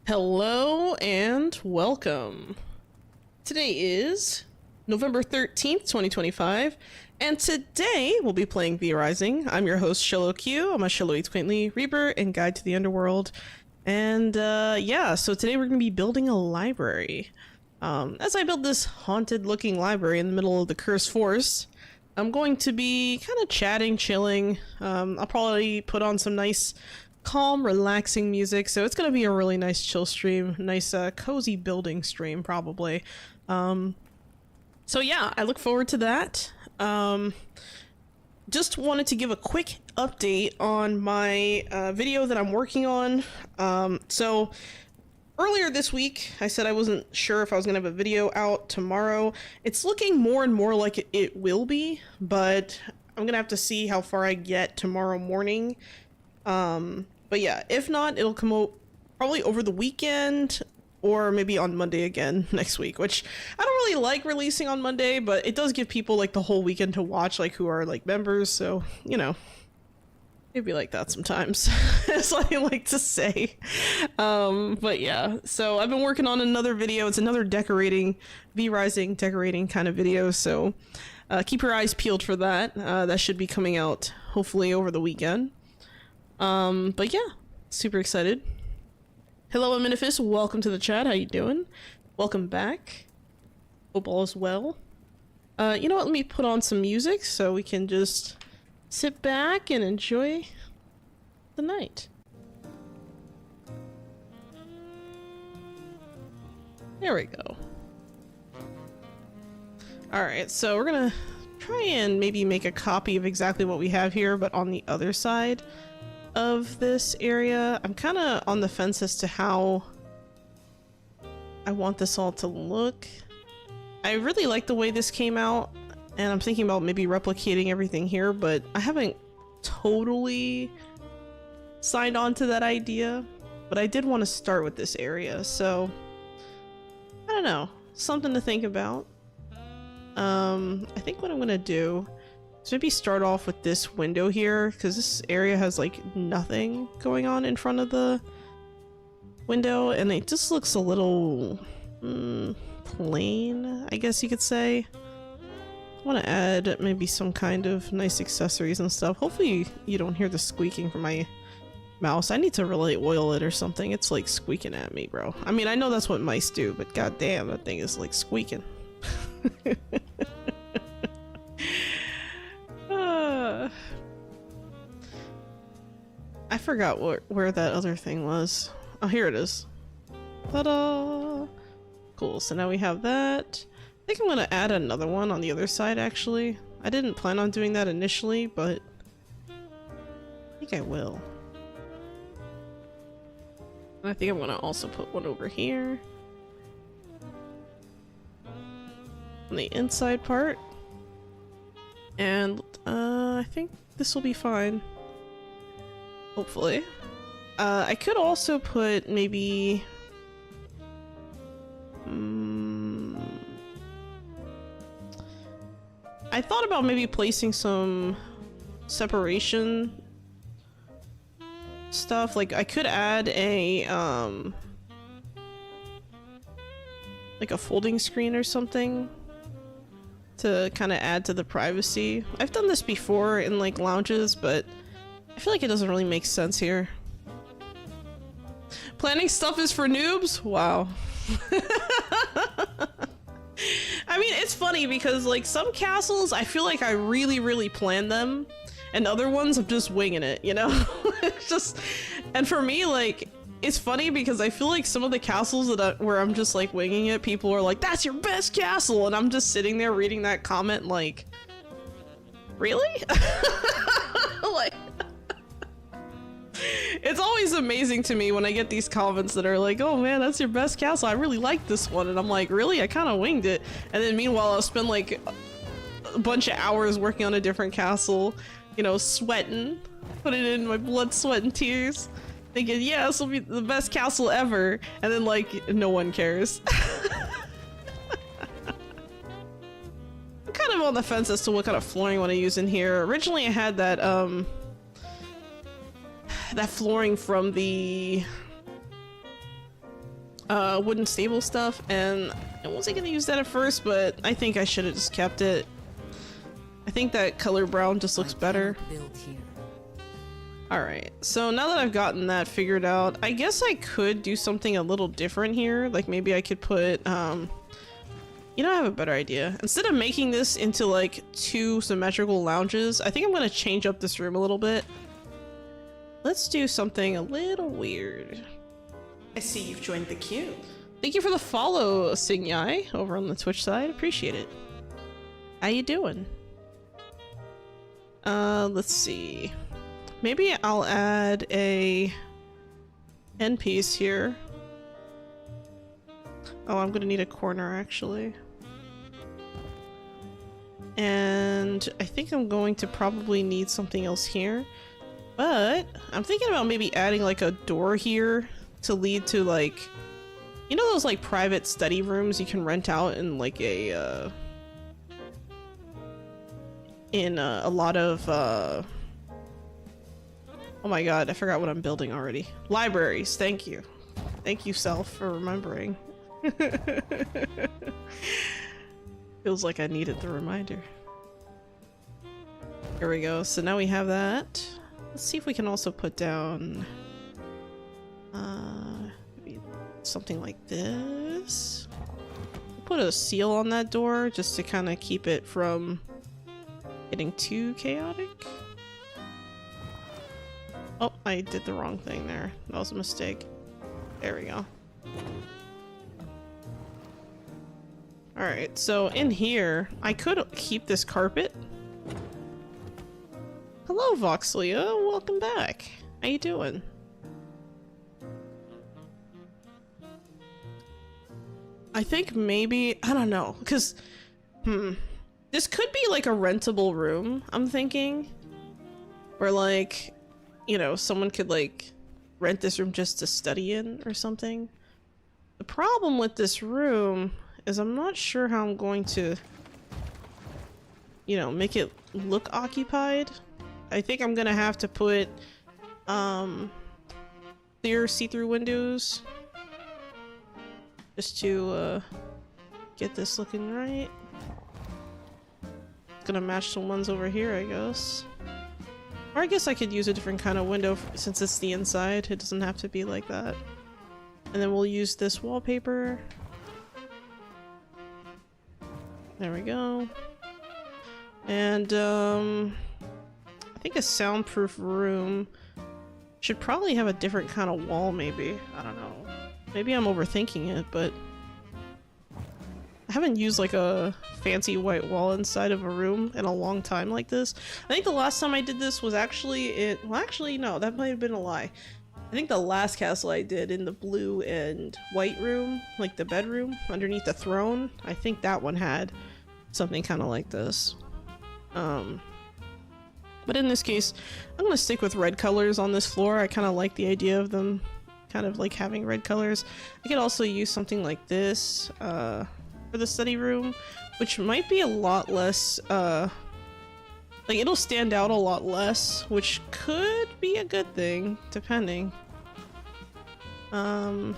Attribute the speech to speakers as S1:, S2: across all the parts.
S1: Hello and welcome. Today is November 13th, 2025, and today we'll be playing V Rising. I'm your host, Xolo Q. I'm a Xolo Eats Quaintly Reaper and Guide to the Underworld. And yeah, so today we're going to be building a library. As I build this haunted looking library in the middle of the Cursed Forest, I'm going to be kind of chatting, chilling. I'll probably put on some nice calm, relaxing music, so it's gonna be a really nice chill stream, nice cozy building stream probably. So yeah, I look forward to that. Just wanted to give a quick update on my video that I'm working on. So earlier this week I said I wasn't sure if I was gonna have a video out tomorrow. It's looking more and more like it will be, but I'm gonna have to see how far I get tomorrow morning. But yeah, if not, it'll come out probably over the weekend or maybe on Monday again next week, which I don't really like releasing on Monday, but it does give people like the whole weekend to watch, like who are like members. So, you know, it'd be like that sometimes. That's what I like to say. But yeah, so I've been working on another video. It's another decorating, V Rising decorating kind of video. So, keep your eyes peeled for that. That should be coming out hopefully over the weekend. But yeah, super excited. Hello, Aminifis. Welcome to the chat. How you doing? Welcome back. Hope all is well. You know what? Let me put on some music so we can just sit back and enjoy the night. There we go. Alright, so we're gonna try and maybe make a copy of exactly what we have here, but on the other side of this area. I'm kind of on the fence as to how I want this all to look. I really like the way this came out, and I'm thinking about maybe replicating everything here, but I haven't totally signed on to that idea. But I did want to start with this area, so I don't know, something to think about. I think what I'm gonna do, so maybe start off with this window here, because this area has like nothing going on in front of the window, and it just looks a little plain, I guess you could say. I want to add maybe some kind of nice accessories and stuff. Hopefully you don't hear the squeaking from my mouse. I need to really oil it or something. It's like squeaking at me, bro. I mean, I know that's what mice do, but goddamn, that thing is like squeaking. I forgot where that other thing was. Oh, here it is. Ta-da! Cool, so now we have that. I think I'm gonna add another one on the other side, actually. I didn't plan on doing that initially, but I think I will. And I think I'm gonna also put one over here. On the inside part. And I think this will be fine. Hopefully. I could also put maybe I thought about maybe placing some separation stuff. Like I could add a like a folding screen or something to kind of add to the privacy. I've done this before in like lounges, but I feel like it doesn't really make sense here. Planning stuff is for noobs? Wow. I mean, it's funny because like some castles, I feel like I really plan them, and other ones I'm just winging it, you know? It's just, and for me, like, it's funny because I feel like some of the castles that where I'm just like winging it, people are like, that's your best castle, and I'm just sitting there reading that comment like, really? Like, it's always amazing to me when I get these comments that are like, oh man, that's your best castle, I really like this one, and I'm like, really? I kind of winged it. And then meanwhile I'll spend like a bunch of hours working on a different castle, you know, sweating, putting in my blood, sweat, and tears, thinking, yeah, this will be the best castle ever, and then like no one cares. I'm kind of on the fence as to what kind of flooring I want to use in here. Originally I had that that flooring from the wooden stable stuff, and I wasn't gonna use that at first, but I think I should have just kept it. I think that color brown just looks better. Alright, so now that I've gotten that figured out, I guess I could do something a little different here. Like maybe I could put, you know, I have a better idea. Instead of making this into like 2 symmetrical lounges, I think I'm gonna change up this room a little bit. Let's do something a little weird.
S2: I see you've joined the queue.
S1: Thank you for the follow, Singyai, over on the Twitch side. Appreciate it. How you doing? Let's see. Maybe I'll add a end piece here. Oh, I'm gonna need a corner actually. And I think I'm going to probably need something else here. But I'm thinking about maybe adding like a door here to lead to like, you know those like private study rooms you can rent out in like a lot of oh my god, I forgot what I'm building already. Libraries, thank you. Thank you, self, for remembering. Feels like I needed the reminder. Here we go, so now we have that. Let's see if we can also put down maybe something like this. Put a seal on that door just to kind of keep it from getting too chaotic. Oh, I did the wrong thing there. That was a mistake. There we go. Alright, so in here, I could keep this carpet. Hello, Voxlia. Welcome back. How you doing? I think maybe, I don't know, because, this could be like a rentable room, I'm thinking. Where like, you know, someone could like rent this room just to study in or something. The problem with this room is I'm not sure how I'm going to, you know, make it look occupied. I think I'm gonna have to put clear see-through windows just to get this looking right. It's gonna match the ones over here, I guess. Or I guess I could use a different kind of window since it's the inside. It doesn't have to be like that. And then we'll use this wallpaper. There we go. And I think a soundproof room should probably have a different kind of wall, maybe. I don't know. Maybe I'm overthinking it, but I haven't used like a fancy white wall inside of a room in a long time like this. I think the last time I did this was actually well, actually no, that might have been a lie. I think the last castle I did in the blue and white room, like the bedroom underneath the throne, I think that one had something kind of like this. But in this case, I'm gonna stick with red colors on this floor. I kind of like the idea of them kind of like having red colors. I could also use something like this for the study room, which might be a lot less, like it'll stand out a lot less, which could be a good thing, depending. I'm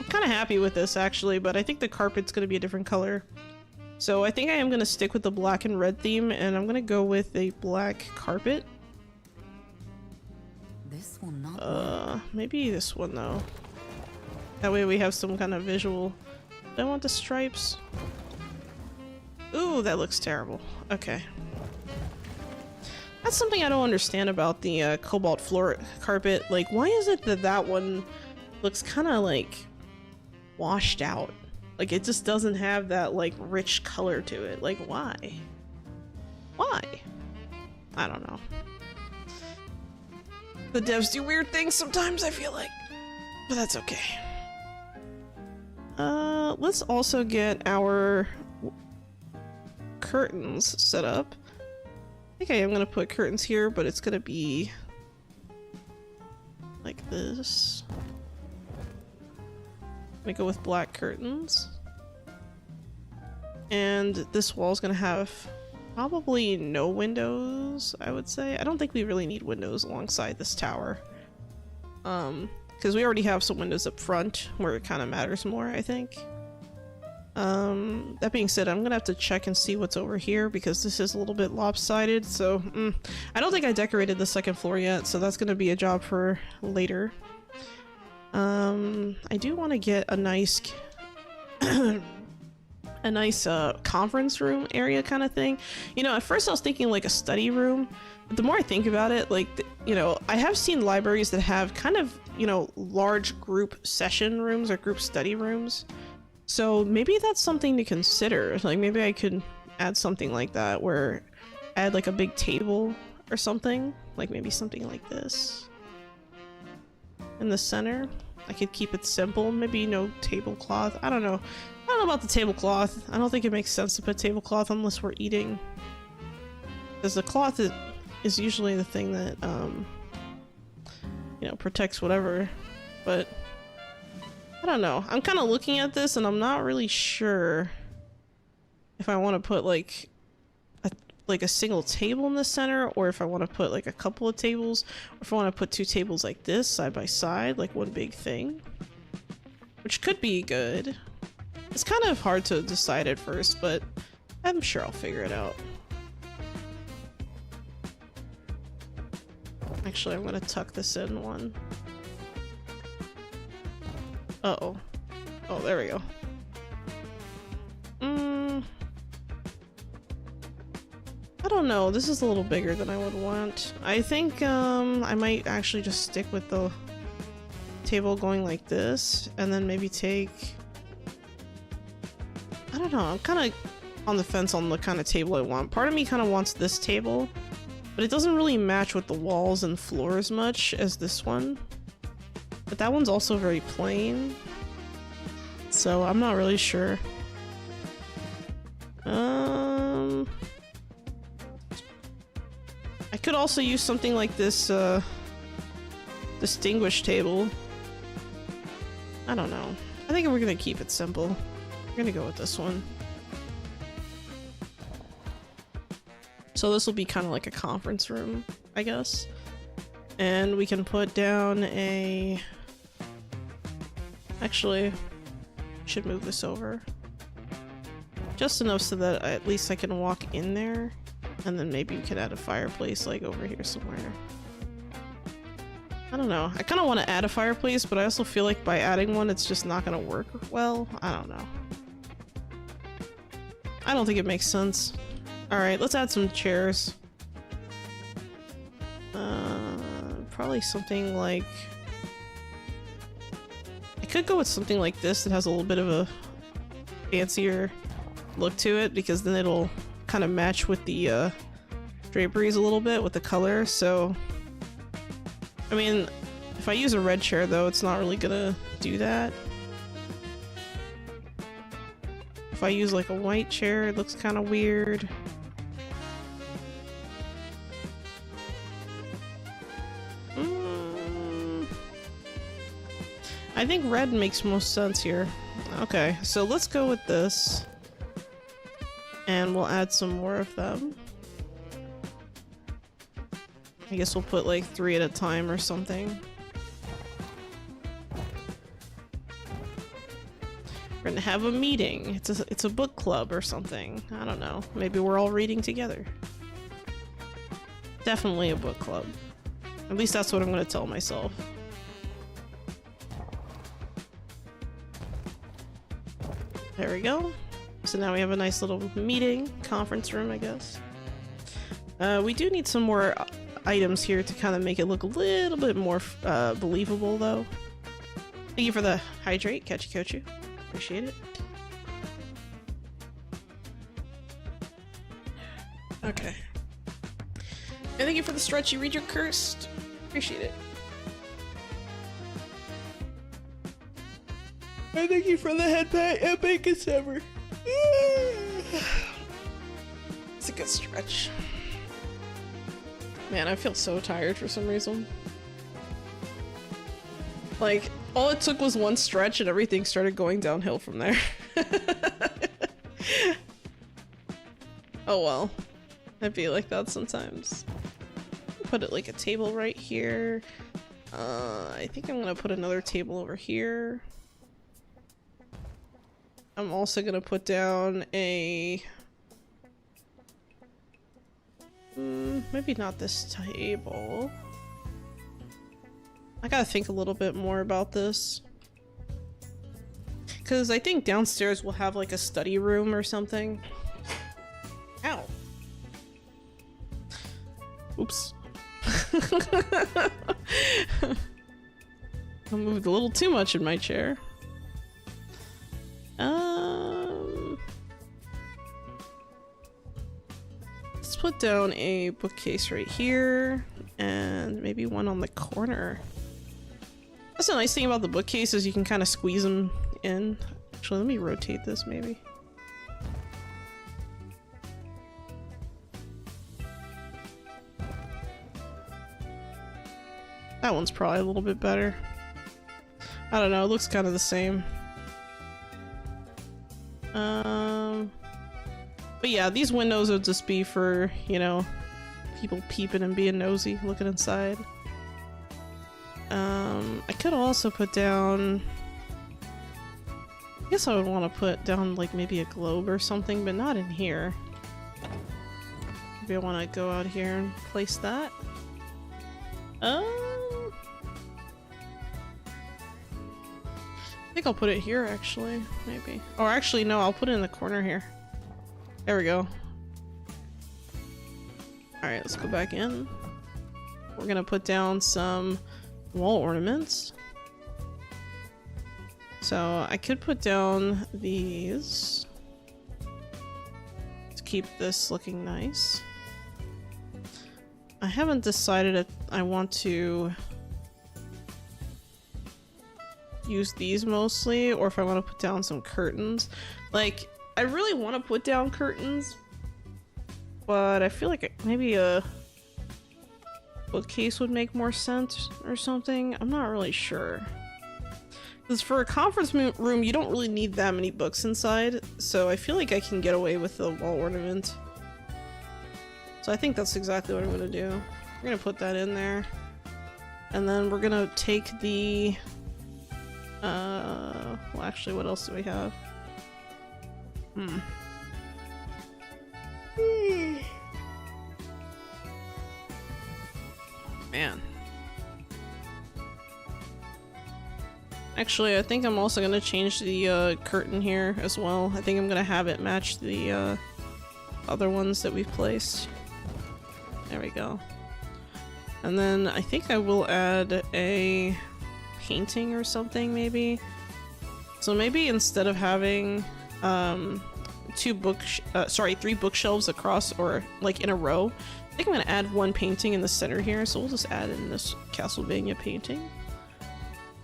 S1: kind of happy with this actually, but I think the carpet's gonna be a different color. So I think I am gonna stick with the black and red theme, and I'm gonna go with a black carpet.
S2: This will not
S1: maybe this one though. That way we have some kind of visual. Do I want the stripes? Ooh, that looks terrible. Okay. That's something I don't understand about the cobalt floor carpet. Like, why is it that that one looks kind of like washed out? Like, it just doesn't have that like rich color to it. Like, why? Why? I don't know. The devs do weird things sometimes, I feel like. But that's okay. Let's also get our curtains set up. I think I am gonna put curtains here, but it's gonna be like this. I'm gonna go with black curtains. And this wall is gonna have probably no windows, I would say. I don't think we really need windows alongside this tower. because we already have some windows up front where it kind of matters more, I think. That being said, I'm gonna have to check and see what's over here because this is a little bit lopsided, so I don't think I decorated the second floor yet, so that's gonna be a job for later. I do want to get a nice conference room area kind of thing. You know, at first I was thinking like a study room, but the more I think about it, like, you know, I have seen libraries that have kind of, you know, large group session rooms or group study rooms. So maybe that's something to consider. Like maybe I could add something like that where add like a big table or something. Like maybe something like this. In the center. I could keep it simple. Maybe no tablecloth. I don't know. I don't know about the tablecloth. I don't think it makes sense to put tablecloth unless we're eating. Because the cloth is usually the thing that, you know, protects whatever. But I don't know. I'm kind of looking at this and I'm not really sure if I want to put like a single table in the center, or if I want to put like a couple of tables, or if I want to put two tables like this side by side, like one big thing, which could be good. It's kind of hard to decide at first, but I'm sure I'll figure it out. Actually, I'm gonna tuck this in one. Uh-oh. Oh, there we go. I don't know. This is a little bigger than I would want. I think, I might actually just stick with the table going like this, and then maybe take... I don't know. I'm kind of on the fence on the kind of table I want. Part of me kind of wants this table, but it doesn't really match with the walls and floor as much as this one. But that one's also very plain, so I'm not really sure. I could also use something like this, distinguished table. I don't know. I think we're gonna keep it simple. We're gonna go with this one. So this will be kind of like a conference room, I guess. And we can put down a... Actually, should move this over. Just enough so that at least I can walk in there. And then maybe we could add a fireplace like over here somewhere. I don't know. I kind of want to add a fireplace, but I also feel like by adding one, it's just not going to work well. I don't know. I don't think it makes sense. Alright, let's add some chairs. Probably something like... I could go with something like this that has a little bit of a fancier look to it, because then it'll kind of match with the draperies a little bit with the color. So I mean, if I use a red chair though, it's not really gonna do that. If I use like a white chair, it looks kind of weird. I think red makes most sense here. Okay, so let's go with this. And we'll add some more of them. I guess we'll put like 3 at a time or something. We're gonna have a meeting. It's a book club or something. I don't know. Maybe we're all reading together. Definitely a book club. At least that's what I'm gonna tell myself. There we go. So now we have a nice little meeting, conference room, I guess. We do need some more items here to kind of make it look a little bit more believable, though. Thank you for the hydrate, Catchy Kochu. Appreciate it. Okay. And thank you for the stretch. You read your cursed. Appreciate it. And thank you for the headpat and bacon summer. It's a good stretch. Man, I feel so tired for some reason. Like, all it took was one stretch and everything started going downhill from there. Oh well. I feel like that sometimes. Put it like a table right here. I think I'm gonna put another table over here. I'm also gonna put down a... maybe not this table. I gotta think a little bit more about this. Because I think downstairs we'll have like a study room or something. Ow. Oops. I moved a little too much in my chair. Let's put down a bookcase right here and maybe one on the corner. That's the nice thing about the bookcase is you can kind of squeeze them in. Actually, let me rotate this maybe. That one's probably a little bit better. I don't know, it looks kind of the same. But yeah, these windows would just be for, you know, people peeping and being nosy, looking inside. I could also put down... I guess I would want to put down like maybe a globe or something, but not in here. Maybe I want to go out here and place that. I think I'll put it here actually, maybe. Or actually no, I'll put it in the corner here. There we go. Alright, let's go back in. We're gonna put down some wall ornaments. So I could put down these to keep this looking nice. I haven't decided if I want to use these mostly or if I want to put down some curtains. Like, I really want to put down curtains, but I feel like maybe a bookcase would make more sense or something. I'm not really sure. Because for a conference room, you don't really need that many books inside, so I feel like I can get away with the wall ornament. So I think that's exactly what I'm going to do. We're going to put that in there. And then we're going to take the... well, actually, what else do we have? Man. Actually, I think I'm also going to change the curtain here as well. I think I'm going to have it match the other ones that we've placed. There we go. And then I think I will add a painting or something maybe. So maybe instead of having three bookshelves across or like in a row, I think I'm gonna add one painting in the center here. So we'll just add in this Castlevania painting.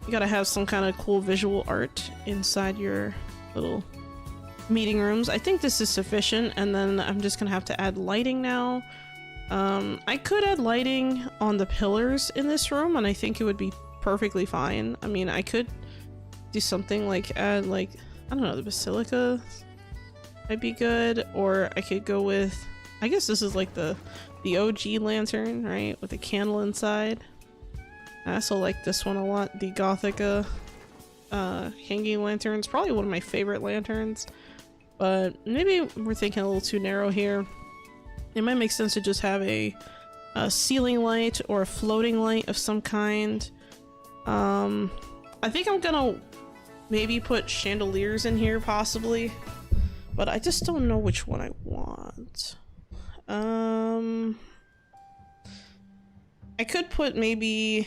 S1: You gotta have some kind of cool visual art inside your little meeting rooms. I think this is sufficient, and then I'm just gonna have to add lighting now. I could add lighting on the pillars in this room, and I think it would be perfectly fine. I mean, I could do something like add, like, I don't know, the basilica might be good, or I could go with, I guess this is like the OG lantern, right, with a candle inside. I also like this one a lot, the Gothica hanging lanterns, probably one of my favorite lanterns, but maybe we're thinking a little too narrow here. It might make sense to just have a ceiling light or a floating light of some kind. I think I'm gonna maybe put chandeliers in here possibly, but I just don't know which one I want. I could put maybe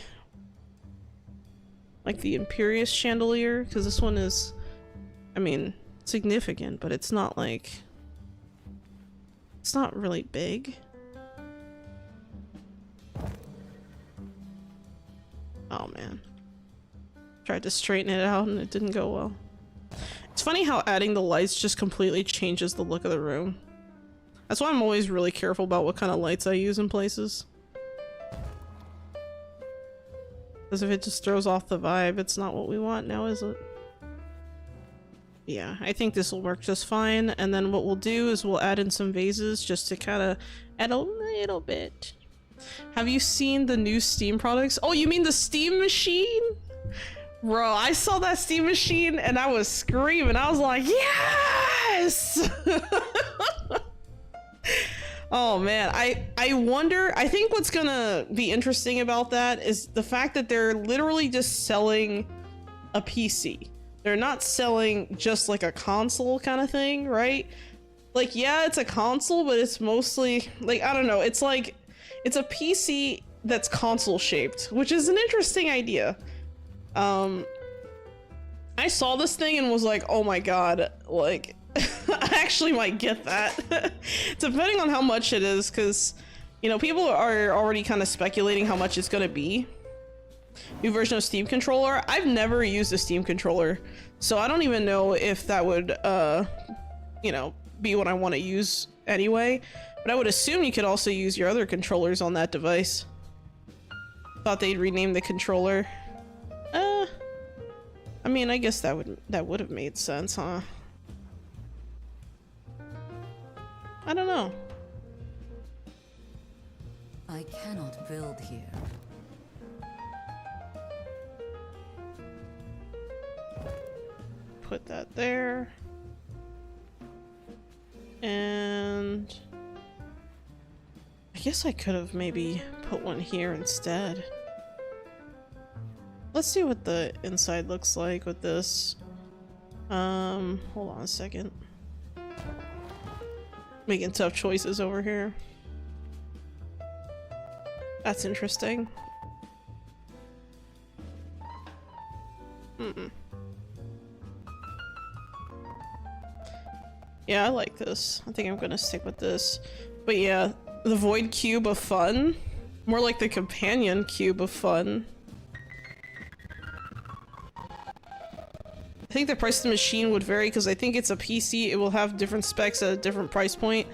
S1: like the Imperious chandelier, because this one is, I mean, significant, but it's not like, it's not really big. Oh man. Tried to straighten it out and it didn't go well. It's funny how adding the lights just completely changes the look of the room. That's why I'm always really careful about what kind of lights I use in places. Because if it just throws off the vibe, it's not what we want now, is it? Yeah, I think this will work just fine. And then what we'll do is we'll add in some vases just to kind of add a little bit Have you seen the new Steam products? Oh, you mean the Steam machine? Bro, I saw that Steam machine and I was screaming. I was like, yes! Oh man, I wonder, I think what's gonna be interesting about that is the fact that they're literally just selling a PC. They're not selling just like a console kind of thing, right? Like, yeah, it's a console, but it's mostly, like, I don't know, it's like, it's a PC that's console shaped, which is an interesting idea. I saw this thing and was like, oh my god, like, I actually might get that. Depending on how much it is, because, you know, people are already kind of speculating how much it's gonna be. New version of Steam controller. I've never used a Steam controller, so I don't even know if that would, you know, be what I want to use anyway. But I would assume you could also use your other controllers on that device. Thought they'd rename the controller. I mean, I guess that would have made sense, huh? I don't know.
S2: I cannot build here.
S1: Put that there. And I guess I could have maybe put one here instead. Let's see what the inside looks like with this. Hold on a second. Making tough choices over here. That's interesting. Yeah, I like this. I think I'm gonna stick with this. But yeah, the Void Cube of Fun. More like the Companion Cube of Fun. I think the price of the machine would vary because I think it's a PC. It will have different specs at a different price point.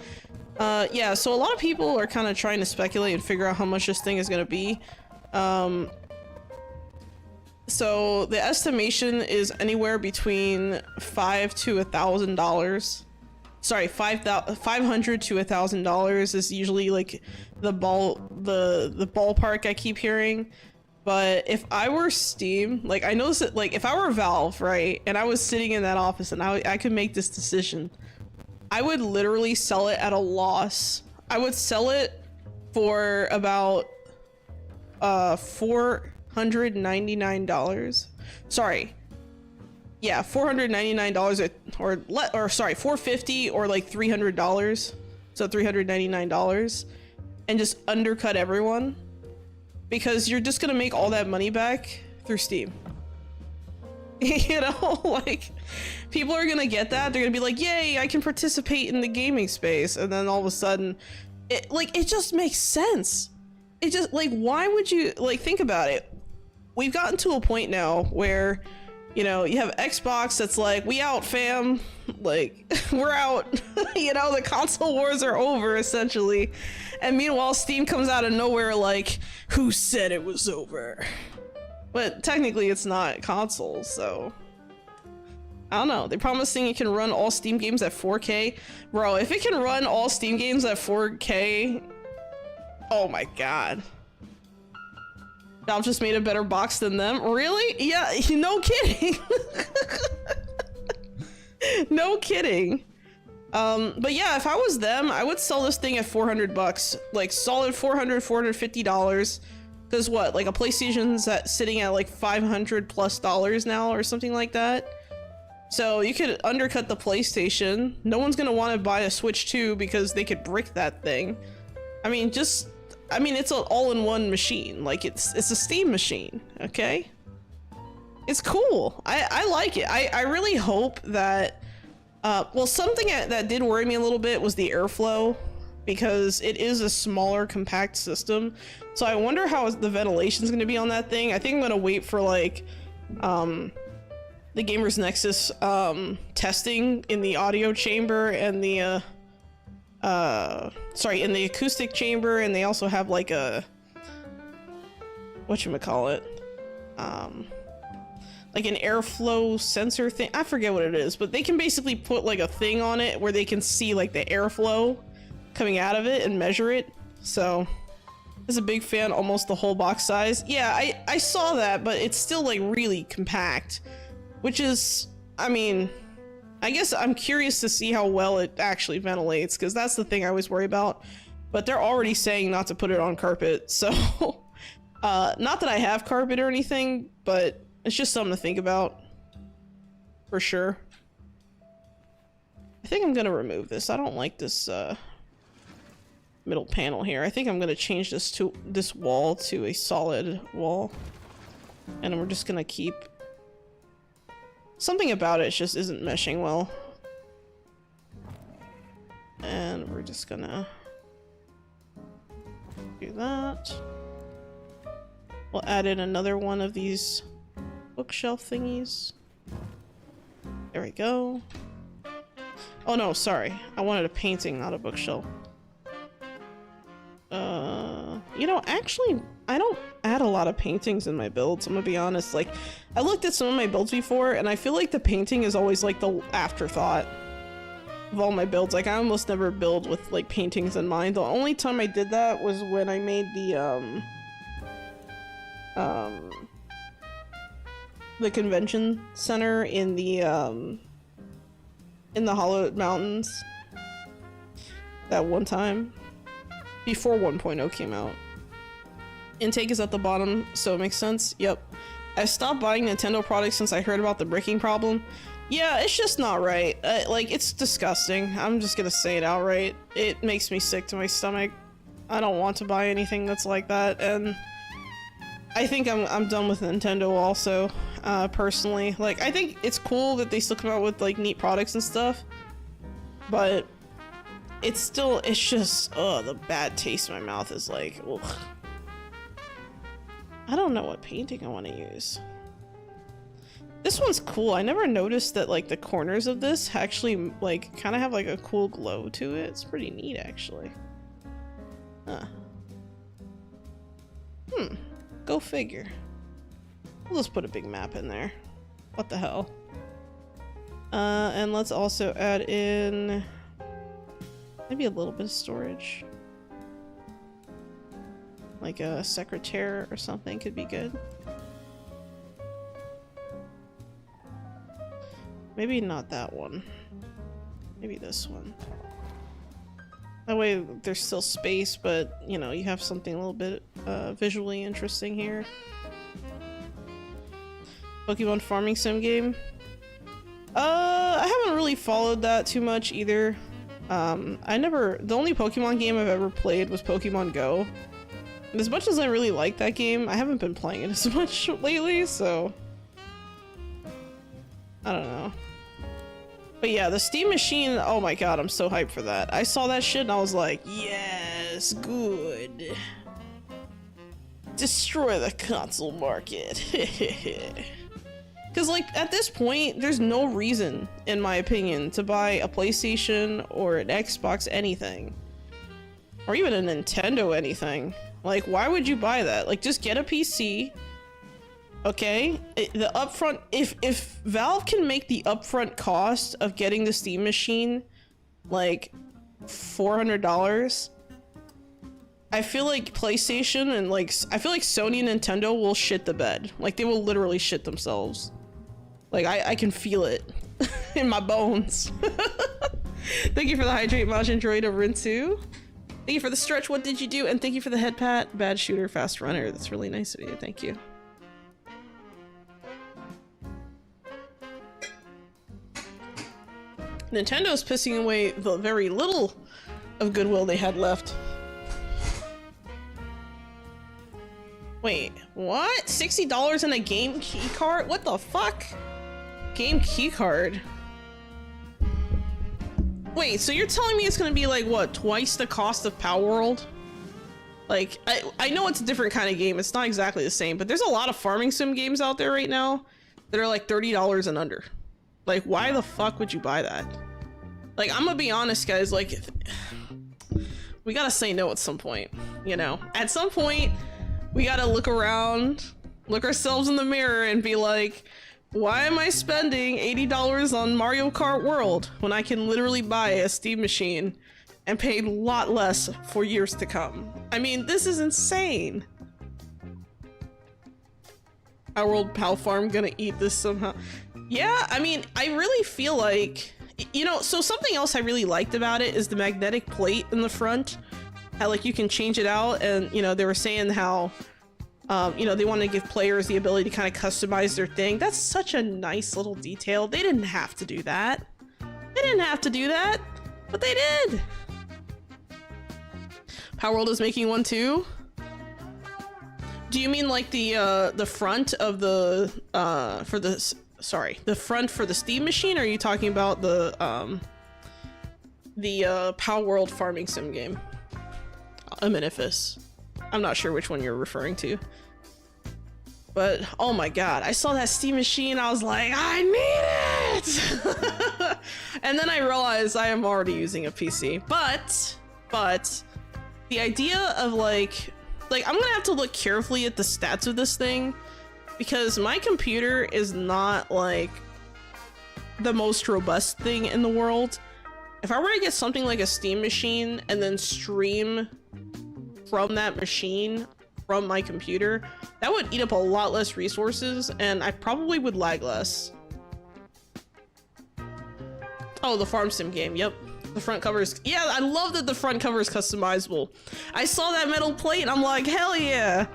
S1: Yeah, so a lot of people are kind of trying to speculate and figure out how much this thing is going to be. So the estimation is anywhere between $500 to $1,000. Sorry, $500 to $1,000 is usually like the ballpark I keep hearing. But if I were Steam, like, I know that, like, if I were Valve, right, and I was sitting in that office and I could make this decision, I would literally sell it at a loss. I would sell it for about $499. Sorry. Yeah, $499 or sorry, $450 or like $300. So $399 and just undercut everyone. Because you're just gonna make all that money back through Steam. You know, like, people are gonna get that. They're gonna be like, yay, I can participate in the gaming space. And then all of a sudden, it just makes sense. It just, like, why would you, like, think about it. We've gotten to a point now where, you know, you have Xbox that's like, we out, fam. Like, we're out. You know, the console wars are over, essentially. And meanwhile, Steam comes out of nowhere like, who said it was over? But technically it's not consoles, so... I don't know. They're promising it can run all Steam games at 4K. Bro, if it can run all Steam games at 4K... Oh my god. Valve just made a better box than them? Really? Yeah, no kidding. No kidding. But yeah, if I was them, I would sell this thing at $400, like solid $450. Cause what, like a PlayStation's sitting at like $500+ now or something like that. So you could undercut the PlayStation. No one's gonna want to buy a Switch 2 because they could brick that thing. I mean, it's an all-in-one machine. Like it's a Steam machine, okay? It's cool. I like it. I really hope that, well, something that did worry me a little bit was the airflow, because it is a smaller, compact system. So I wonder how the ventilation is going to be on that thing. I think I'm going to wait for like, the Gamers Nexus testing in the audio chamber and the, sorry, in the acoustic chamber, and they also have like a, whatchamacallit, like an airflow sensor thing. I forget what it is, but they can basically put like a thing on it where they can see like the airflow coming out of it and measure it. So Is a big fan, almost the whole box size. Yeah, I saw that, but it's still like really compact, which is, I mean, I guess I'm curious to see how well it actually ventilates, because that's the thing I always worry about. But they're already saying not to put it on carpet, so not that I have carpet or anything, but it's just something to think about for sure. I think I'm gonna remove this. I don't like this middle panel here. I think I'm gonna change this wall to a solid wall, and we're just gonna keep something about it just isn't meshing well, and we're just gonna do that. We'll add in another one of these bookshelf thingies. There we go. Oh no, sorry. I wanted a painting, not a bookshelf. You know, actually, I don't add a lot of paintings in my builds, I'm gonna be honest. Like, I looked at some of my builds before, and I feel like the painting is always like the afterthought of all my builds. Like, I almost never build with like paintings in mind. The only time I did that was when I made the convention center in the Hollowed Mountains that one time before 1.0 came out. Intake is at the bottom, so it makes sense. Yep. I stopped buying Nintendo products since I heard about the bricking problem. Yeah, it's just not right. Like, it's disgusting. I'm just gonna say it outright. It makes me sick to my stomach. I don't want to buy anything that's like that, and I think I'm done with Nintendo also, personally. Like, I think it's cool that they still come out with, like, neat products and stuff, but it's just, ugh, the bad taste in my mouth is like, ugh. I don't know what painting I want to use. This one's cool. I never noticed that, like, the corners of this actually, like, kind of have, like, a cool glow to it. It's pretty neat, actually. Huh. Go figure. We'll just put a big map in there. What the hell? And let's also add in maybe a little bit of storage. Like a secretary or something could be good. Maybe not that one. Maybe this one. That way there's still space, but, you know, you have something a little bit visually interesting here. Pokemon farming sim game. I haven't really followed that too much either. The only Pokemon game I've ever played was Pokemon Go. And as much as I really like that game, I haven't been playing it as much lately, so I don't know. But yeah, the Steam Machine, oh my god, I'm so hyped for that. I saw that shit and I was like, yes, good. Destroy the console market. Because, like, at this point, there's no reason, in my opinion, to buy a PlayStation or an Xbox anything. Or even a Nintendo anything. Like, why would you buy that? Like, just get a PC. Okay? The upfront... If Valve can make the upfront cost of getting the Steam Machine, like, $400... I feel like PlayStation and, like... I feel like Sony and Nintendo will shit the bed. Like, they will literally shit themselves. Like, I can feel it in my bones. Thank you for the hydrate, Majin Droid of Rinsu. Thank you for the stretch, what did you do? And thank you for the head pat, bad shooter, fast runner. That's really nice of you, thank you. Nintendo's pissing away the very little of goodwill they had left. Wait, what? $60 in a game key card? What the fuck? Game key card? Wait, so you're telling me it's gonna be like, what, twice the cost of Power World? Like, I know it's a different kind of game, it's not exactly the same, but there's a lot of farming sim games out there right now that are like $30 and under. Like, why the fuck would you buy that? Like, I'm gonna be honest, guys, like, we gotta say no at some point, you know? At some point, we gotta look around, look ourselves in the mirror and be like, why am I spending $80 on Mario Kart World when I can literally buy a Steam Machine and pay a lot less for years to come. I mean, this is insane. Our world pal farm gonna eat this somehow. Yeah, I mean, I really feel like, you know, so something else I really liked about it is the magnetic plate in the front. How like you can change it out, and you know, they were saying how you know, they want to give players the ability to kind of customize their thing. That's such a nice little detail. They didn't have to do that. They didn't have to do that, but they did. Power World is making one too. Do you mean like the front of the for the the front for the Steam machine? Or are you talking about the Power World farming sim game? Amenifis. I'm not sure which one you're referring to. But oh my god, I saw that Steam machine, I was like, I need it! And then I realized I am already using a PC. But the idea of like I'm gonna have to look carefully at the stats of this thing, because my computer is not like the most robust thing in the world. If I were to get something like a Steam machine and then stream from that machine from my computer, that would eat up a lot less resources and I probably would lag less. Oh, the farm sim game, yep. The front cover is, yeah, I love that the front cover is customizable. I saw that metal plate and I'm like, hell yeah.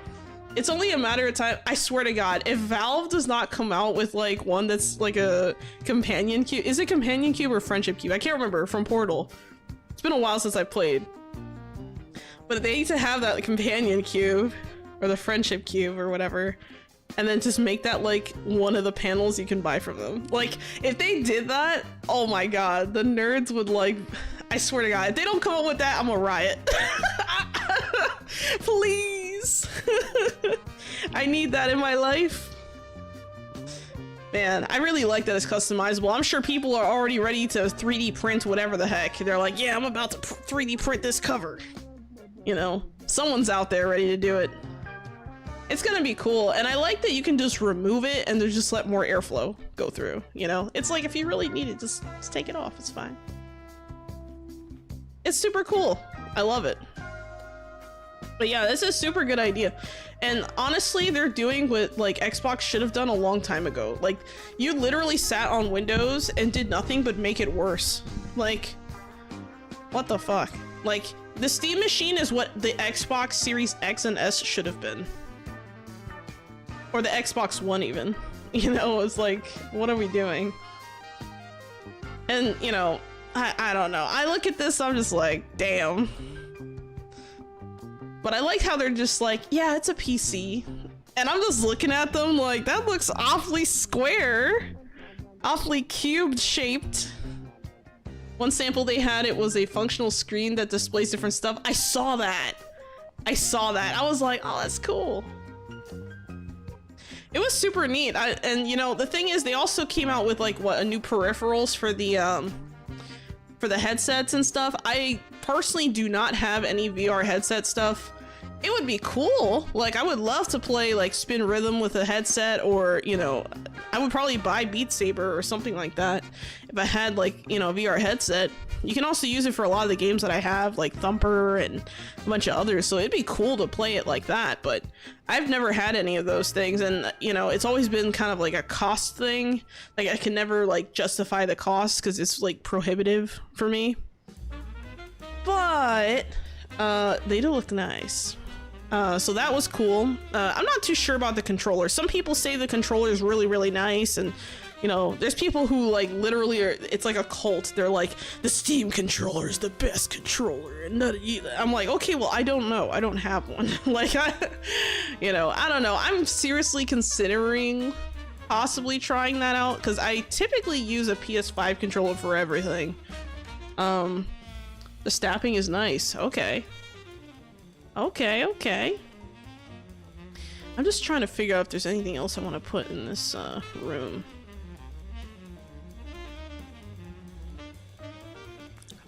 S1: It's only a matter of time. I swear to God, if Valve does not come out with like one that's like a companion cube, is it companion cube or friendship cube? I can't remember, from Portal. It's been a while since I played. But they need to have that companion cube or the friendship cube or whatever, and then just make that like one of the panels you can buy from them. Like if they did that, oh my god, the nerds would like, I swear to God, if they don't come up with that, I'm gonna riot. Please. I need that in my life. Man, I really like that it's customizable. I'm sure people are already ready to 3D print whatever the heck. They're like, yeah, I'm about to 3D print this cover. You know, someone's out there ready to do it. It's gonna be cool, and I like that you can just remove it and just let more airflow go through, you know? It's like if you really need it, just take it off, it's fine. It's super cool. I love it. But yeah, this is a super good idea. And honestly, they're doing what like Xbox should have done a long time ago. Like, you literally sat on Windows and did nothing but make it worse. Like, what the fuck? Like, the Steam machine is what the Xbox Series X and S should have been. Or the Xbox One even. You know, it's like, what are we doing? And, you know, I don't know. I look at this, I'm just like, damn. But I like how they're just like, yeah, it's a PC. And I'm just looking at them like, that looks awfully square. Awfully cubed shaped. One sample they had, it was a functional screen that displays different stuff. I saw that. I saw that. I was like, oh, that's cool. It was super neat. And you know, the thing is, they also came out with like, what, a new peripherals for the headsets and stuff. I personally do not have any VR headset stuff. It would be cool. Like, I would love to play like Spin Rhythm with a headset, or, you know, I would probably buy Beat Saber or something like that if I had like, you know, a VR headset. You can also use it for a lot of the games that I have, like Thumper and a bunch of others, so it'd be cool to play it like that, but I've never had any of those things, and, you know, it's always been kind of like a cost thing. Like, I can never like justify the cost because it's like prohibitive for me. But they do look nice. So that was cool. I'm not too sure about the controller. Some people say the controller is really, really nice, and you know, there's people who like literally are, it's like a cult. They're like, the Steam controller is the best controller, and I'm like, okay, well, I don't know. I don't have one. Like, you know, I don't know. I'm seriously considering possibly trying that out, because I typically use a PS5 controller for everything. The stapping is nice. Okay. Okay. I'm just trying to figure out if there's anything else I want to put in this room.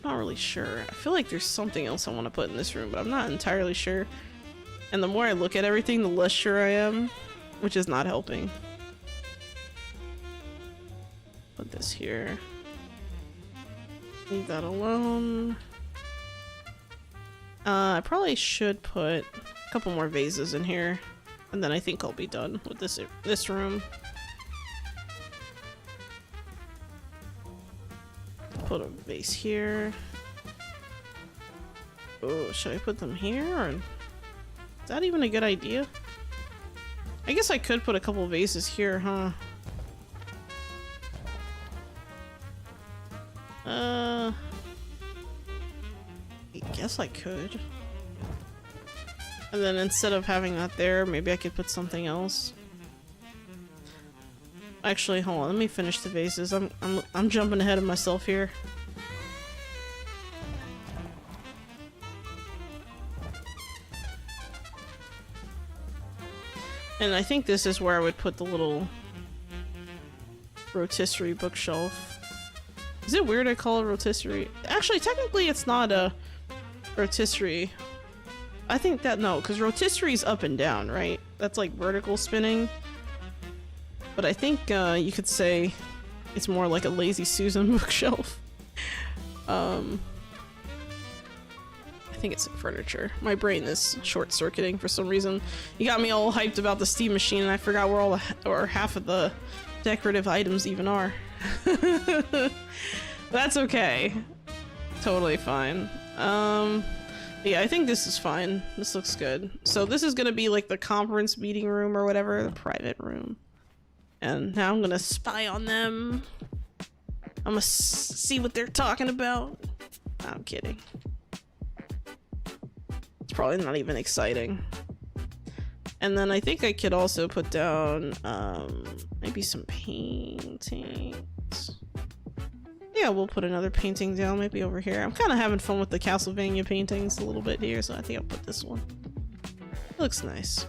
S1: I'm not really sure. I feel like there's something else I want to put in this room, but I'm not entirely sure. And the more I look at everything, the less sure I am, which is not helping. Put this here. Leave that alone. I probably should put a couple more vases in here, and then I think I'll be done with this room. Put a vase here. Oh, should I put them here, or is that even a good idea? I guess I could put a couple vases here, huh? I guess I could. And then instead of having that there, maybe I could put something else. Actually, hold on, let me finish the vases. I'm jumping ahead of myself here. And I think this is where I would put the little rotisserie bookshelf. Is it weird I call it rotisserie? Actually, technically it's not a rotisserie. I think that, no, because rotisserie is up and down, right? That's like vertical spinning. But I think you could say it's more like a Lazy Susan bookshelf. I think it's furniture. My brain is short-circuiting for some reason. You got me all hyped about the steam machine and I forgot where all the, or half of the decorative items even are. That's okay. Totally fine. Yeah, I think this is fine. This looks good. So this is gonna be like the conference meeting room or whatever, the private room. And now I'm gonna spy on them. I'm gonna see what they're talking about. I'm kidding. It's probably not even exciting. And then I think I could also put down maybe some paintings. Yeah, we'll put another painting down, maybe over here. I'm kind of having fun with the Castlevania paintings a little bit here, so I think I'll put this one. It looks nice.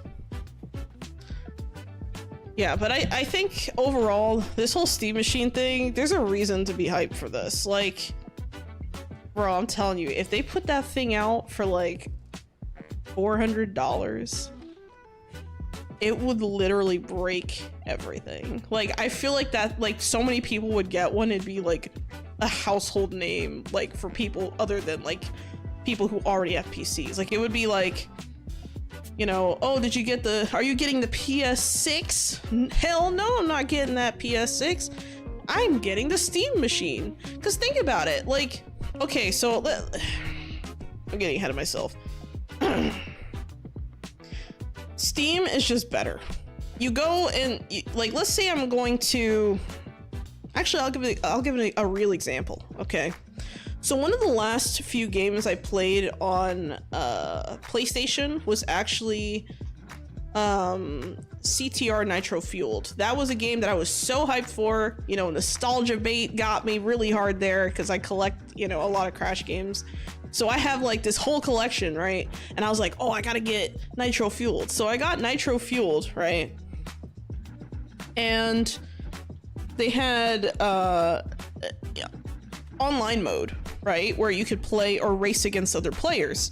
S1: Yeah, but I think overall, this whole Steam Machine thing, there's a reason to be hyped for this. Like, bro, I'm telling you, if they put that thing out for like $400, it would literally break everything. Like, I feel like that, like, so many people would get one, it'd be like a household name, like, for people other than like people who already have PCs. Like, it would be like, you know, oh, did you get the, are you getting the PS6? Hell no, I'm not getting that PS6. I'm getting the Steam Machine. Because think about it, like, okay, so I'm getting ahead of myself. Steam is just better. You go and, like, let's say I'm going to, actually, I'll give it a real example, okay? So one of the last few games I played on PlayStation was actually CTR Nitro Fueled. That was a game that I was so hyped for. You know, nostalgia bait got me really hard there because I collect, you know, a lot of Crash games. So I have like this whole collection, right? And I was like, oh, I gotta get Nitro Fueled. So I got Nitro Fueled, right? And they had online mode, right? Where you could play or race against other players.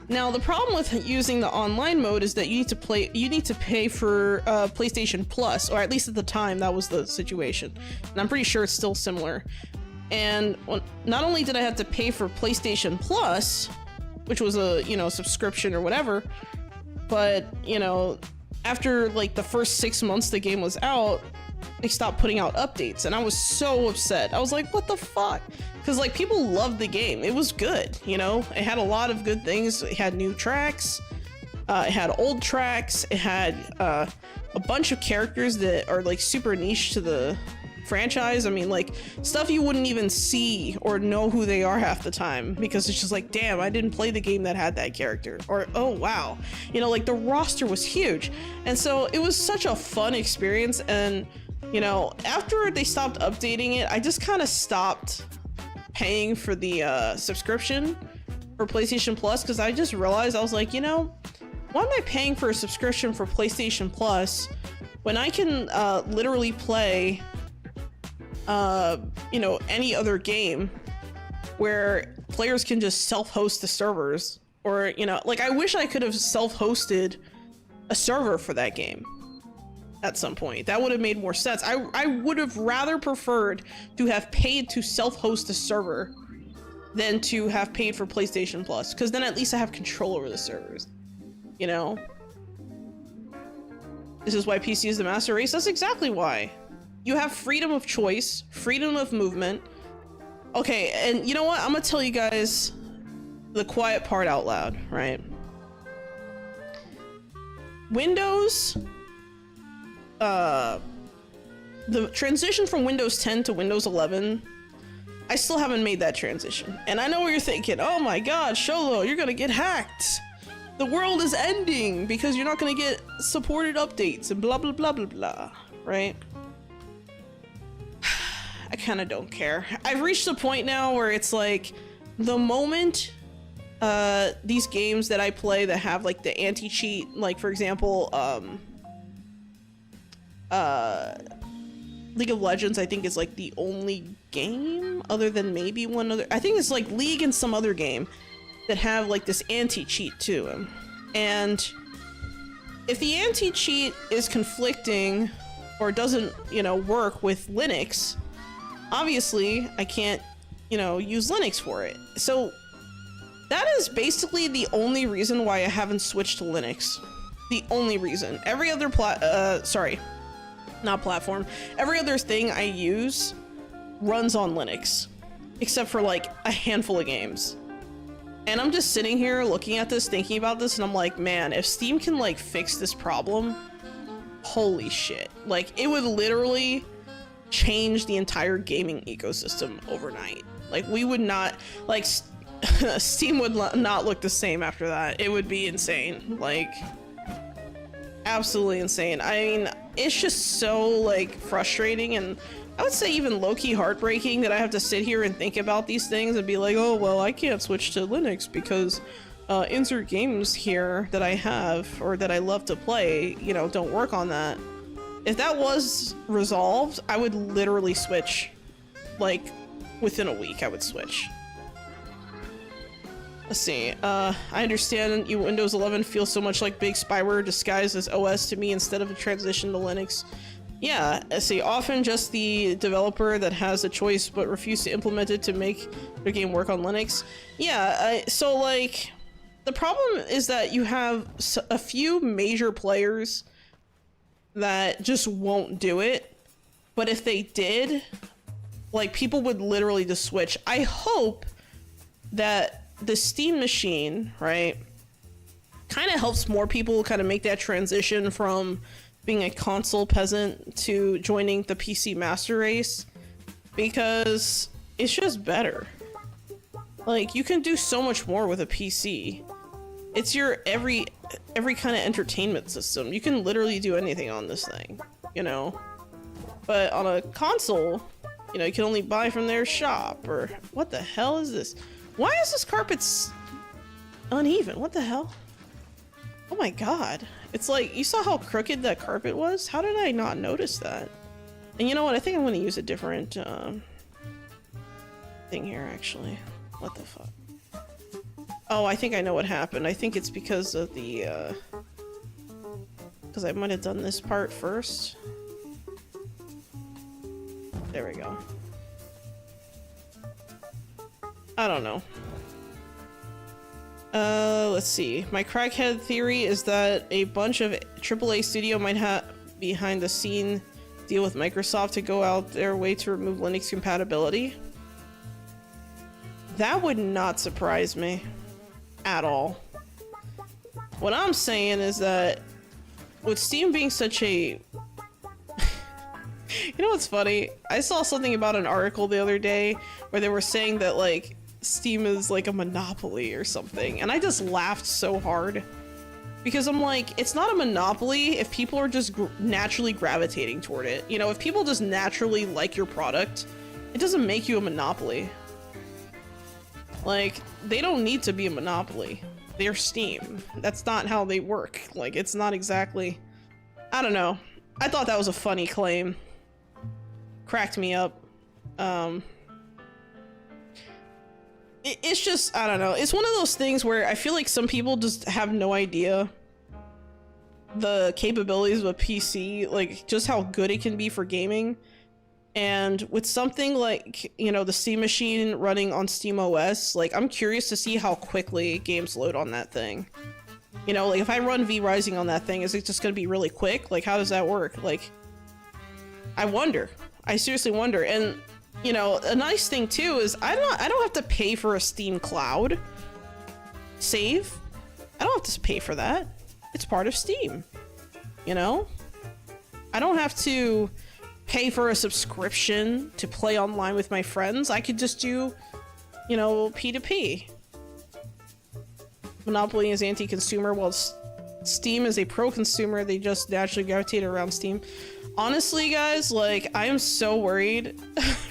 S1: Now, the problem with using the online mode is that you need to pay for PlayStation Plus, or at least at the time that was the situation. And I'm pretty sure it's still similar. And not only did I have to pay for PlayStation Plus, which was a, you know, subscription or whatever, but, you know, after like the first 6 months the game was out, they stopped putting out updates, and I was so upset. I was like, what the fuck? Because like people loved the game. It was good, you know? It had a lot of good things. It had new tracks, it had old tracks, it had a bunch of characters that are like super niche to the franchise. I mean, like, stuff you wouldn't even see or know who they are half the time, because it's just like, damn, I didn't play the game that had that character, or oh wow, you know, like the roster was huge. And so it was such a fun experience. And you know, after they stopped updating it, I just kind of stopped paying for the subscription for PlayStation Plus, because I just realized, I was like, you know, why am I paying for a subscription for PlayStation Plus when I can literally play you know, any other game where players can just self-host the servers? Or, you know, like, I wish I could have self-hosted a server for that game at some point. That would have made more sense. I would have rather preferred to have paid to self-host a server than to have paid for PlayStation Plus, because then at least I have control over the servers, you know? This is why PC is the master race. That's exactly why. You have freedom of choice, freedom of movement. Okay, and you know what? I'm gonna tell you guys the quiet part out loud, right? Windows, the transition from Windows 10 to Windows 11, I still haven't made that transition. And I know what you're thinking. Oh my god, Xolo, you're gonna get hacked. The world is ending because you're not gonna get supported updates and blah blah blah blah blah, right? I kind of don't care. I've reached a point now where it's like, the moment these games that I play that have like the anti-cheat, like for example, League of Legends, I think is like the only game other than maybe one other. I think it's like League and some other game that have like this anti-cheat to them. And if the anti-cheat is conflicting or doesn't, you know, work with Linux, obviously I can't, you know, use Linux for it. So that is basically the only reason why I haven't switched to Linux. The only reason. Every other platform. Every other thing I use runs on Linux, except for like a handful of games. And I'm just sitting here looking at this, thinking about this, and I'm like, man, if Steam can like fix this problem, holy shit. Like, it would literally change the entire gaming ecosystem overnight. Like, we would not, like, Steam would not look the same after that. It would be insane. Like, absolutely insane. I mean, it's just so like frustrating, and I would say even low-key heartbreaking that I have to sit here and think about these things and be like, oh well, I can't switch to Linux because insert games here that I have or that I love to play, you know, don't work on that. If that was resolved, I would literally switch. Like, within a week I would switch. Let's see, I understand you Windows 11 feels so much like big spyware disguised as OS to me instead of a transition to Linux. Yeah, see, often just the developer that has a choice but refuse to implement it to make their game work on Linux. Yeah, so like, the problem is that you have a few major players that just won't do it, but if they did, like, people would literally just switch. I hope that the Steam machine, right, kind of helps more people kind of make that transition from being a console peasant to joining the PC master race, because it's just better. Like, you can do so much more with a PC. It's your every kind of entertainment system. You can literally do anything on this thing, you know? But on a console, you know, you can only buy from their shop, or what the hell is this? Why is this carpet uneven? What the hell? Oh my god. It's like, you saw how crooked that carpet was? How did I not notice that? And you know what? I think I'm gonna use a different thing here, actually. What the fuck? Oh, I think I know what happened. I think it's because of the, because I might have done this part first. There we go. I don't know. Let's see. My crackhead theory is that a bunch of AAA studio might have behind the scene deal with Microsoft to go out their way to remove Linux compatibility. That would not surprise me at all. What I'm saying is that with Steam being such a... You know what's funny? I saw something about an article the other day where they were saying that, like, Steam is like a monopoly or something, and I just laughed so hard because I'm like, it's not a monopoly if people are just naturally gravitating toward it. You know, if people just naturally like your product, it doesn't make you a monopoly. Like, they don't need to be a monopoly. They're Steam. That's not how they work. Like, it's not exactly... I don't know. I thought that was a funny claim. Cracked me up. It's just, I don't know. It's one of those things where I feel like some people just have no idea the capabilities of a PC, like just how good it can be for gaming. And with something like, you know, the Steam machine running on Steam OS, like, I'm curious to see how quickly games load on that thing. You know, like, if I run V Rising on that thing, is it just gonna be really quick? Like, how does that work? Like, I wonder. I seriously wonder. And, you know, a nice thing too is I don't have to pay for a Steam Cloud save. I don't have to pay for that. It's part of Steam. You know? I don't have to pay for a subscription to play online with my friends. I could just do, you know, P2P. Monopoly is anti-consumer, while Steam is a pro-consumer. They just naturally gravitate around Steam. Honestly, guys, like, I am so worried.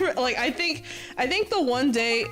S1: Like, I think the one day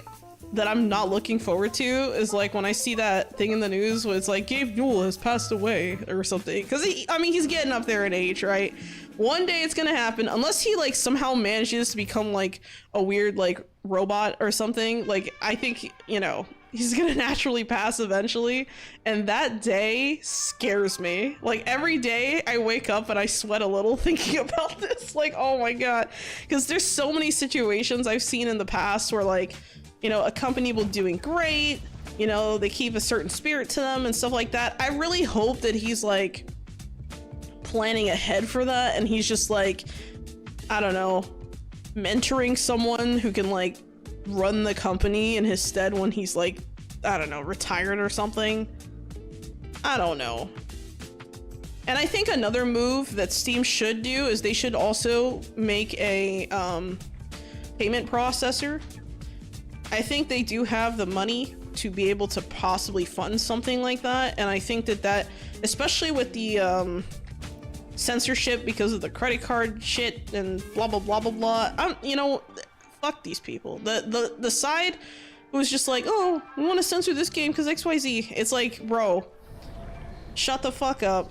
S1: that I'm not looking forward to is like when I see that thing in the news where it's like Gabe Newell has passed away or something. Because I mean, he's getting up there in age, right? One day it's gonna happen, unless he like somehow manages to become like a weird like robot or something. Like, I think, you know, he's gonna naturally pass eventually, and that day scares me. Like, every day I wake up and I sweat a little thinking about this. Like, oh my god, because there's so many situations I've seen in the past where, like, you know, a company will doing great, you know, they keep a certain spirit to them and stuff like that. I really hope that he's like planning ahead for that, and he's just like, I don't know, mentoring someone who can like run the company in his stead when he's like, I don't know, retired or something. I don't know. And I think another move that Steam should do is they should also make a payment processor. I think they do have the money to be able to possibly fund something like that, and I think that especially with the censorship because of the credit card shit and blah blah blah blah blah, you know, fuck these people. The side was just like, oh, we want to censor this game because XYZ. It's like, bro, shut the fuck up.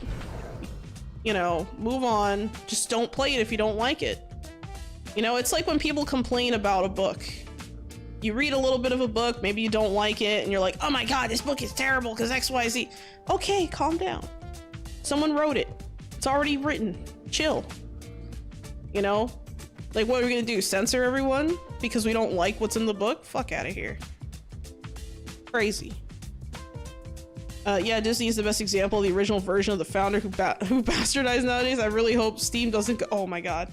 S1: You know, move on. Just don't play it if you don't like it. You know, it's like when people complain about a book. You read a little bit of a book, maybe you don't like it, and you're like, oh my god, this book is terrible because XYZ. Okay, calm down. Someone wrote it. It's already written. Chill. You know? Like, what are we gonna do? Censor everyone because we don't like what's in the book? Fuck out of here. Crazy. Yeah, Disney is the best example of the original version of the founder who bastardized nowadays. I really hope Steam doesn't go. Oh my god.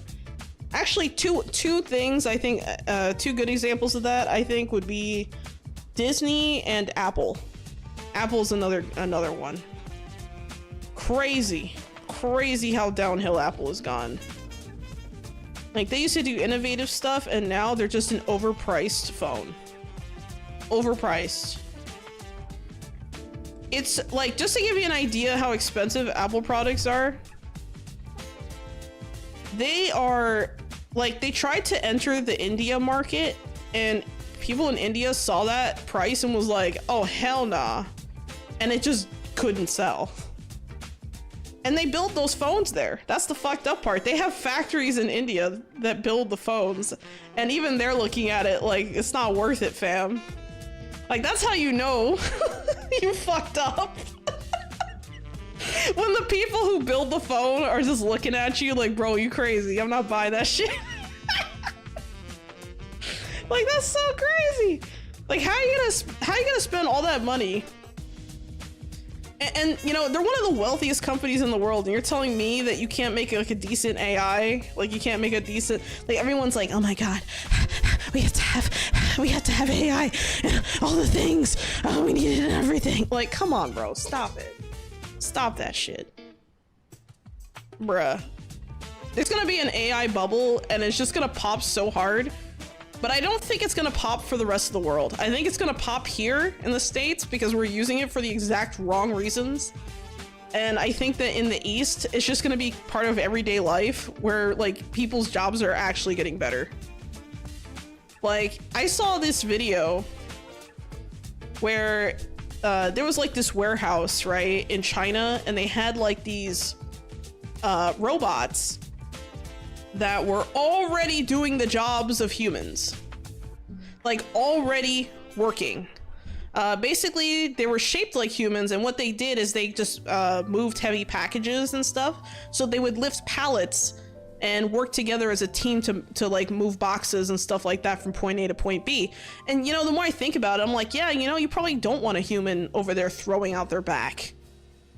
S1: Actually, two things, I think, two good examples of that, I think, would be Disney and Apple. Apple's another one. Crazy how downhill Apple has gone. Like, they used to do innovative stuff, and now they're just an overpriced phone. Overpriced. It's like, just to give you an idea how expensive Apple products are, they are, like, they tried to enter the India market, and people in India saw that price and was like, oh, hell nah. And it just couldn't sell. And they build those phones there. That's the fucked up part. They have factories in India that build the phones, and even they're looking at it like, it's not worth it, fam. Like, that's how you know you fucked up. When the people who build the phone are just looking at you like, bro, you crazy. I'm not buying that shit. Like, that's so crazy. Like, how you gonna spend all that money? And you know, they're one of the wealthiest companies in the world, and you're telling me that you can't make like a decent AI? Like, you can't make a decent, like, everyone's like, oh my god, we have to have AI and all the things. Oh, we need it and everything. Like, come on, bro, stop it. Stop that shit. Bruh. There's gonna be an AI bubble, and it's just gonna pop so hard. But I don't think it's gonna pop for the rest of the world. I think it's gonna pop here in the States because we're using it for the exact wrong reasons. And I think that in the East, it's just gonna be part of everyday life where, like, people's jobs are actually getting better. Like, I saw this video where there was like this warehouse, right, in China, and they had like these robots that were already doing the jobs of humans, like already working. Basically, they were shaped like humans, and what they did is they just moved heavy packages and stuff. So they would lift pallets and work together as a team to like move boxes and stuff like that from point A to point B. And you know, the more I think about it, I'm like, yeah, you know, you probably don't want a human over there throwing out their back.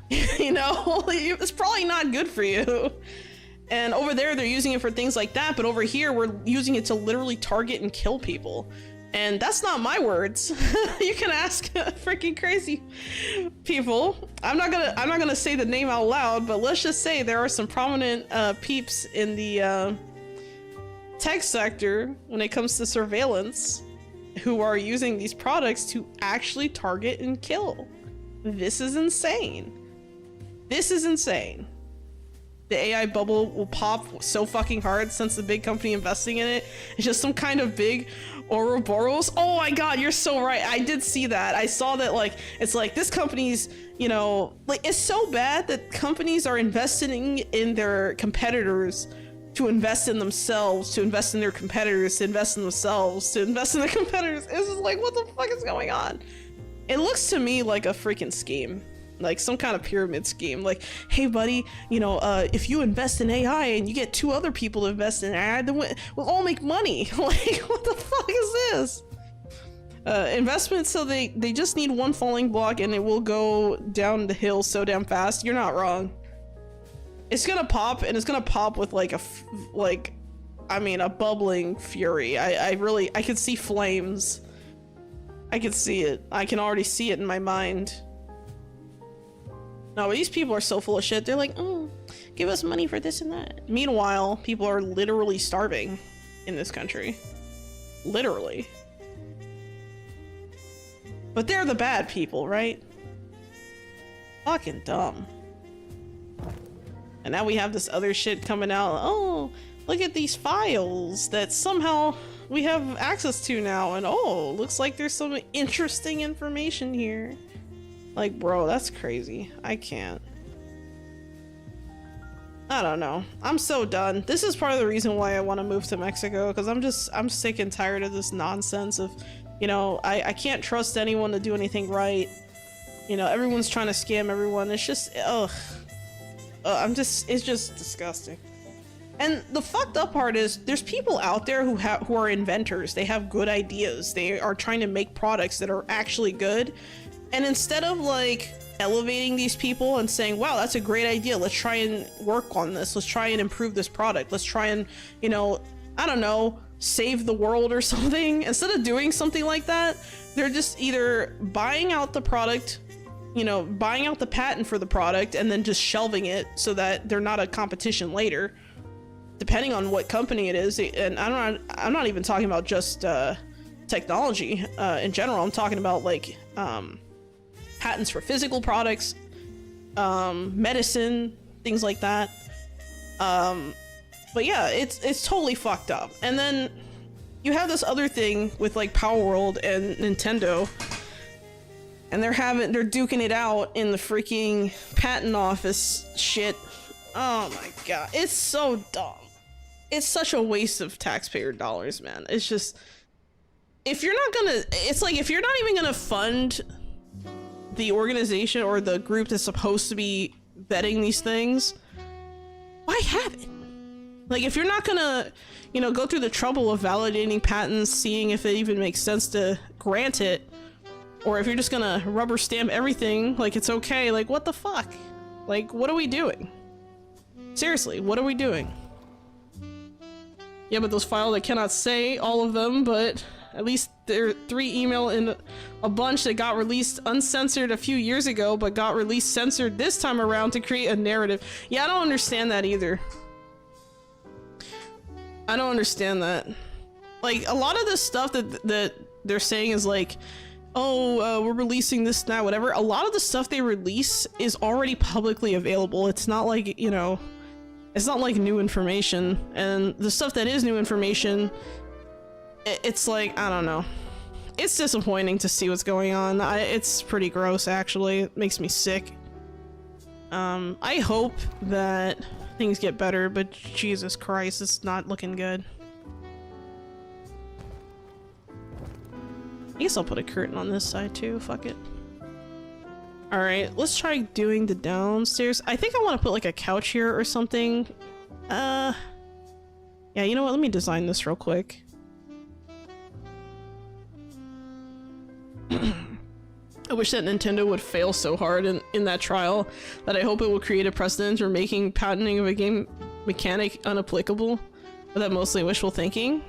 S1: You know, it's probably not good for you. And over there, they're using it for things like that, but over here, we're using it to literally target and kill people. And that's not my words. You can ask freaking crazy people. I'm not gonna say the name out loud, but let's just say there are some prominent peeps in the tech sector when it comes to surveillance who are using these products to actually target and kill. This is insane. This is insane. The AI bubble will pop so fucking hard since the big company investing in it. It's just some kind of big Ouroboros. Oh my god, you're so right. I did see that. I saw that, like, it's like this company's, you know, like, it's so bad that companies are investing in their competitors to invest in themselves, to invest in their competitors, to invest in themselves, to invest in their competitors. It's just like, what the fuck is going on? It looks to me like a freaking scheme. Like some kind of pyramid scheme. Like, hey buddy, you know, if you invest in AI and you get 2 other people to invest in AI, then we'll all make money. Like, what the fuck is this? Investment, so they just need one falling block and it will go down the hill so damn fast. You're not wrong. It's gonna pop, and it's gonna pop with like a bubbling fury. I could see flames. I could see it. I can already see it in my mind. No, but these people are so full of shit. They're like, oh, give us money for this and that. Meanwhile, people are literally starving in this country. Literally. But they're the bad people, right? Fucking dumb. And now we have this other shit coming out. Oh, look at these files that somehow we have access to now. And oh, looks like there's some interesting information here. Like, bro, that's crazy. I can't. I don't know. I'm so done. This is part of the reason why I want to move to Mexico, because I'm sick and tired of this nonsense of, you know, I can't trust anyone to do anything right. You know, everyone's trying to scam everyone. It's just, ugh. It's just disgusting. And the fucked up part is there's people out there who are inventors. They have good ideas. They are trying to make products that are actually good. And instead of like elevating these people and saying, wow, that's a great idea, let's try and work on this, let's try and improve this product, let's try and, you know, I don't know, save the world or something. Instead of doing something like that, they're just either buying out the product, you know, buying out the patent for the product and then just shelving it so that they're not a competition later, depending on what company it is. And I'm not even talking about just technology in general. I'm talking about like patents for physical products, medicine, things like that. But yeah, it's totally fucked up. And then you have this other thing with like Power World and Nintendo, and they're duking it out in the freaking patent office shit. Oh my god, it's so dumb. It's such a waste of taxpayer dollars, man. It's just, if you're not gonna, it's like, if you're not even gonna fund the organization or the group that's supposed to be vetting these things, why have it? Like, if you're not gonna, you know, go through the trouble of validating patents, seeing if it even makes sense to grant it, or if you're just gonna rubber stamp everything like it's okay, like, what the fuck? Like, what are we doing? Seriously, what are we doing? Yeah, but those files, I cannot say all of them, but at least there are 3 email in a bunch that got released uncensored a few years ago, but got released censored this time around to create a narrative. Yeah, I don't understand that either. I don't understand that. Like, a lot of the stuff that they're saying is like, oh, we're releasing this, that, whatever. A lot of the stuff they release is already publicly available. It's not like, you know, it's not like new information. And the stuff that is new information, it's like, I don't know. It's disappointing to see what's going on. It's pretty gross, actually. It makes me sick. I hope that things get better, but Jesus Christ, it's not looking good. I guess I'll put a curtain on this side too, fuck it. Alright, let's try doing the downstairs. I think I want to put like a couch here or something. Yeah, you know what? Let me design this real quick. I wish that Nintendo would fail so hard in that trial that I hope it will create a precedent for making patenting of a game mechanic unapplicable. But that mostly wishful thinking.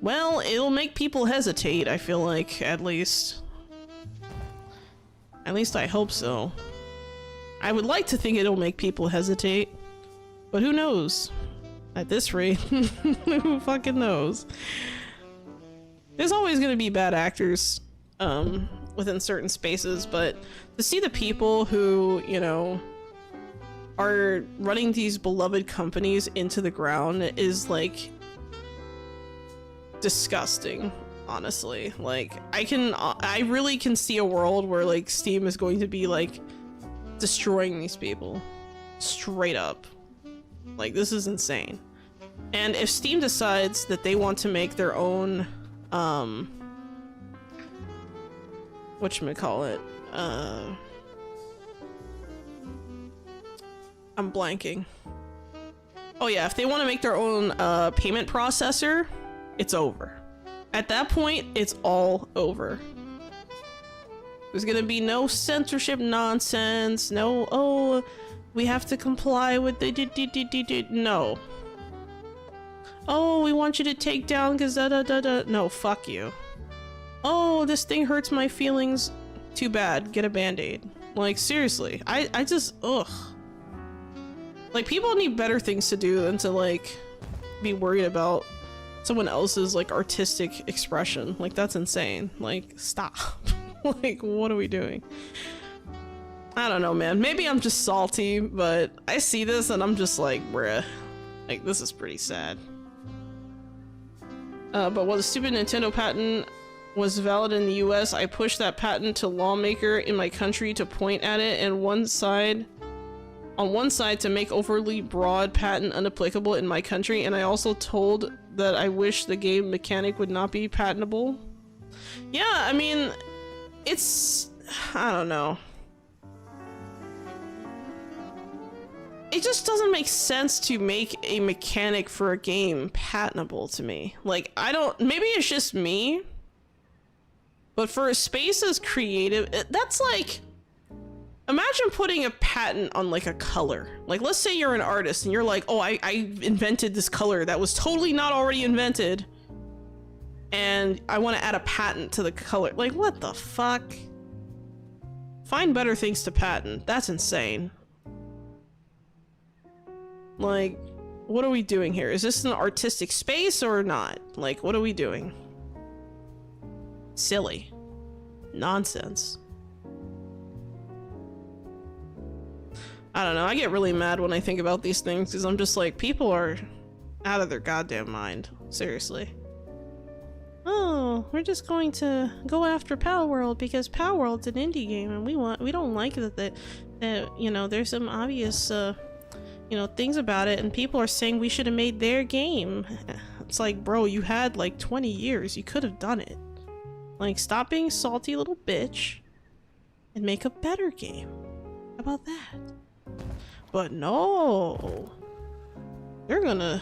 S1: Well, it'll make people hesitate, I feel like, at least. At least I hope so. I would like to think it'll make people hesitate. But who knows? At this rate, who fucking knows? There's always gonna be bad actors within certain spaces, but to see the people who, you know, are running these beloved companies into the ground is like disgusting, honestly. Like, I really can see a world where like Steam is going to be like destroying these people straight up. Like, this is insane. And if Steam decides that they want to make their own whatchamacallit, I'm blanking. Oh yeah, if they want to make their own payment processor, it's over. At that point, it's all over. There's gonna be no censorship nonsense, no, oh, we have to comply with the no. Oh, we want you to take down because da-da-da-da. No, fuck you. Oh, this thing hurts my feelings. Too bad. Get a band-aid. Like, seriously. I just, ugh. Like, people need better things to do than to, like, be worried about someone else's, like, artistic expression. Like, that's insane. Like, stop. Like, what are we doing? I don't know, man. Maybe I'm just salty, but I see this and I'm just like, bruh. Like, this is pretty sad. But while the stupid Nintendo patent was valid in the US, I pushed that patent to lawmaker in my country to point at it and on one side to make overly broad patent unapplicable in my country, and I also told that I wish the game mechanic would not be patentable. Yeah, I mean, it's, I don't know. It just doesn't make sense to make a mechanic for a game patentable to me. Like, I don't, maybe it's just me, but for a space as creative, that's like, imagine putting a patent on like a color. Like, let's say you're an artist and you're like, oh, I invented this color that was totally not already invented, and I want to add a patent to the color. Like, what the fuck? Find better things to patent. That's insane. Like, what are we doing here? Is this an artistic space or not? Like, what are we doing? Silly. Nonsense. I don't know, I get really mad when I think about these things because I'm just like, people are out of their goddamn mind. Seriously. Oh, we're just going to go after Power World because Power World's an indie game and we don't like that you know, there's some obvious you know, things about it, and people are saying we should have made their game. It's like, bro, you had like 20 years. You could have done it. Like, stop being salty little bitch and make a better game. How about that? But no. They're gonna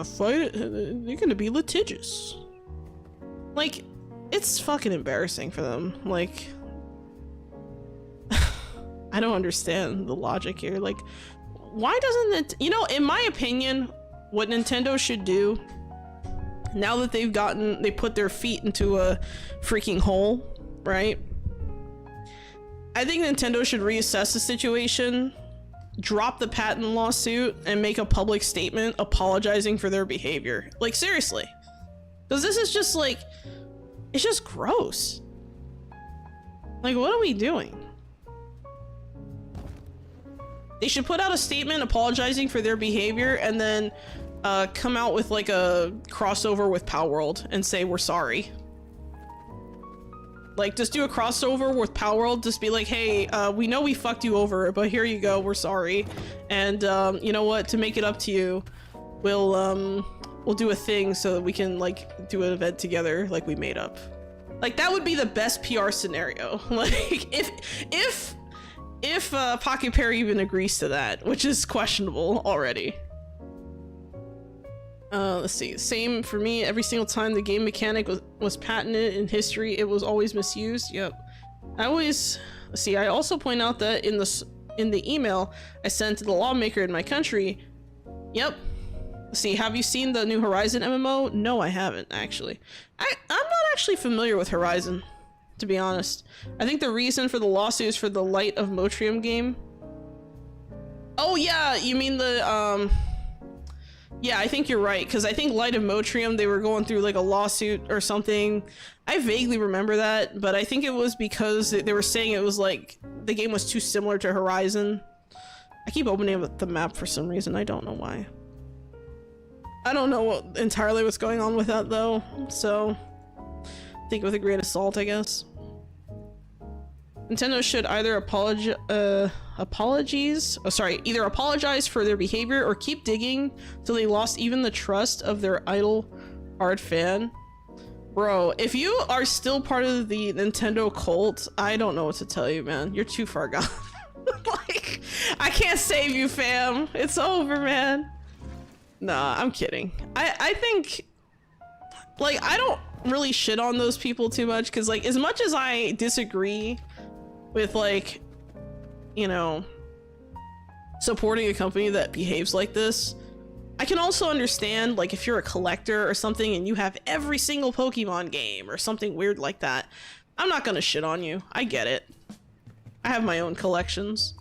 S1: fight it. They're gonna be litigious. Like, it's fucking embarrassing for them. Like, I don't understand the logic here. Like, why doesn't it, you know, in my opinion, what Nintendo should do now that they put their feet into a freaking hole, right? I think Nintendo should reassess the situation, drop the patent lawsuit, and make a public statement apologizing for their behavior. Like, seriously. Because this is just like, it's just gross. Like, what are we doing? They should put out a statement apologizing for their behavior and then come out with like a crossover with Power World and say we're sorry. Like, just do a crossover with Power World, just be like, hey, we know we fucked you over, but here you go, we're sorry. And you know what, to make it up to you, we'll do a thing so that we can like do an event together like we made up. Like, that would be the best PR scenario. Like, if Pocket Perry even agrees to that, which is questionable already. Let's see. Same for me. Every single time the game mechanic was patented in history, it was always misused. Yep. I always see. I also point out that in the email I sent to the lawmaker in my country. Yep. See, have you seen the new Horizon MMO? No, I haven't actually. I'm not actually familiar with Horizon, to be honest. I think the reason for the lawsuit is for the Light of Motrium game. Oh yeah, you mean the yeah, I think you're right, because I think Light of Motrium, they were going through like a lawsuit or something. I vaguely remember that, but I think it was because they were saying it was like the game was too similar to Horizon. I keep opening up the map for some reason. I don't know why. I don't know entirely what's going on with that though, so take it with a grain of salt, I guess. Nintendo should either either apologize for their behavior or keep digging till they lost even the trust of their idle hard fan. Bro, if you are still part of the Nintendo cult, I don't know what to tell you, man. You're too far gone. Like, I can't save you, fam. It's over, man. Nah, I'm kidding. I think, like, I don't really shit on those people too much, because, like, as much as I disagree with, like, you know, supporting a company that behaves like this, I can also understand, like, if you're a collector or something and you have every single Pokemon game or something weird like that, I'm not gonna shit on you. I get it. I have my own collections.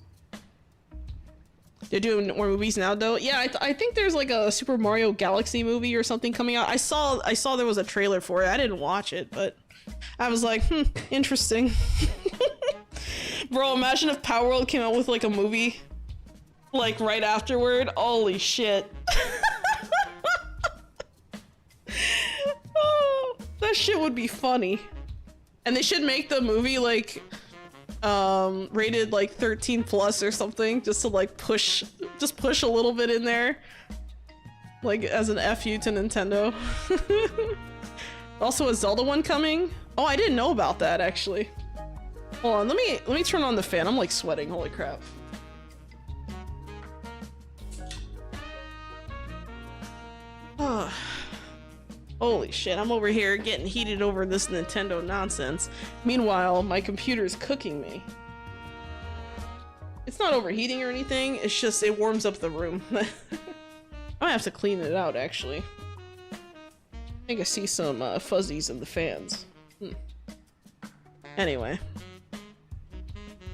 S1: They're doing more movies now, though. Yeah, I think there's like a Super Mario Galaxy movie or something coming out. I saw there was a trailer for it. I didn't watch it, but I was like, interesting. Bro, imagine if Power World came out with like a movie, like right afterward. Holy shit. Oh, that shit would be funny. And they should make the movie like rated like 13 plus or something, just to like push a little bit in there, like as an FU to Nintendo. Also a Zelda one coming. Oh, I didn't know about that actually. Hold on, let me turn on the fan. I'm like sweating, holy crap. Oh. Holy shit, I'm over here getting heated over this Nintendo nonsense. Meanwhile, my computer's cooking me. It's not overheating or anything, it's just it warms up the room. I might have to clean it out, actually. I think I see some fuzzies in the fans. Anyway.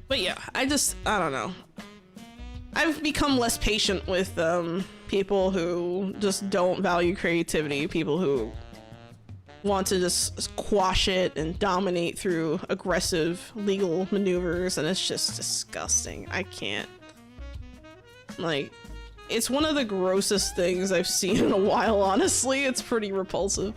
S1: But yeah, I don't know. I've become less patient with people who just don't value creativity, people who want to just quash it and dominate through aggressive legal maneuvers, and it's just disgusting. I can't. Like, it's one of the grossest things I've seen in a while, honestly. It's pretty repulsive.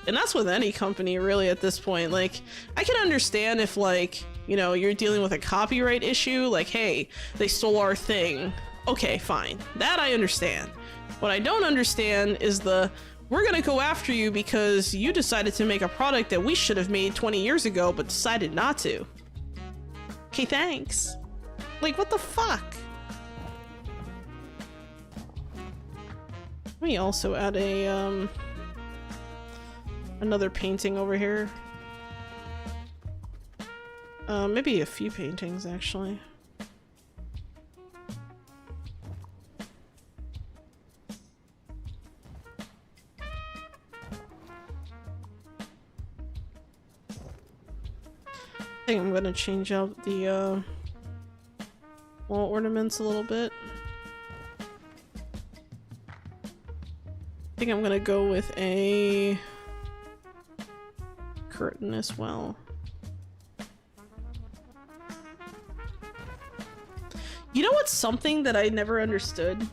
S1: And that's with any company, really, at this point. Like, I can understand if, like, you know, you're dealing with a copyright issue, like, hey, they stole our thing. Okay, fine. That I understand. What I don't understand is we're gonna go after you because you decided to make a product that we should have made 20 years ago, but decided not to. Okay, thanks. Like, what the fuck? Let me also add a, another painting over here. Maybe a few paintings, actually. I think I'm gonna change out the, wall ornaments a little bit. I think I'm gonna go with a curtain as well. You know what's something that I never understood?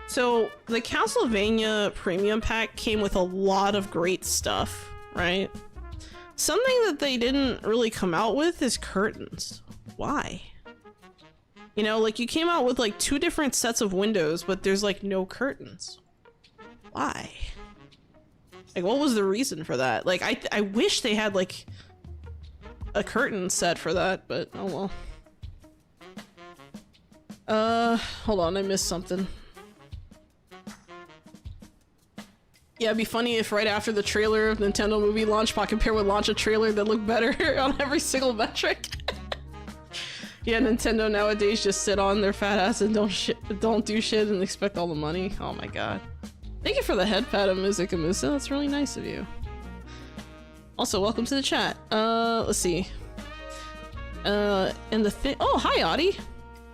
S1: So the Castlevania Premium Pack came with a lot of great stuff, right? Something that they didn't really come out with is curtains. Why? You know, like you came out with like 2 different sets of windows, but there's like no curtains. Why? Like, what was the reason for that? Like, I wish they had like a curtain set for that, but oh well. Hold on, I missed something. Yeah, it'd be funny if right after the trailer of Nintendo movie launch, Pocket Pair would launch a trailer that looked better on every single metric. Yeah, Nintendo nowadays just sit on their fat ass and don't do shit and expect all the money. Oh my god. Thank you for the headpat, Amusa. That's really nice of you. Also, welcome to the chat. Let's see. And the thing- oh, hi, Audie!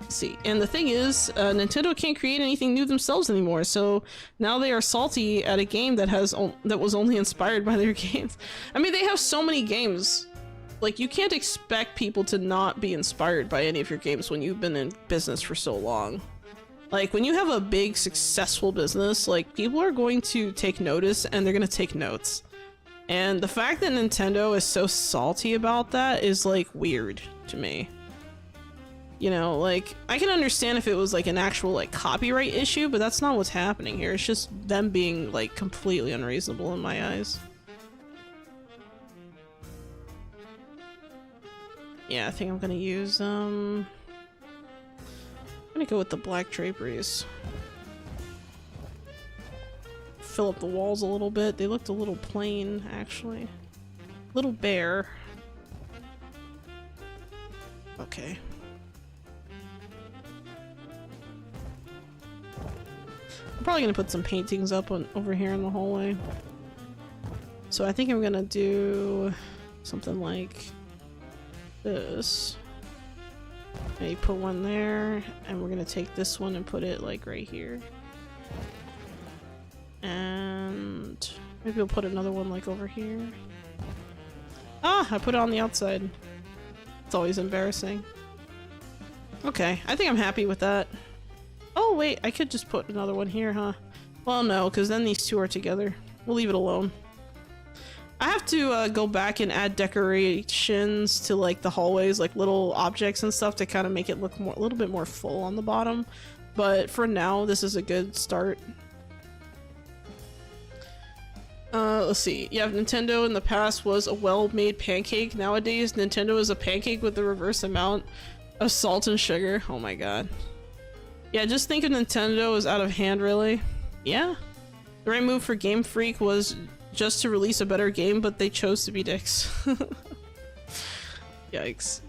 S1: Let's see, and the thing is, Nintendo can't create anything new themselves anymore, so now they are salty at a game that that was only inspired by their games. I mean, they have so many games. Like, you can't expect people to not be inspired by any of your games when you've been in business for so long. Like, when you have a big, successful business, like, people are going to take notice and they're gonna take notes. And the fact that Nintendo is so salty about that is, like, weird to me. You know, like, I can understand if it was, like, an actual, like, copyright issue, but that's not what's happening here. It's just them being, like, completely unreasonable in my eyes. Yeah, I think I'm gonna use, I'm gonna go with the black draperies. Fill up the walls a little bit. They looked a little plain, actually. Little bare. Okay. I'm probably gonna put some paintings up over here in the hallway. So I think I'm gonna do something like this. Maybe put one there, and we're gonna take this one and put it like right here. And maybe we'll put another one like over here. Ah, I put it on the outside. It's always embarrassing. Okay, I think I'm happy with that. Oh wait, I could just put another one here, huh? Well, no, because then these two are together. We'll leave it alone. I have to go back and add decorations to like the hallways, like little objects and stuff to kind of make it look a little bit more full on the bottom. But for now, this is a good start. Let's see. Yeah, Nintendo in the past was a well-made pancake. Nowadays, Nintendo is a pancake with the reverse amount of salt and sugar. Oh my god. Yeah, just think of Nintendo as out of hand, really. Yeah. The right move for Game Freak was just to release a better game, but they chose to be dicks. Yikes.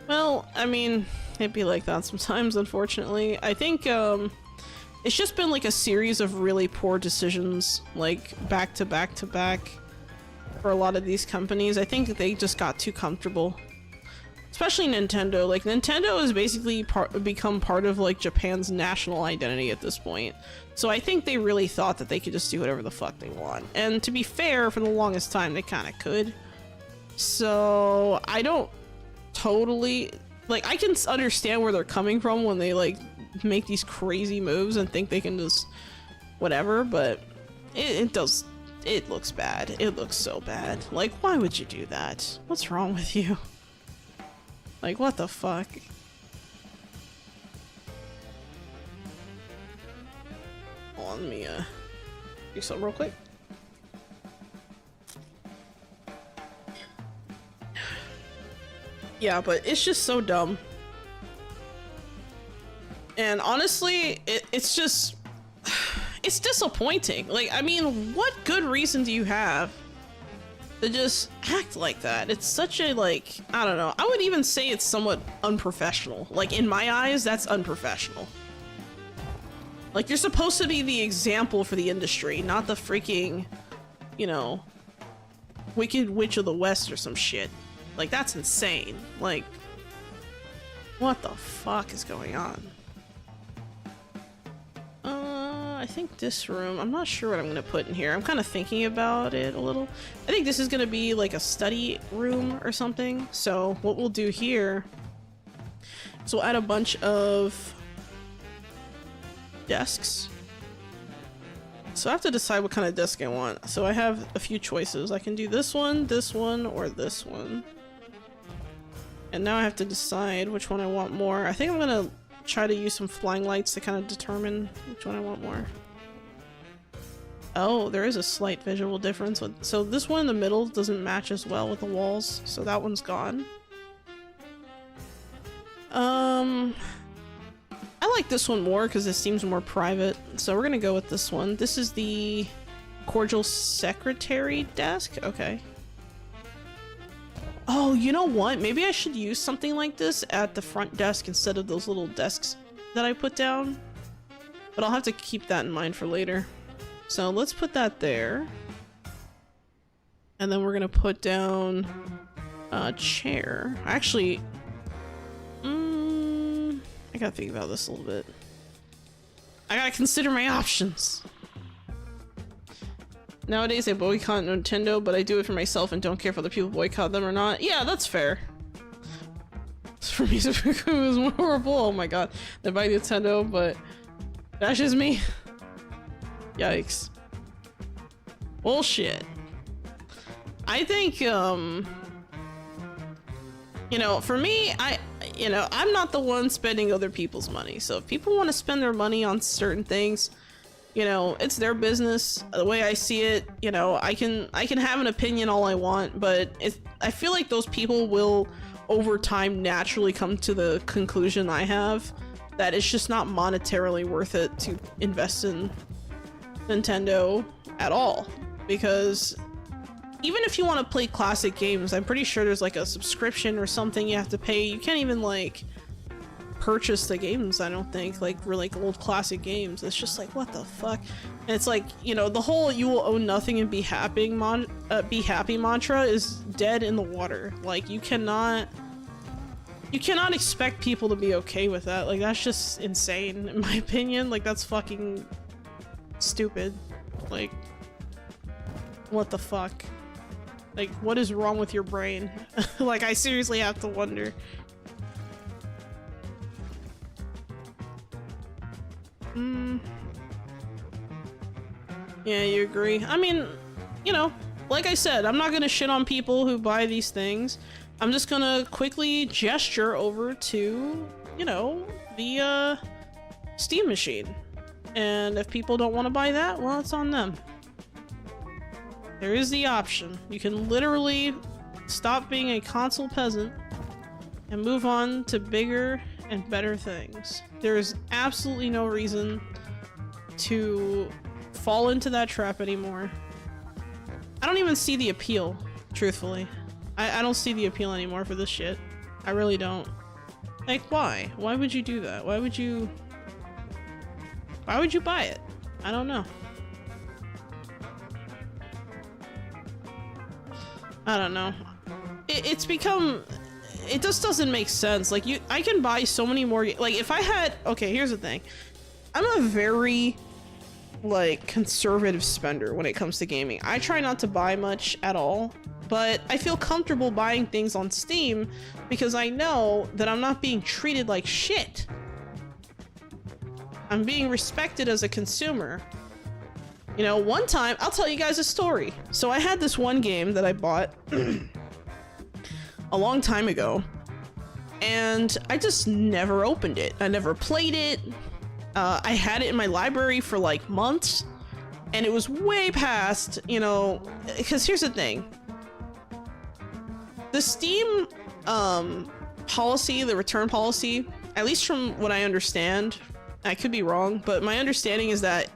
S1: Well, I mean, it'd be like that sometimes, unfortunately. I think, it's just been like a series of really poor decisions, like back to back to back for a lot of these companies. I think they just got too comfortable. Especially Nintendo. Like, Nintendo has basically become part of like Japan's national identity at this point. So I think they really thought that they could just do whatever the fuck they want. And to be fair, for the longest time they kind of could. So I don't totally, like, I can understand where they're coming from when they like make these crazy moves and think they can just whatever, but it looks bad. It looks so bad. Like, why would you do that? What's wrong with you? Like, what the fuck? Hold on, let me do something real quick. Yeah, but it's just so dumb. And honestly, it's just, it's disappointing. Like, I mean, what good reason do you have to just act like that? It's such a, like, I don't know. I would even say it's somewhat unprofessional. Like, in my eyes, that's unprofessional. Like, you're supposed to be the example for the industry, not the freaking, you know, Wicked Witch of the West or some shit. Like, that's insane. Like, what the fuck is going on? I think this room, I'm not sure what I'm gonna put in here. I'm kind of thinking about it a little. I think this is gonna be like a study room or something. So what we'll do here is we'll add a bunch of desks. So I have to decide what kind of desk I want. So I have a few choices. I can do this one, or this one. And now I have to decide which one I want more. I think I'm gonna try to use some flying lights to kind of determine which one I want more. Oh, there is a slight visual difference. So this one in the middle doesn't match as well with the walls, so that one's gone. I like this one more because it seems more private. So we're gonna go with this one. This is the cordial secretary desk. Okay. Oh, you know what? Maybe I should use something like this at the front desk instead of those little desks that I put down. But I'll have to keep that in mind for later. So let's put that there. And then we're gonna put down a chair. Actually, I gotta think about this a little bit. I gotta consider my options. Nowadays I boycott Nintendo, but I do it for myself and don't care if other people boycott them or not. Yeah, that's fair. For me, it was more horrible. Oh my god. They buy Nintendo, but that's just me. Yikes. Bullshit. I think, you know, for me, I'm not the one spending other people's money. So if people want to spend their money on certain things, you know, it's their business. The way I see it, you know, I can have an opinion all I want, but I feel like those people will over time naturally come to the conclusion I have that it's just not monetarily worth it to invest in Nintendo at all. Because even if you want to play classic games, I'm pretty sure there's like a subscription or something you have to pay. You can't even like purchase the games, I don't think, like for like old classic games. It's just like, what the fuck? And it's like, you know, the whole "you will own nothing and be happy" mantra is dead in the water. Like you cannot expect people to be okay with that. Like that's just insane in my opinion. Like that's fucking stupid. Like what the fuck? Like what is wrong with your brain? Like I seriously have to wonder. Yeah, you agree. I mean, you know, like I said, I'm not gonna shit on people who buy these things. I'm just gonna quickly gesture over to, you know, the Steam machine. And if people don't want to buy that, well, it's on them. There is the option. You can literally stop being a console peasant and move on to bigger and better things. There is absolutely no reason to fall into that trap anymore. I don't even see the appeal, truthfully. I don't see the appeal anymore for this shit. I really don't. Like, why? Why would you do that? Why would you buy it? I don't know. I don't know. It's become... It just doesn't make sense. Like, I can buy so many more... Like, if I had... Okay, here's the thing. I'm a very, like, conservative spender when it comes to gaming. I try not to buy much at all, but I feel comfortable buying things on Steam because I know that I'm not being treated like shit. I'm being respected as a consumer. You know, one time, I'll tell you guys a story. So I had this one game that I bought a long time ago, and I just never opened it. I never played it. I had it in my library for like months, and it was way past, you know, because here's the thing. The Steam policy, the return policy, at least from what I understand, I could be wrong, but my understanding is that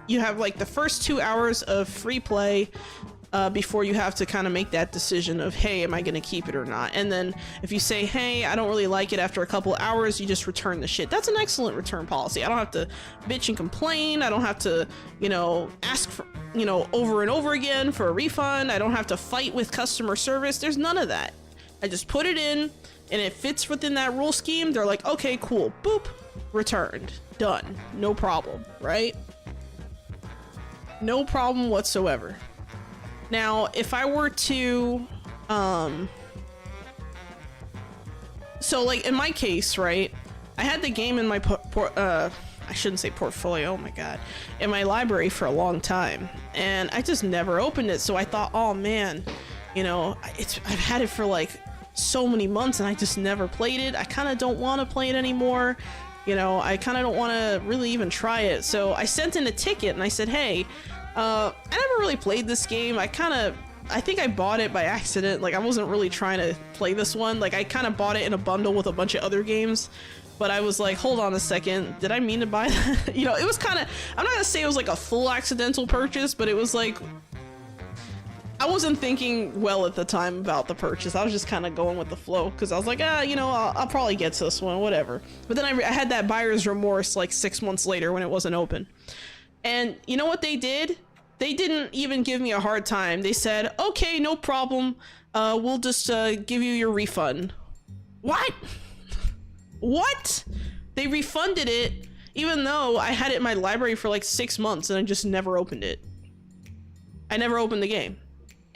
S1: you have like the first 2 hours of free play before you have to kind of make that decision of, hey, am I gonna keep it or not? And then if you say, hey, I don't really like it after a couple hours, you just return the shit. That's an excellent return policy. I don't have to bitch and complain. I don't have to, you know, ask for, you know, over and over again for a refund. I don't have to fight with customer service. There's none of that. I just put it in and it fits within that rule scheme. They're like, okay, cool, boop, returned, done, no problem, right? No problem whatsoever. Now, if I were to, so like in my case, right, I had the game in my, I shouldn't say portfolio, oh my god, in my library for a long time, and I just never opened it, so I thought, oh man, you know, I've had it for like so many months and I just never played it. I kind of don't want to play it anymore. You know, I kind of don't want to really even try it. So I sent in a ticket and I said, hey, I never really played this game. I think I bought it by accident. Like I wasn't really trying to play this one. Like I kind of bought it in a bundle with a bunch of other games, but I was like, hold on a second, did I mean to buy that? You know, it was kind of, I'm not gonna say it was like a full accidental purchase, but it was like, I wasn't thinking well at the time about the purchase. I was just kind of going with the flow because I was like, you know, I'll probably get to this one, whatever. But then I had that buyer's remorse like 6 months later when it wasn't open. And you know what they did? They didn't even give me a hard time. They said, okay, no problem. We'll just give you your refund. What? What? They refunded it even though I had it in my library for like 6 months and I just never opened it. I never opened the game.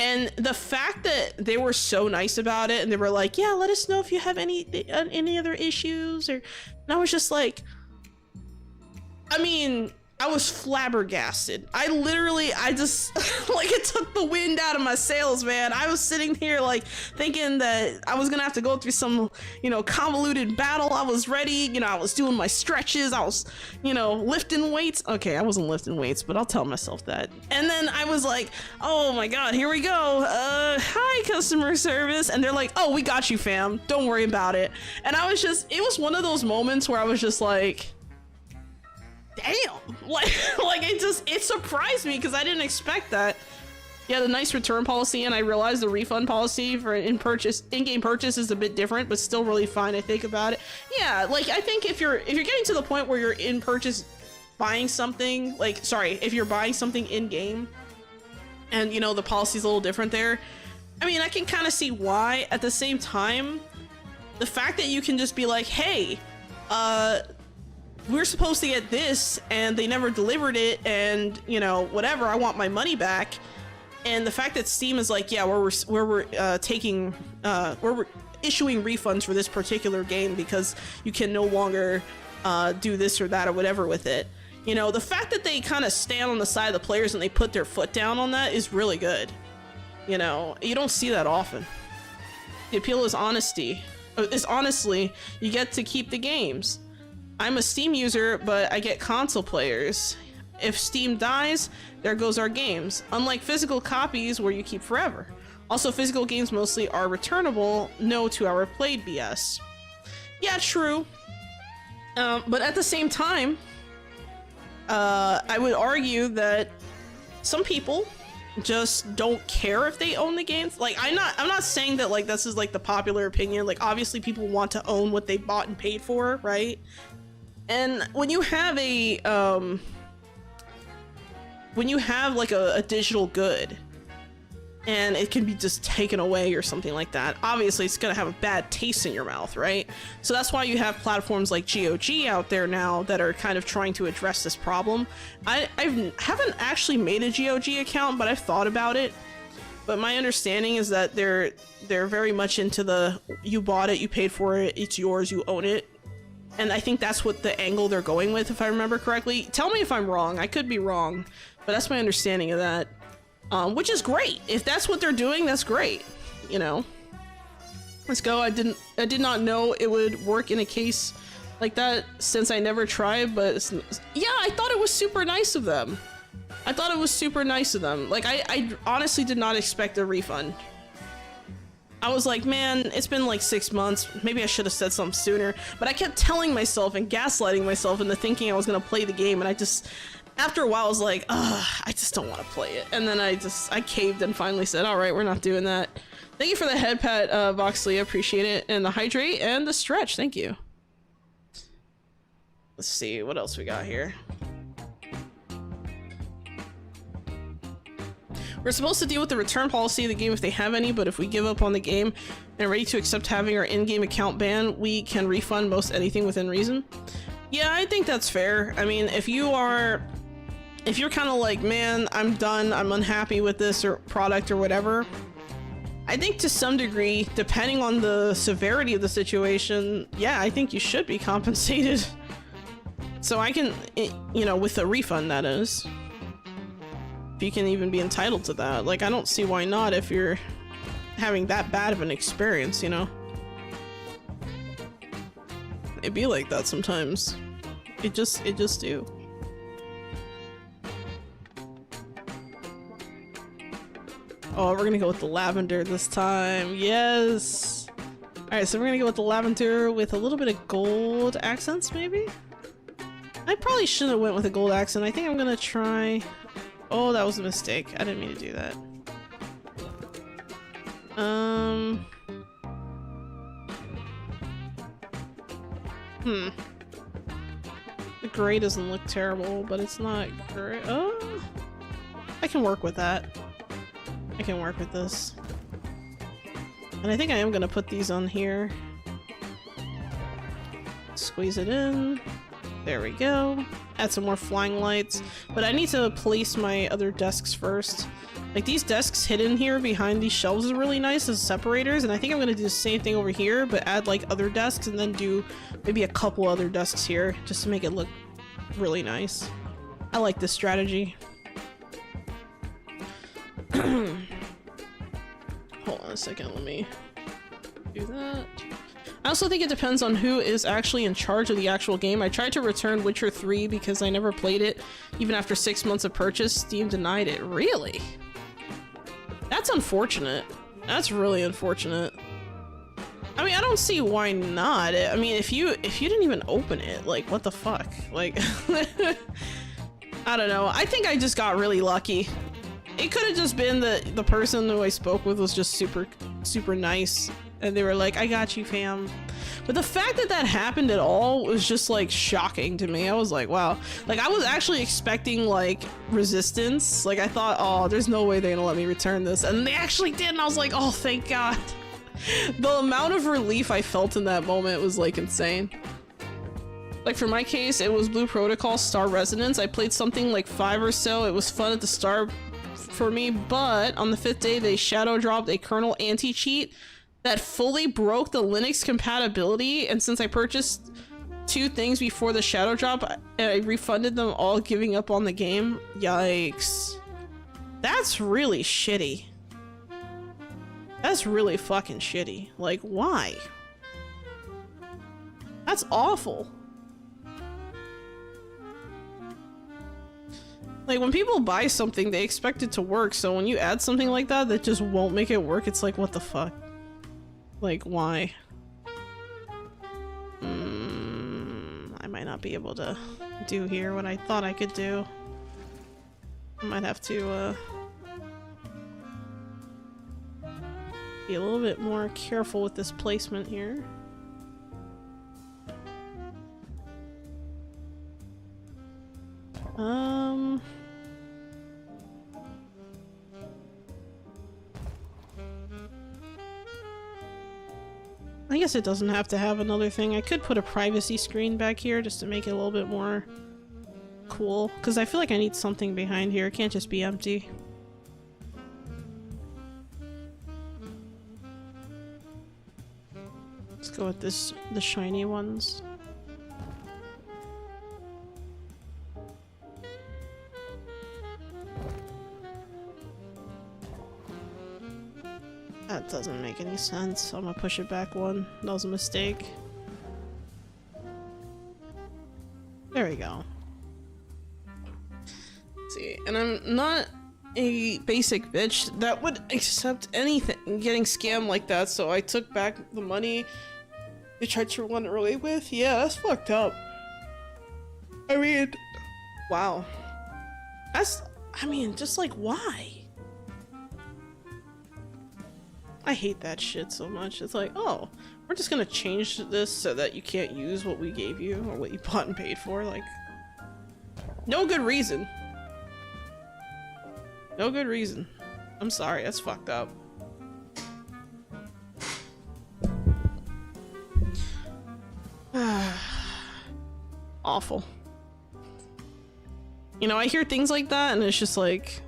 S1: And the fact that they were so nice about it and they were like, yeah, let us know if you have any other issues, or, and I was just like, I mean, I was flabbergasted. I just, like, it took the wind out of my sails, man. I was sitting here, like, thinking that I was gonna have to go through some, you know, convoluted battle. I was ready, you know, I was doing my stretches. I was, you know, lifting weights. Okay, I wasn't lifting weights, but I'll tell myself that. And then I was like, oh my God, here we go. Hi, customer service. And they're like, oh, we got you, fam. Don't worry about it. And I was just, it was one of those moments where I was just like, damn, like it surprised me because I didn't expect that. Yeah, the nice return policy, and I realized the refund policy for in-game purchase is a bit different, but still really fine. I think about it. Yeah, like I think if you're getting to the point where you're in purchase buying something, like, sorry, if you're buying something in game, and you know the policy's a little different there. I mean, I can kind of see why. At the same time, the fact that you can just be like, hey, we're supposed to get this and they never delivered it, and you know, whatever, I want my money back. And the fact that Steam is like, yeah, we're issuing refunds for this particular game because you can no longer do this or that or whatever with it. You know, the fact that they kind of stand on the side of the players and they put their foot down on that is really good. You know, you don't see that often. The appeal is honesty. Honestly, you get to keep the games. I'm a Steam user, but I get console players. If Steam dies, there goes our games. Unlike physical copies where you keep forever. Also, physical games mostly are returnable, no 2-hour played BS. Yeah, true. But at the same time, I would argue that some people just don't care if they own the games. Like, I'm not saying that like this is like the popular opinion. Like, obviously people want to own what they bought and paid for, right? And when you have a like a digital good and it can be just taken away or something like that, obviously it's gonna have a bad taste in your mouth, right? So that's why you have platforms like GOG out there now that are kind of trying to address this problem. I haven't actually made a GOG account, but I've thought about it. But my understanding is that they're very much into the, you bought it, you paid for it, it's yours, you own it. And I think that's what the angle they're going with, if I remember correctly. Tell me if I'm wrong. I could be wrong, but that's my understanding of that. Which is great. If that's what they're doing, that's great. You know, let's go. I did not know it would work in a case like that since I never tried. But yeah, I thought it was super nice of them. I thought it was super nice of them. Like I honestly did not expect a refund. I was like, man, it's been like 6 months. Maybe I should have said something sooner. But I kept telling myself and gaslighting myself into thinking I was going to play the game. And I just, after a while, I was like, ugh, I just don't want to play it. And then I caved and finally said, all right, we're not doing that. Thank you for the headpat, Voxley. I appreciate it. And the hydrate and the stretch. Thank you. Let's see what else we got here. We're supposed to deal with the return policy of the game if they have any, but if we give up on the game and are ready to accept having our in-game account banned, we can refund most anything within reason. Yeah, I think that's fair. I mean, if you're kind of like, man, I'm done, I'm unhappy with this or product or whatever, I think to some degree, depending on the severity of the situation, yeah, I think you should be compensated. So I can, you know, with a refund, that is. If you can even be entitled to that. Like, I don't see why not if you're having that bad of an experience, you know? It'd be like that sometimes. It just do. Oh, we're gonna go with the lavender this time. Yes! Alright, Alright, so we're gonna go with the lavender with a little bit of gold accents, maybe? I probably shouldn't have went with a gold accent. I think I'm gonna try... Oh, that was a mistake. I didn't mean to do that. The gray doesn't look terrible, but it's not great. Oh! I can work with that. I can work with this. And I think I am gonna put these on here. Squeeze it in. There we go. Add some more flying lights. But I need to place my other desks first. Like, these desks hidden here behind these shelves are really nice as separators, and I think I'm gonna do the same thing over here, but add like other desks and then do maybe a couple other desks here just to make it look really nice. I like this strategy. Hold on a second, let me do that. I also think it depends on who is actually in charge of the actual game. I tried to return Witcher 3 because I never played it. Even after 6 months of purchase, Steam denied it. Really? That's unfortunate. That's really unfortunate. I mean, I don't see why not. I mean, if you didn't even open it, like, what the fuck? Like, I don't know. I think I just got really lucky. It could have just been that the person who I spoke with was just super nice. And they were like, I got you, fam. But the fact that that happened at all was just, like, shocking to me. I was like, wow. Like, I was actually expecting, like, resistance. Like, I thought, oh, there's no way they're gonna let me return this. And they actually did, and I was like, oh, thank God. The amount of relief I felt in that moment was, like, insane. Like, for my case, it was Blue Protocol Star Resonance. I played something like 5 or so. It was fun at the start for me, but on the 5th day, they shadow dropped a kernel anti-cheat that fully broke the Linux compatibility, and since I purchased 2 things before the shadow drop, I refunded them all, giving up on the game. Yikes. That's really shitty. That's really fucking shitty. Like, why? That's awful. Like, when people buy something, they expect it to work, so when you add something like that that just won't make it work, it's like, what the fuck? Like, why? I might not be able to do here what I thought I could do. I might have to, be a little bit more careful with this placement here. I guess it doesn't have to have another thing. I could put a privacy screen back here just to make it a little bit more cool, because I feel like I need something behind here. It can't just be empty. Let's go with this, the shiny ones. That doesn't make any sense. I'm gonna push it back one. That was a mistake. There we go. Let's see, and I'm not a basic bitch that would accept anything getting scammed like that, so I took back the money they tried to run away with. Yeah, that's fucked up. I mean, wow. That's, I mean, just like, why? I hate that shit so much. It's like, oh, we're just gonna change this so that you can't use what we gave you or what you bought and paid for. Like, no good reason. No good reason. I'm sorry, that's fucked up. Awful. You know, I hear things like that and it's just like,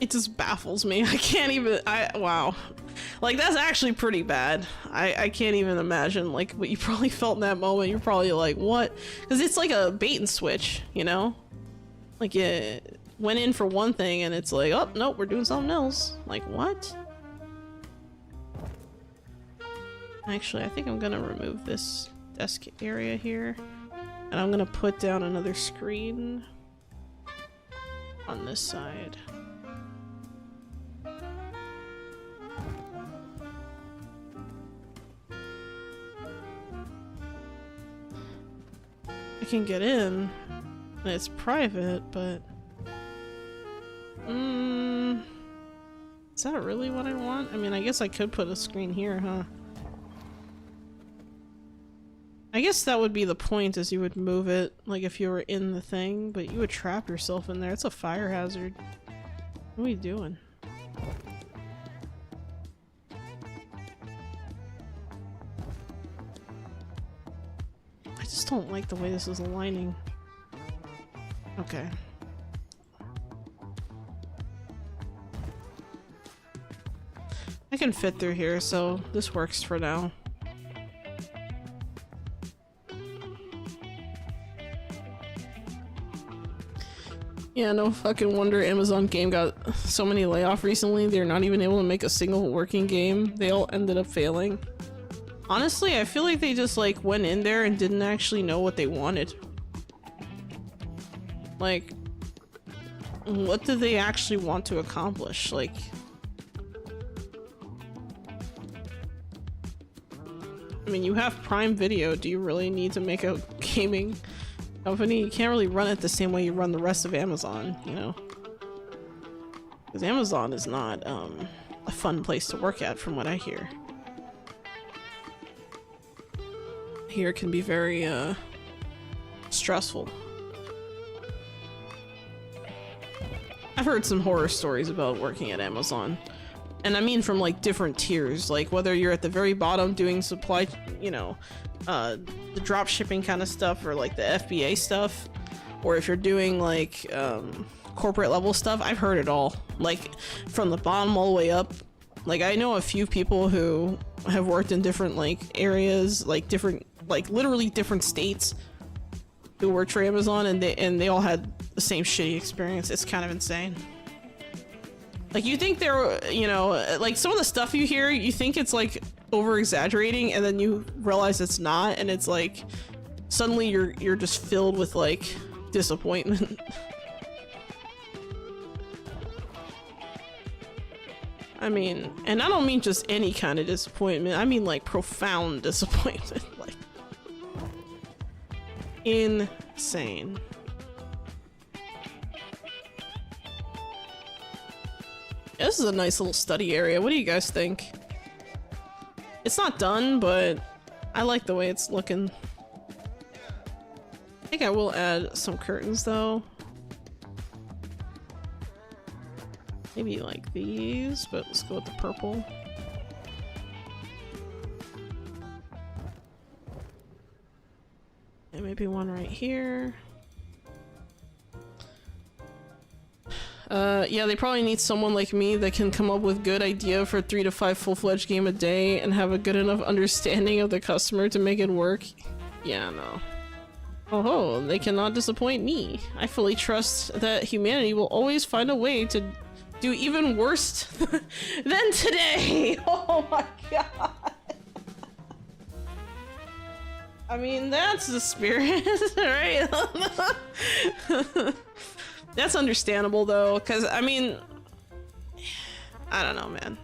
S1: it just baffles me. I can't even, wow. Like, that's actually pretty bad. I can't even imagine, like, what you probably felt in that moment. You're probably like, what? Because it's like a bait and switch, you know? Like, you went in for one thing and it's like, oh, nope, we're doing something else. Like, what? Actually, I think I'm gonna remove this desk area here. And I'm gonna put down another screen on this side. can get in. It's private, but... Is that really what I want? I mean, I guess I could put a screen here, huh? I guess that would be the point, is you would move it, like if you were in the thing, but you would trap yourself in there. It's a fire hazard. What are we doing? I just don't like the way this is aligning. Okay. I can fit through here, so this works for now. Yeah, no fucking wonder Amazon game got so many layoffs recently. They're not even able to make a single working game. They all ended up failing. Honestly, I feel like they just like went in there and didn't actually know what they wanted. Like, what do they actually want to accomplish? Like, I mean, you have Prime Video. Do you really need to make a gaming company? You can't really run it the same way you run the rest of Amazon, you know? Because Amazon is not a fun place to work at, from what I hear. Here it can be very stressful. I've heard some horror stories about working at Amazon. And I mean from like different tiers, like whether you're at the very bottom doing supply, you know, the drop shipping kind of stuff, or like the FBA stuff, or if you're doing like corporate level stuff. I've heard it all, like from the bottom all the way up. Like I know a few people who have worked in different like areas, like different, like literally different states, who worked for Amazon, and they all had the same shitty experience. It's kind of insane. Like you think they're, you know, like some of the stuff you hear, you think it's like over exaggerating, and then you realize it's not, and it's like suddenly you're just filled with like disappointment. I mean, and I don't mean just any kind of disappointment. I mean like profound disappointment. Like insane. This is a nice little study area. What do you guys think? It's not done, but I like the way it's looking. I think I will add some curtains though. Maybe like these, but let's go with the purple. And maybe one right here. Yeah, they probably need someone like me that can come up with good idea for 3 to 5 full-fledged game a day and have a good enough understanding of the customer to make it work. Yeah, no. Oh, they cannot disappoint me. I fully trust that humanity will always find a way to do even worse than today. Oh my god. I mean, that's the spirit, right? That's understandable though, because I mean, I don't know, man.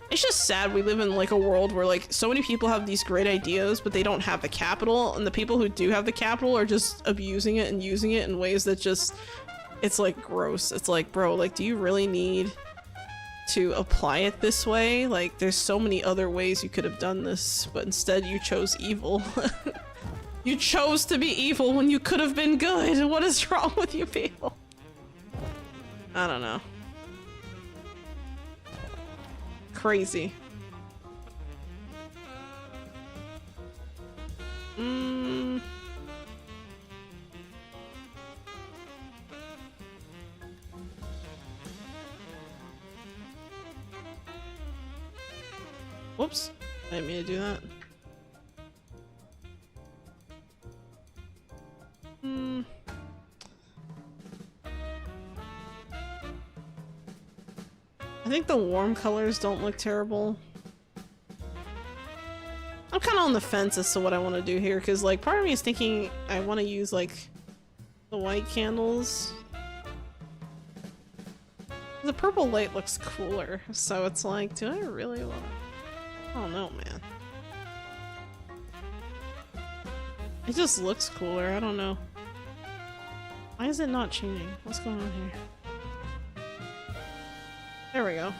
S1: It's just sad we live in like a world where like so many people have these great ideas, but they don't have the capital, and the people who do have the capital are just abusing it and using it in ways that just, it's like gross. It's like, bro, like, do you really need to apply it this way? Like, there's so many other ways you could have done this, but instead you chose evil. You chose to be evil when you could have been good. What is wrong with you people? I don't know. Crazy. Whoops. I didn't mean to do that. I think the warm colors don't look terrible. I'm kind of on the fence as to what I want to do here, because like part of me is thinking I want to use like the white candles. The purple light looks cooler, so it's like, do I really want to? I don't know, man. It just looks cooler, I don't know. Why is it not changing? What's going on here? There we go.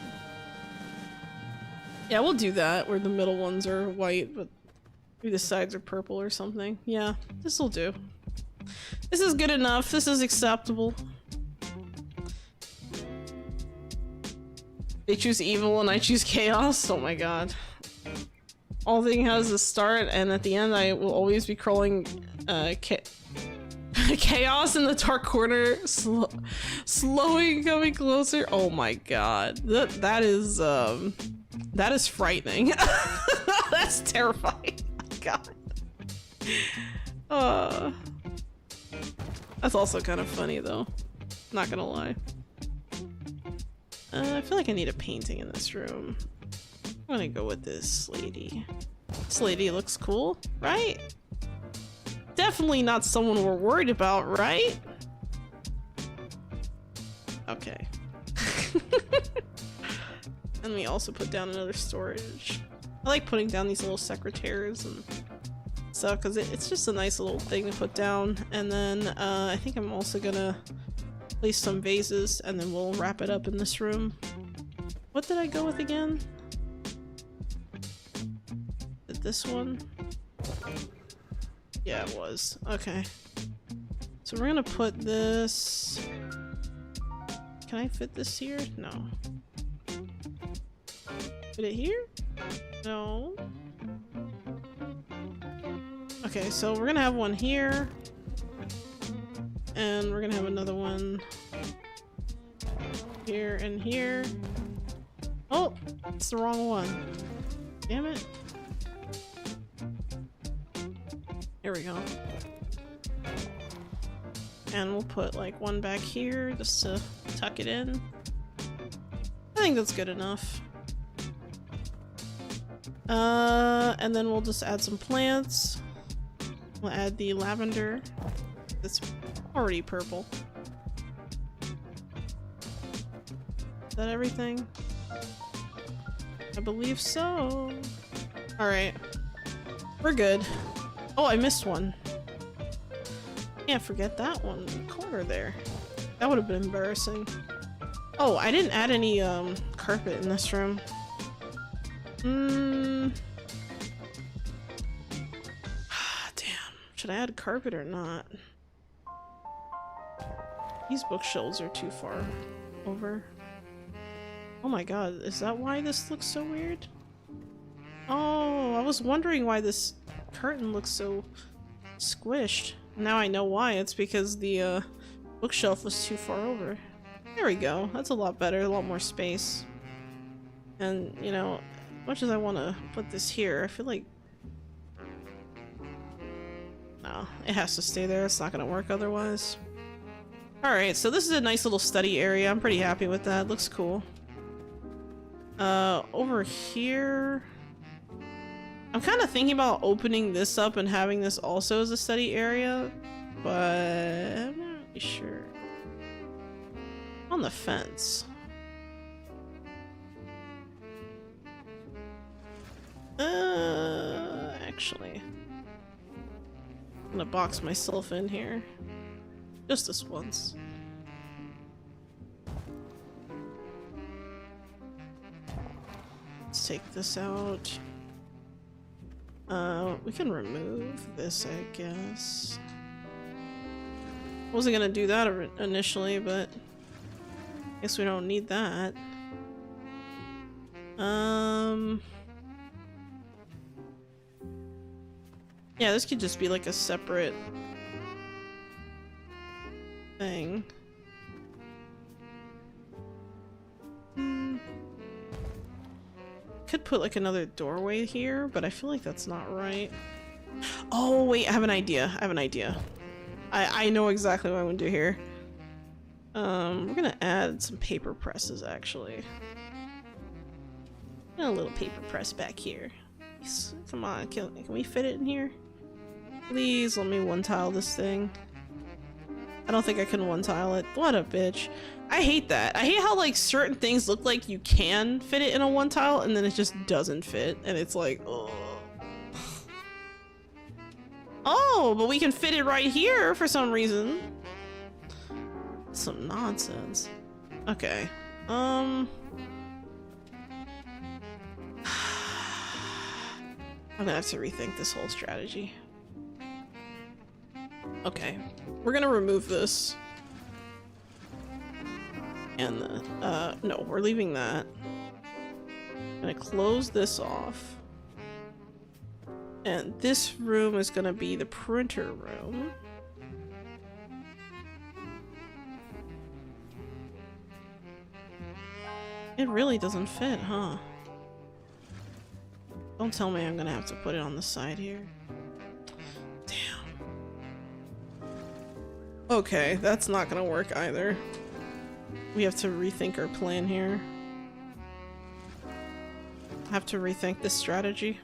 S1: Yeah, we'll do that, where the middle ones are white, but maybe the sides are purple or something. Yeah, this'll do. This is good enough. This is acceptable. They choose evil and I choose chaos. Oh my god. All thing has a start, and at the end I will always be crawling chaos in the dark corner, slowing, coming closer. Oh my god. That is frightening. That's terrifying. God. That's also kind of funny though. Not gonna lie. I feel like I need a painting in this room. I'm gonna go with this lady. This lady looks cool, right? Definitely not someone we're worried about, right? Okay. And we also put down another storage. I like putting down these little secretaries and stuff because it's just a nice little thing to put down. And then I think I'm also gonna place some vases and then we'll wrap it up in this room. What did I go with again? Did this one? Yeah, it was. Okay. So we're gonna put this... Can I fit this here? No. Fit it here? No. Okay, so we're gonna have one here. And we're gonna have another one here and here. Oh, it's the wrong one. Damn it. There we go. And we'll put like one back here just to tuck it in. I think that's good enough. And then we'll just add some plants. We'll add the lavender. It's already purple. Is that everything? I believe so. Alright. We're good. Oh, I missed one. Can't forget that one in the corner there. That would have been embarrassing. Oh, I didn't add any carpet in this room. Damn. Should I add carpet or not? These bookshelves are too far over. Oh my god, is that why this looks so weird? Oh, I was wondering why this curtain looks so squished. Now I know why. It's because the bookshelf was too far over. There we go. That's a lot better, a lot more space. And, you know, as much as I want to put this here, I feel like... No, it has to stay there. It's not going to work otherwise. Alright, so this is a nice little study area. I'm pretty happy with that. Looks cool. Over here... I'm kind of thinking about opening this up and having this also as a study area, but I'm not really sure. On the fence. Actually, I'm gonna box myself in here. Just this once. Let's take this out. We can remove this, I guess. Wasn't gonna do that initially, but I guess we don't need that. Yeah, this could just be like a separate thing. Could put like another doorway here, but I feel like that's not right. Oh wait, I have an idea. I have an idea. I know exactly what I'm gonna do here. We're gonna add some paper presses actually. And a little paper press back here. Come on, can we fit it in here? Please let me one tile this thing. I don't think I can one tile it. What a bitch. I hate that. I hate how like certain things look like you can fit it in a one tile and then it just doesn't fit and it's like, oh. Oh, know, but we can fit it right here for some reason. Some nonsense. Okay. I'm gonna have to rethink this whole strategy. Okay, we're gonna remove this. And no, we're leaving that. Gonna close this off. And this room is gonna be the printer room. It really doesn't fit, huh? Don't tell me I'm gonna have to put it on the side here. Damn. Okay, that's not gonna work either. We have to rethink our plan here. Have to rethink this strategy.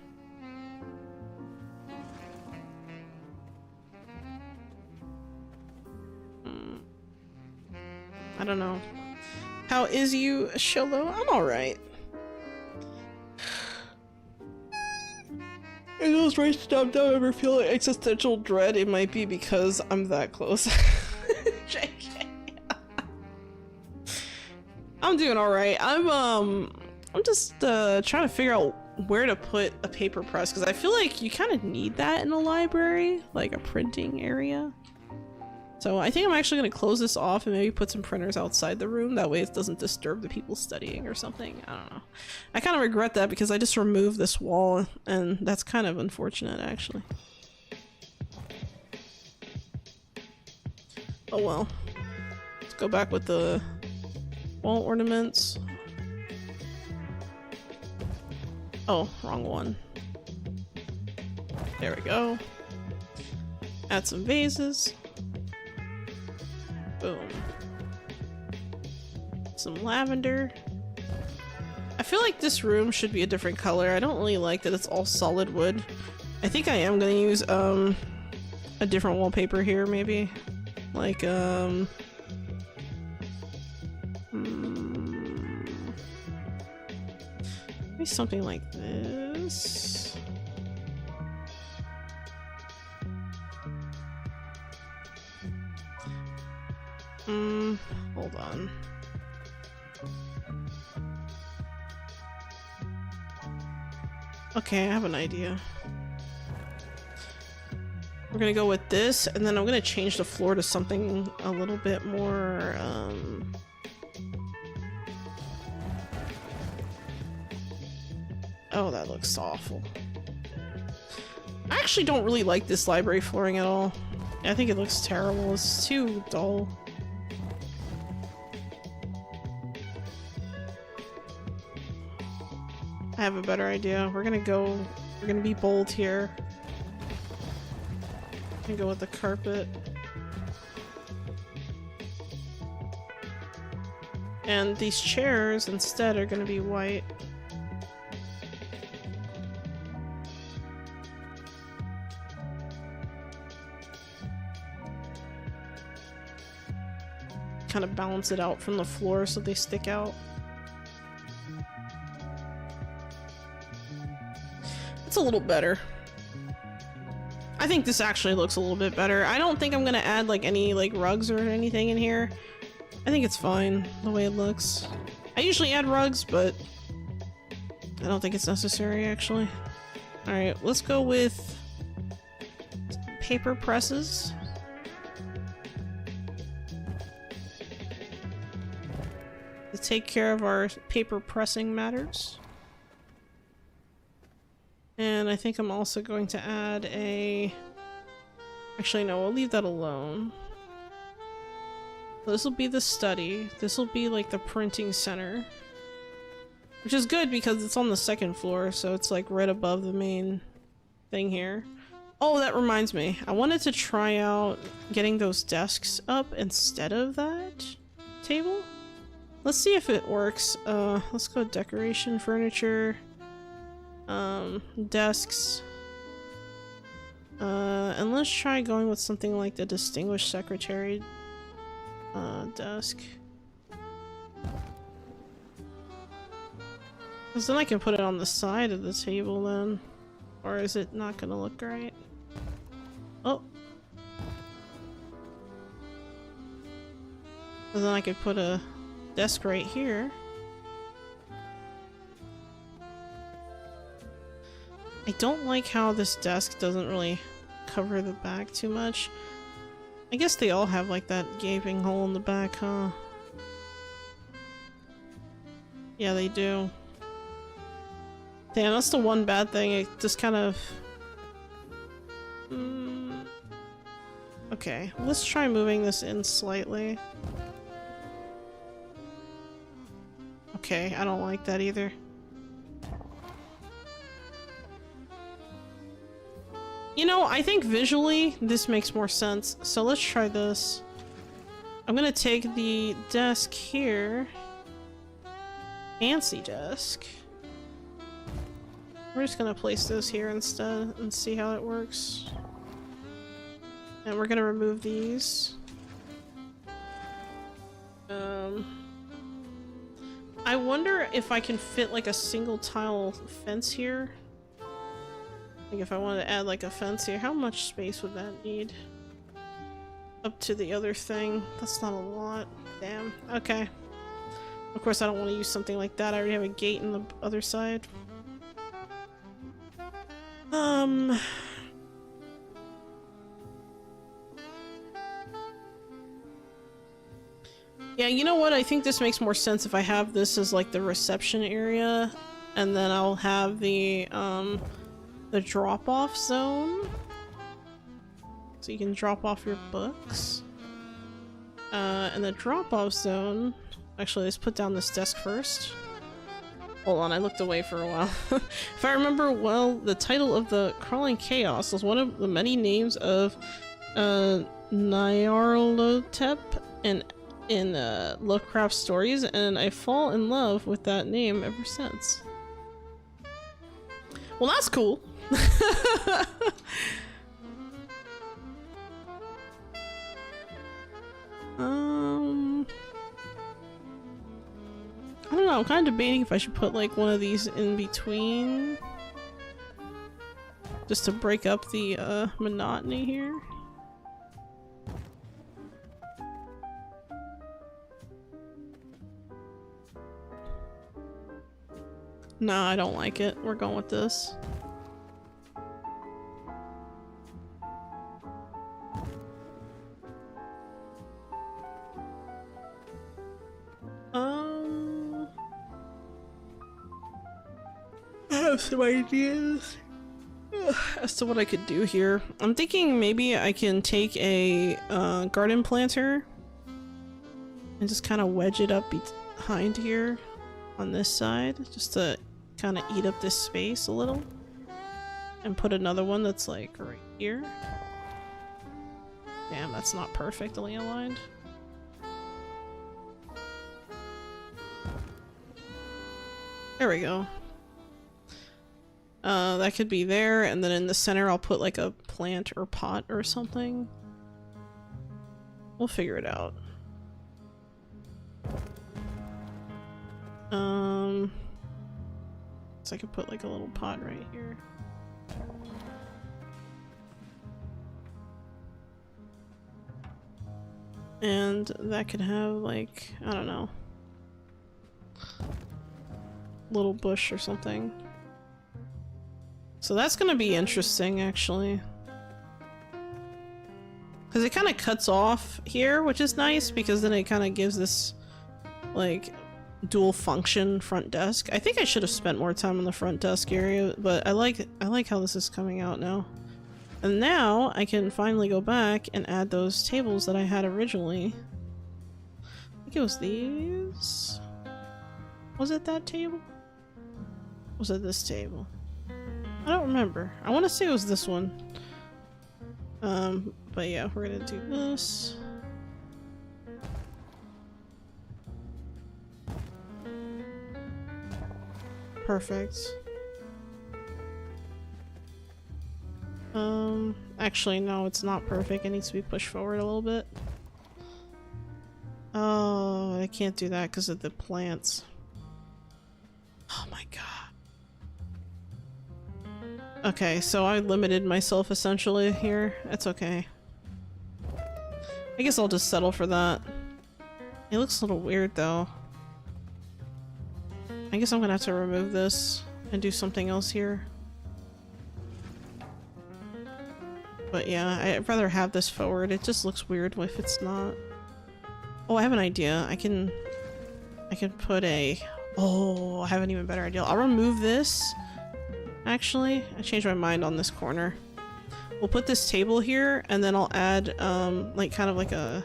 S1: I don't know. How is you, Xolo? I'm alright. In those race stuff, don't ever feel like existential dread. It might be because I'm that close. JK. I'm doing alright. I'm just trying to figure out where to put a paper press, because I feel like you kind of need that in a library, like a printing area. So I think I'm actually going to close this off and maybe put some printers outside the room. That way it doesn't disturb the people studying or something. I don't know. I kind of regret that because I just removed this wall, and that's kind of unfortunate, actually. Oh well. Let's go back with the wall ornaments. Oh, wrong one. There we go. Add some vases. Boom. Some lavender. I feel like this room should be a different color. I don't really like that it's all solid wood. I think I am gonna use a different wallpaper here, maybe. Like maybe something like this. Hold on. Okay, I have an idea. We're gonna go with this, and then I'm gonna change the floor to something a little bit more, oh, that looks awful. I actually don't really like this library flooring at all. I think it looks terrible. It's too dull. I have a better idea. We're gonna be bold here. And go with the carpet. And these chairs instead are gonna be white. Kind of balance it out from the floor so they stick out. It's a little better. I think this actually looks a little bit better. I don't think I'm gonna add like any like rugs or anything in here. I think it's fine the way it looks. I usually add rugs, but I don't think it's necessary actually. Alright, let's go with paper presses. To take care of our paper pressing matters. And I think I'm also going to add a... Actually, no, we'll leave that alone. This will be the study. This will be like the printing center. Which is good because it's on the second floor, so it's like right above the main thing here. Oh, that reminds me. I wanted to try out getting those desks up instead of that table. Let's see if it works. Let's go decoration, furniture. Desks. And let's try going with something like the distinguished secretary desk. Because then I can put it on the side of the table then. Or is it not gonna look right? Oh, So then I could put a desk right here. I don't like how this desk doesn't really cover the back too much. I guess they all have like that gaping hole in the back, huh? Yeah, they do. Damn, that's the one bad thing. It just kind of... Okay, let's try moving this in slightly. Okay, I don't like that either. You know, I think visually this makes more sense, so let's try this. I'm gonna take the desk here. Fancy desk. We're just gonna place this here instead and see how it works. And we're gonna remove these. I wonder if I can fit like a single tile fence here. Like if I wanted to add like a fence here, how much space would that need? Up to the other thing. That's not a lot. Damn. Okay. Of course I don't want to use something like that. I already have a gate in the other side. Yeah, you know what? I think this makes more sense if I have this as like the reception area, and then I'll have the drop-off zone. So you can drop off your books. And the drop-off zone... Actually, let's put down this desk first. Hold on, I looked away for a while. If I remember well, the title of the Crawling Chaos was one of the many names of Nyarlathotep in Lovecraft stories, and I fall in love with that name ever since. Well, that's cool. I don't know, I'm kind of debating if I should put like one of these in between. Just to break up the monotony here. Nah, I don't like it. We're going with this. I have some ideas as to what I could do here. I'm thinking maybe I can take a garden planter and just kind of wedge it up behind here on this side, just to kind of eat up this space a little, and put another one that's like right here. Damn, that's not perfectly aligned. There we go. That could be there, and then in the center I'll put like a plant or pot or something. We'll figure it out. So I could put like a little pot right here. And that could have like, I don't know, little bush or something. So that's gonna be interesting, actually. Because it kind of cuts off here, which is nice, because then it kind of gives this, like, dual function front desk. I think I should have spent more time on the front desk area, but I like how this is coming out now. And now I can finally go back and add those tables that I had originally. I think it was these. Was it that table? Was it this table? I don't remember. I want to say it was this one. But yeah, we're gonna do this. Perfect. Actually, no, it's not perfect. It needs to be pushed forward a little bit. Oh, I can't do that because of the plants. Oh my god. Okay, so I limited myself essentially here. That's okay. I guess I'll just settle for that. It looks a little weird though. I guess I'm gonna have to remove this and do something else here. But yeah, I'd rather have this forward. It just looks weird if it's not. Oh, I have an idea. I can put a... Oh, I have an even better idea. I'll remove this. Actually, I changed my mind on this corner. We'll put this table here, and then I'll add, like, kind of like a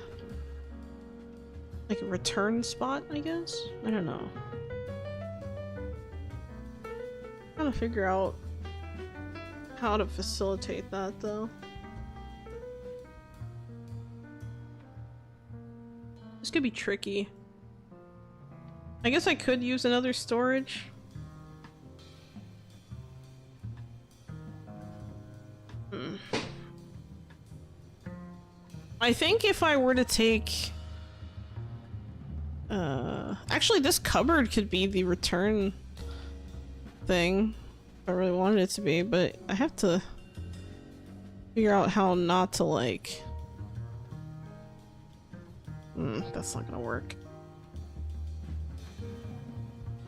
S1: return spot, I guess? I don't know. Trying to figure out how to facilitate that, though. This could be tricky. I guess I could use another storage. I think if I were to take... actually this cupboard could be the return thing. If I really wanted it to be, but I have to figure out how not to, like... that's not gonna work.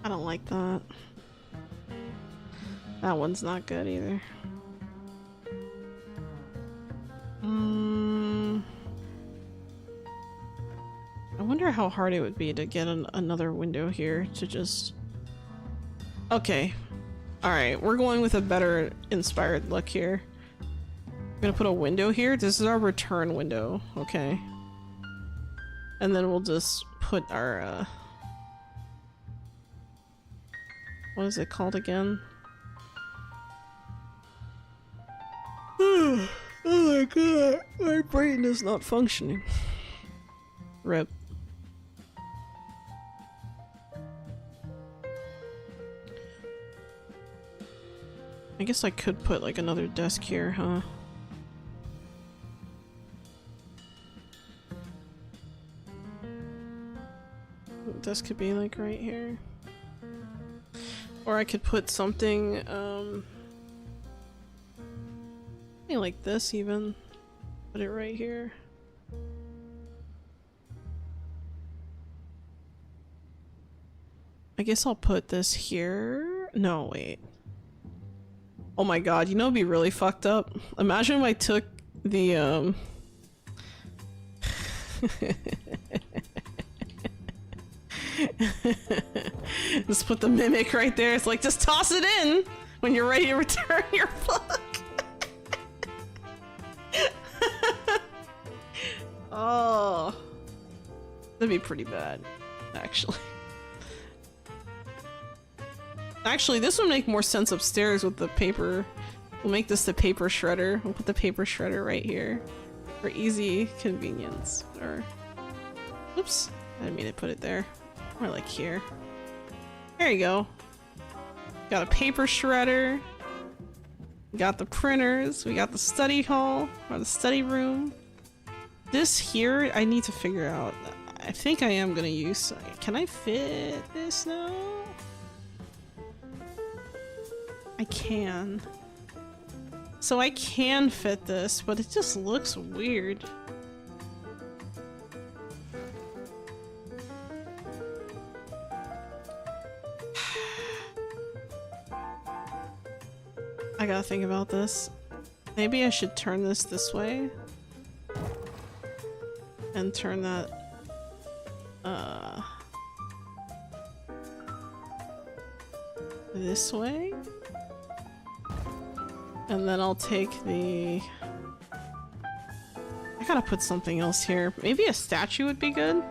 S1: I don't like that. That one's not good either. I wonder how hard it would be to get another window here to just... Okay. Alright, we're going with a better inspired look here. I'm gonna put a window here. This is our return window. Okay. And then we'll just put our, what is it called again? Oh my god, my brain is not functioning. RIP. I guess I could put like another desk here, huh? This could be like right here. Or I could put something, something like this even. Put it right here. I guess I'll put this here. No, wait. Oh my god, you know it'd be really fucked up? Imagine if I took the, just put the mimic right there. It's like, just toss it in when you're ready to return your book. Oh, that'd be pretty bad, actually. Actually, this would make more sense upstairs with the paper. We'll make this the paper shredder. We'll put the paper shredder right here for easy convenience. Or, oops, I didn't mean to put it there. Or like here. There you go. Got a paper shredder. We got the printers. We got the study hall or the study room. This here, I need to figure out. I think I am gonna use. Can I fit this now? I can. So I can fit this, but it just looks weird. I gotta think about this. Maybe I should turn this way. And turn that, this way? And then I'll take the... I gotta put something else here. Maybe a statue would be good?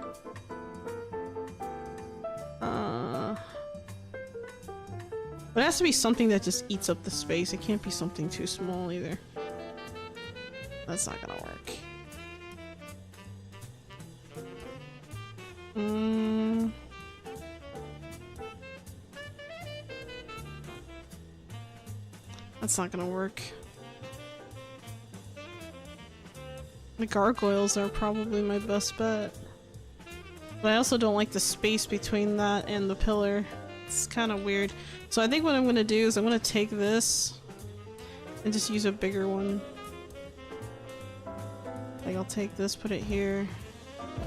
S1: But it has to be something that just eats up the space. It can't be something too small either. That's not gonna work. That's not gonna work. The gargoyles are probably my best bet. But I also don't like the space between that and the pillar. It's kind of weird. So I think what I'm gonna do is I'm gonna take this and just use a bigger one. Like I'll take this, put it here,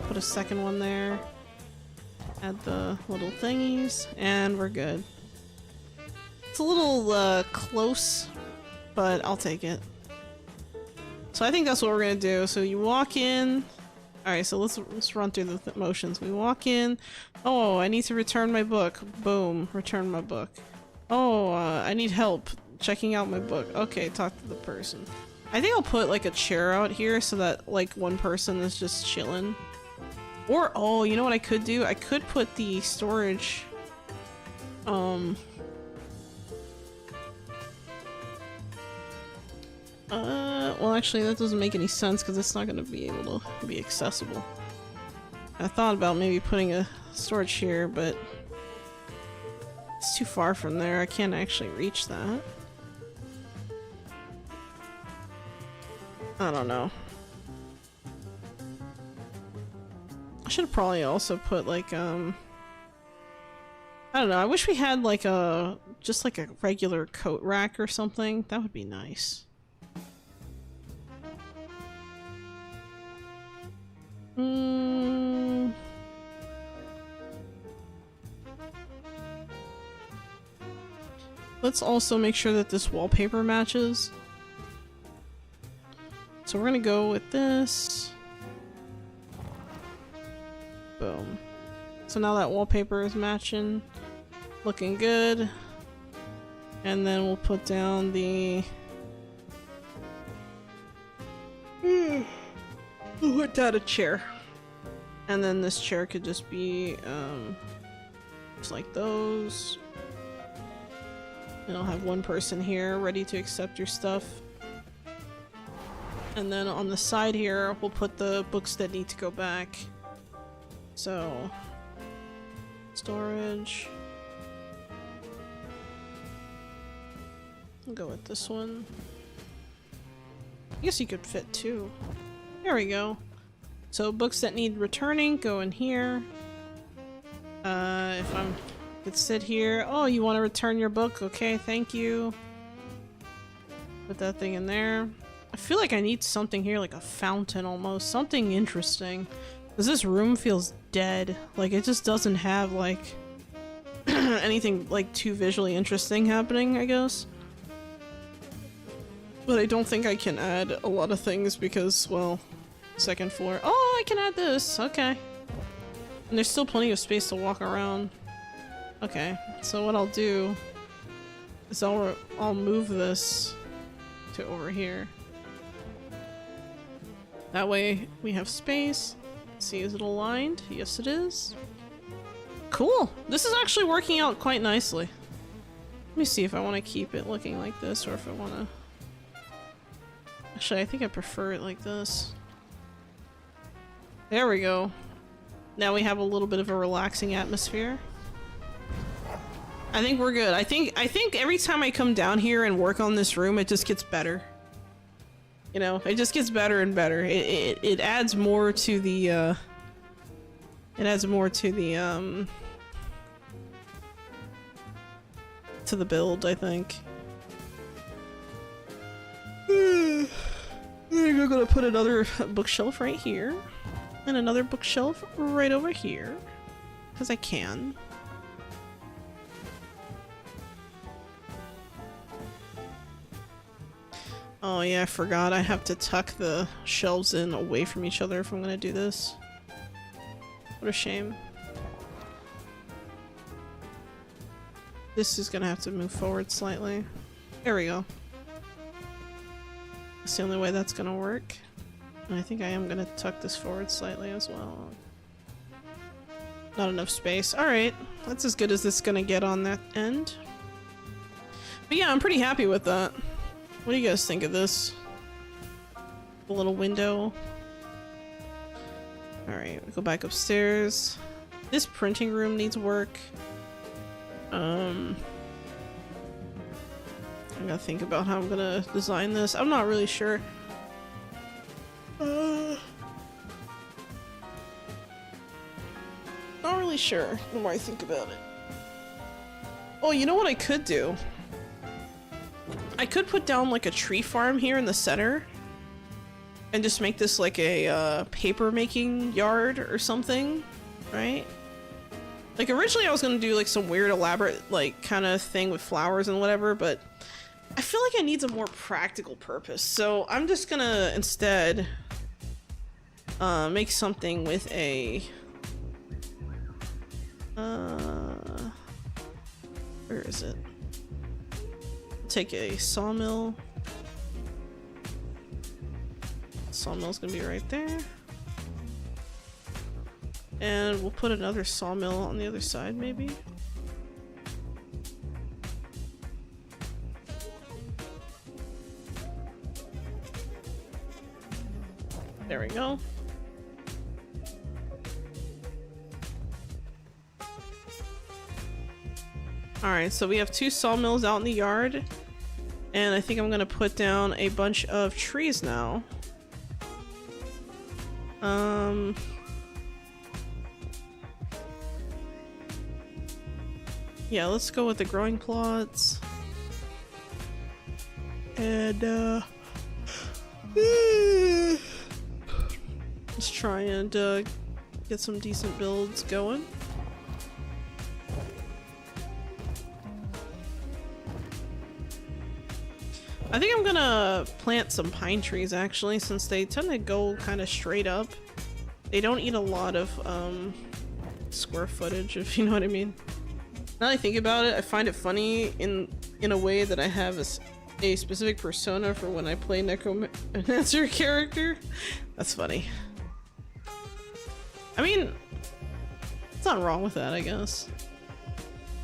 S1: put a second one there. Add the little thingies, and we're good. It's a little close, but I'll take it. So I think that's what we're gonna do. So you walk in. Alright, so let's run through the motions. We walk in. Oh, I need to return my book. Boom, return my book. Oh, I need help checking out my book. Okay, talk to the person. I think I'll put like a chair out here so that like one person is just chilling. Or, oh, you know what I could do? I could put the storage, well actually that doesn't make any sense because it's not going to be able to be accessible. I thought about maybe putting a storage here, but it's too far from there. I can't actually reach that. I don't know. I should have probably also put like, I don't know, I wish we had like just like a regular coat rack or something. That would be nice. Let's also make sure that this wallpaper matches. So we're gonna go with this. Boom. So now that wallpaper is matching. Looking good. And then we'll put down the... We'll put down a chair. And then this chair could just be, just like those. And I'll have one person here ready to accept your stuff. And then on the side here, we'll put the books that need to go back. So, storage. I'll go with this one. I guess you could fit two. There we go. So books that need returning go in here. If I'm could sit here. Oh, you want to return your book? Okay, thank you. Put that thing in there. I feel like I need something here, like a fountain almost. Something interesting. Because this room feels dead. Like, it just doesn't have, like, anything, like, too visually interesting happening, I guess. But I don't think I can add a lot of things because, well, second floor. Oh, I can add this! Okay. And there's still plenty of space to walk around. Okay, so what I'll do is I'll move this to over here. That way we have space. See, is it aligned? Yes, it is. Cool! This is actually working out quite nicely. Let me see if I want to keep it looking like this or if I want to... Actually, I think I prefer it like this. There we go. Now we have a little bit of a relaxing atmosphere. I think we're good. I think every time I come down here and work on this room, it just gets better. You know, it just gets better and better. It adds more to the to the build, I think. I'm gonna put another bookshelf right here and another bookshelf right over here because I can. Oh yeah, I forgot. I have to tuck the shelves in away from each other if I'm gonna do this. What a shame. This is gonna have to move forward slightly. There we go. That's the only way that's gonna work. And I think I am gonna tuck this forward slightly as well. Not enough space. Alright, that's as good as this is gonna get on that end. But yeah, I'm pretty happy with that. What do you guys think of this? The little window. Alright, we'll go back upstairs. This printing room needs work. I gotta think about how I'm gonna design this. I'm not really sure. Not really sure the more I think about it. Oh, you know what I could do? I could put down like a tree farm here in the center and just make this like a paper making yard or something, right? Like originally I was gonna do like some weird elaborate like kind of thing with flowers and whatever, but I feel like it needs a more practical purpose. So I'm just gonna instead make something with a where is it? Take a sawmill. Sawmill's gonna be right there. And we'll put another sawmill on the other side, maybe. There we go. Alright, so we have 2 sawmills out in the yard. And I think I'm gonna put down a bunch of trees now. Yeah, let's go with the growing plots. And, let's try and, get some decent builds going. I think I'm gonna plant some pine trees actually, since they tend to go kind of straight up. They don't eat a lot of, square footage, if you know what I mean. Now that I think about it, I find it funny in a way that I have a specific persona for when I play Necromancer character. That's funny. I mean, it's not wrong with that, I guess.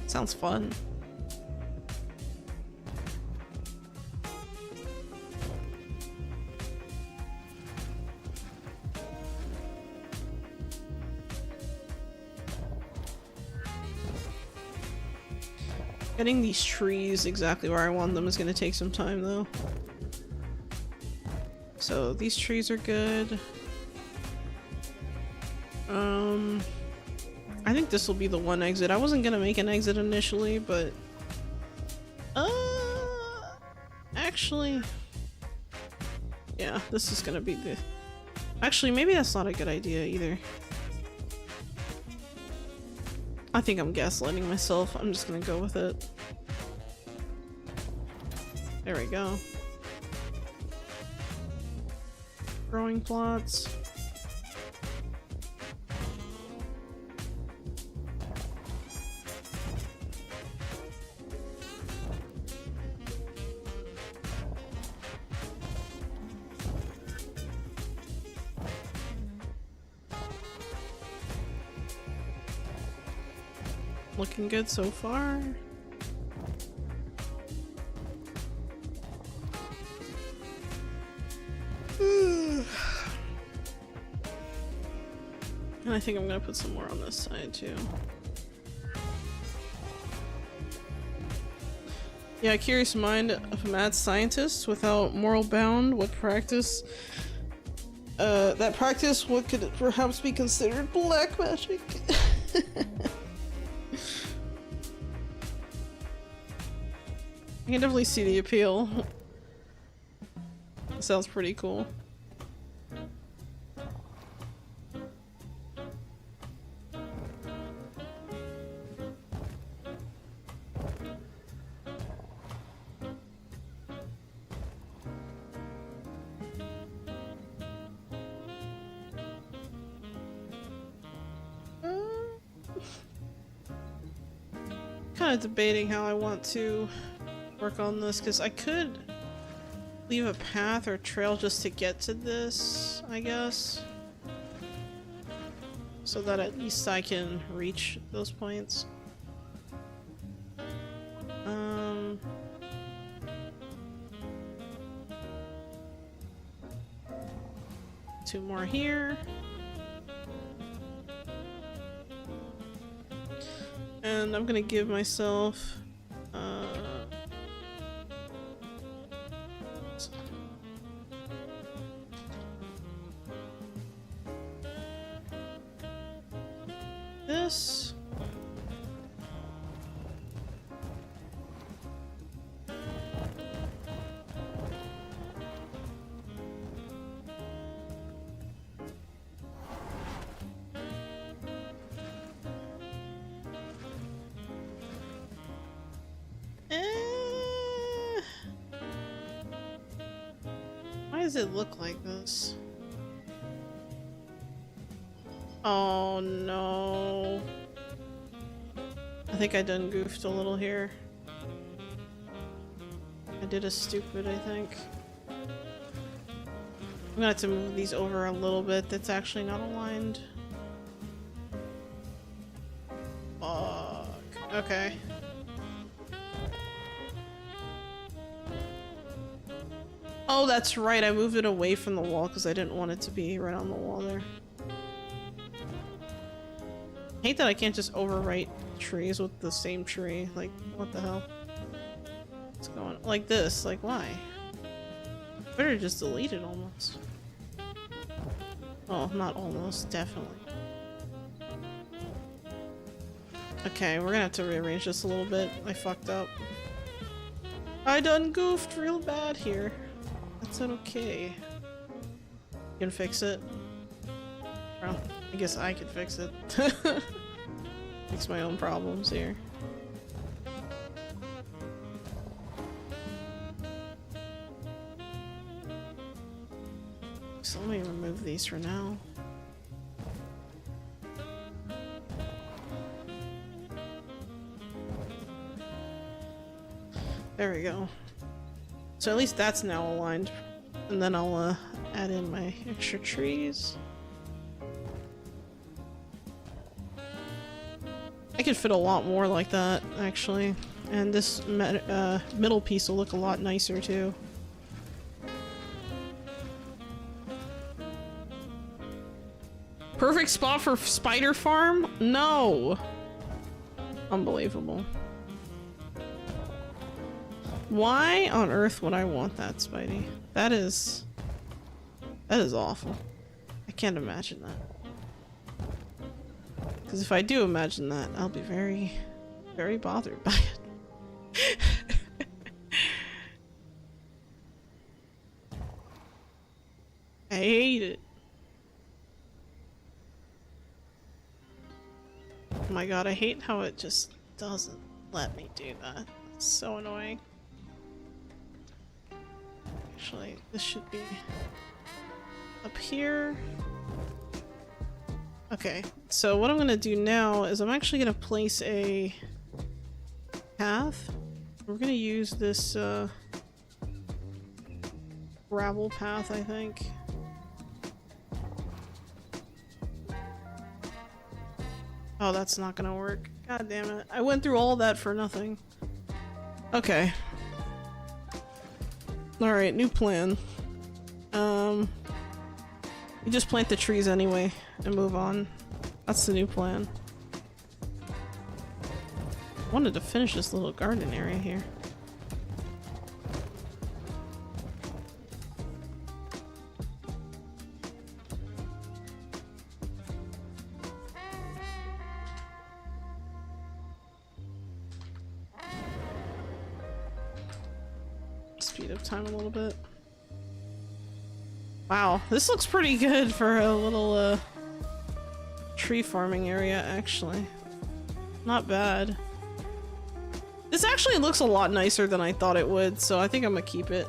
S1: Sounds fun. Getting these trees exactly where I want them is going to take some time though. So these trees are good. I think this will be the one exit. I wasn't going to make an exit initially, but actually yeah, this is going to be the actually maybe that's not a good idea either. I think I'm gaslighting myself. I'm just gonna go with it. There we go. Growing plots. Looking good so far. And I think I'm gonna put some more on this side too. Yeah, curious mind of a mad scientist without moral bound would practice that practice what could perhaps be considered black magic. I can definitely see the appeal. Sounds pretty cool. Kind of debating how I want to work on this, because I could leave a path or trail just to get to this, I guess, so that at least I can reach those points. 2 more here. And I'm gonna give myself this. does it look like this? Oh no. I think I done goofed a little here. I did a stupid, I think. I'm gonna have to move these over a little bit. That's actually not aligned. Fuck. Okay. Oh, that's right. I moved it away from the wall because I didn't want it to be right on the wall there. I hate that I can't just overwrite trees with the same tree. Like, what the hell? What's going on? Like this? Like, why? Better just delete it almost. Oh, not almost. Definitely. Okay, we're gonna have to rearrange this a little bit. I fucked up. I done goofed real bad here. That's not okay. You can fix it? Well, I guess I could fix it. Fix my own problems here. So let me remove these for now. There we go. So at least that's now aligned. And then I'll add in my extra trees. I could fit a lot more like that, actually. And this middle piece will look a lot nicer, too. Perfect spot for spider farm? No! Unbelievable. Why on earth would I want that, Spidey? That is awful. I can't imagine that. Because if I do imagine that, I'll be very, very bothered by it. I hate it. Oh my god, I hate how it just doesn't let me do that. It's so annoying. Actually, this should be up here. Okay, so what I'm gonna do now is I'm actually gonna place a path. We're gonna use this gravel path, I think. Oh, that's not gonna work. God damn it. I went through all that for nothing. Okay. Alright, new plan. You just plant the trees anyway and move on. That's the new plan. I wanted to finish this little garden area here. Speed up time a little bit. Wow, this looks pretty good for a little tree farming area, actually. Not bad. This actually looks a lot nicer than I thought it would, so I think I'm gonna keep it.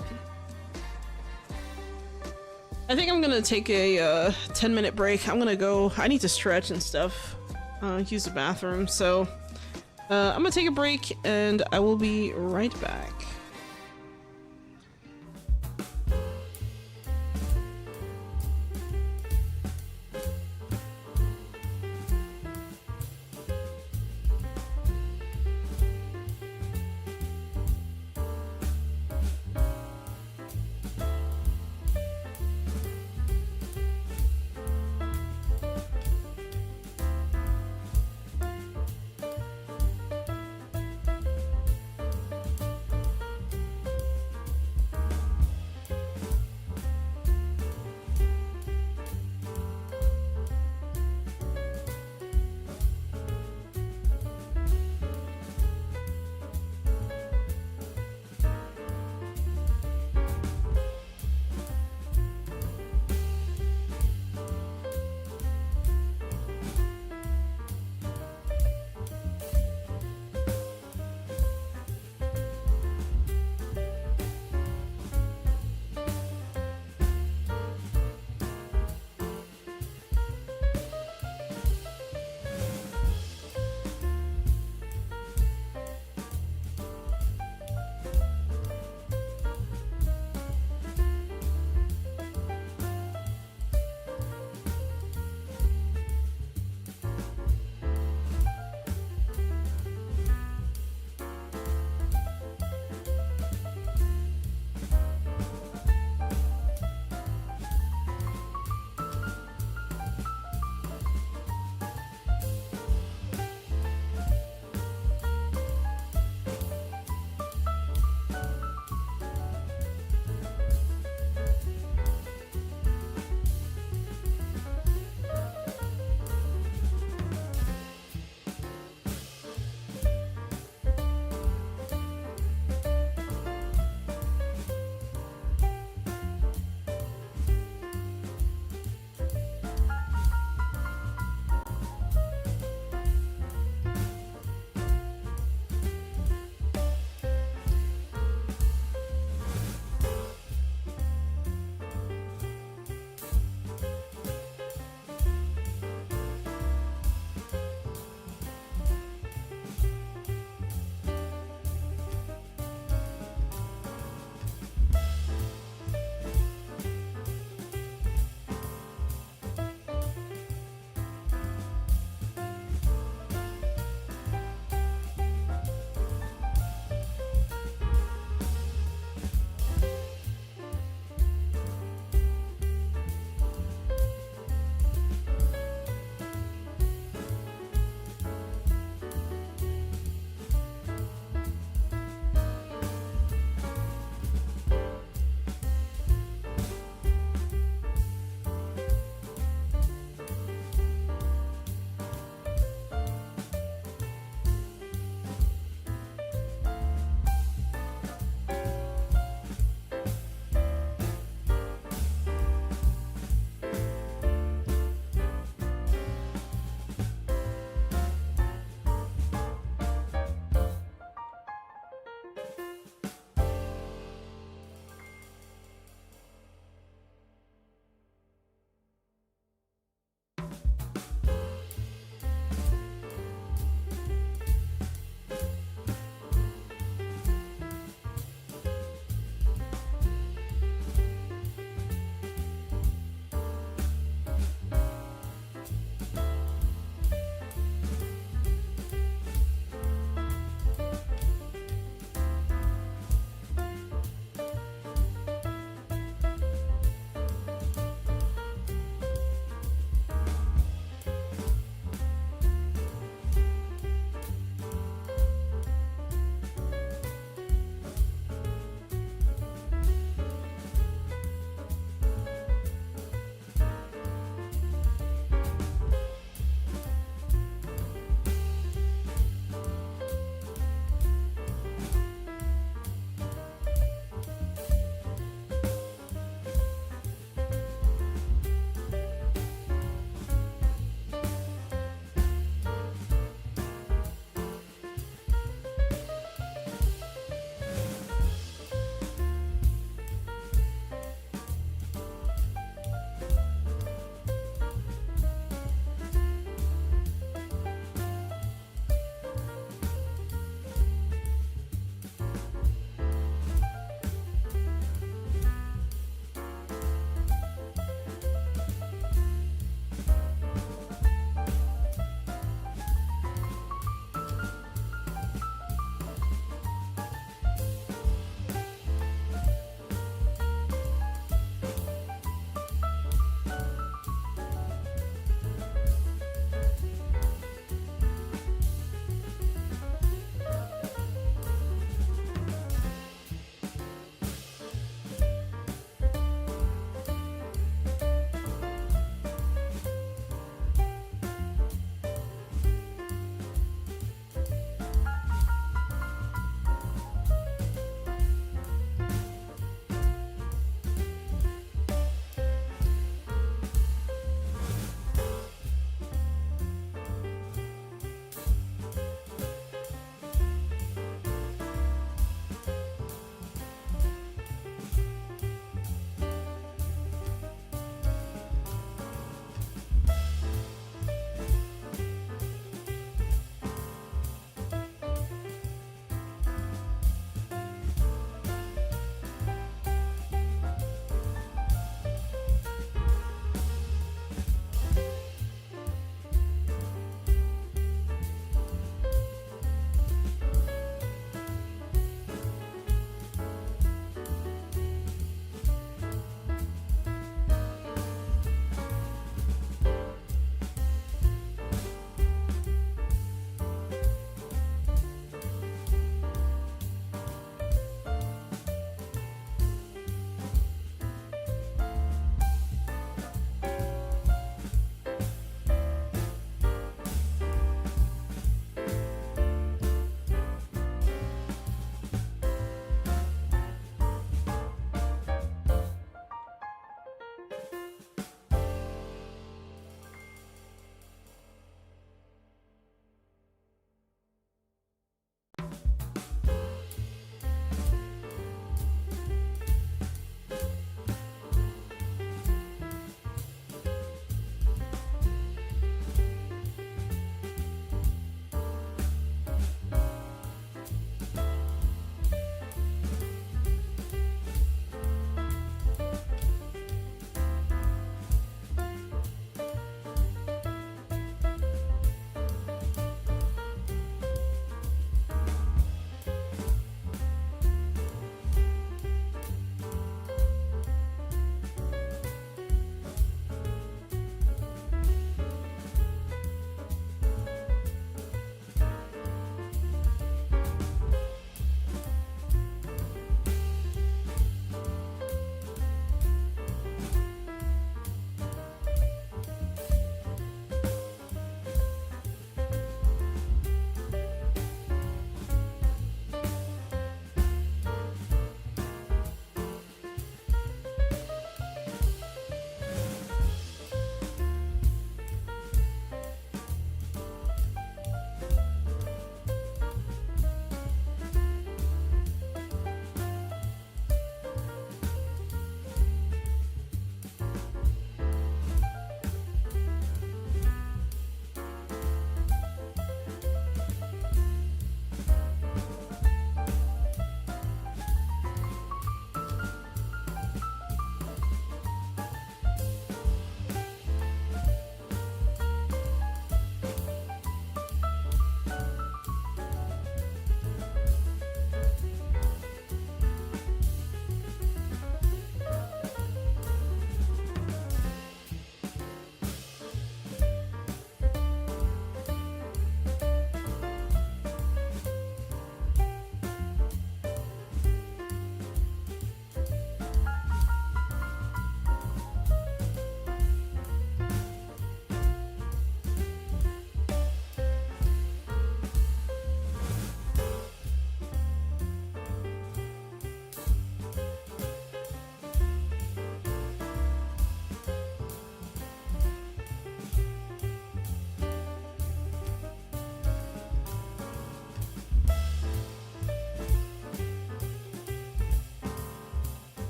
S1: I think I'm gonna take a 10-minute break. I'm gonna go, I need to stretch and stuff, use the bathroom, so I'm gonna take a break and I will be right back.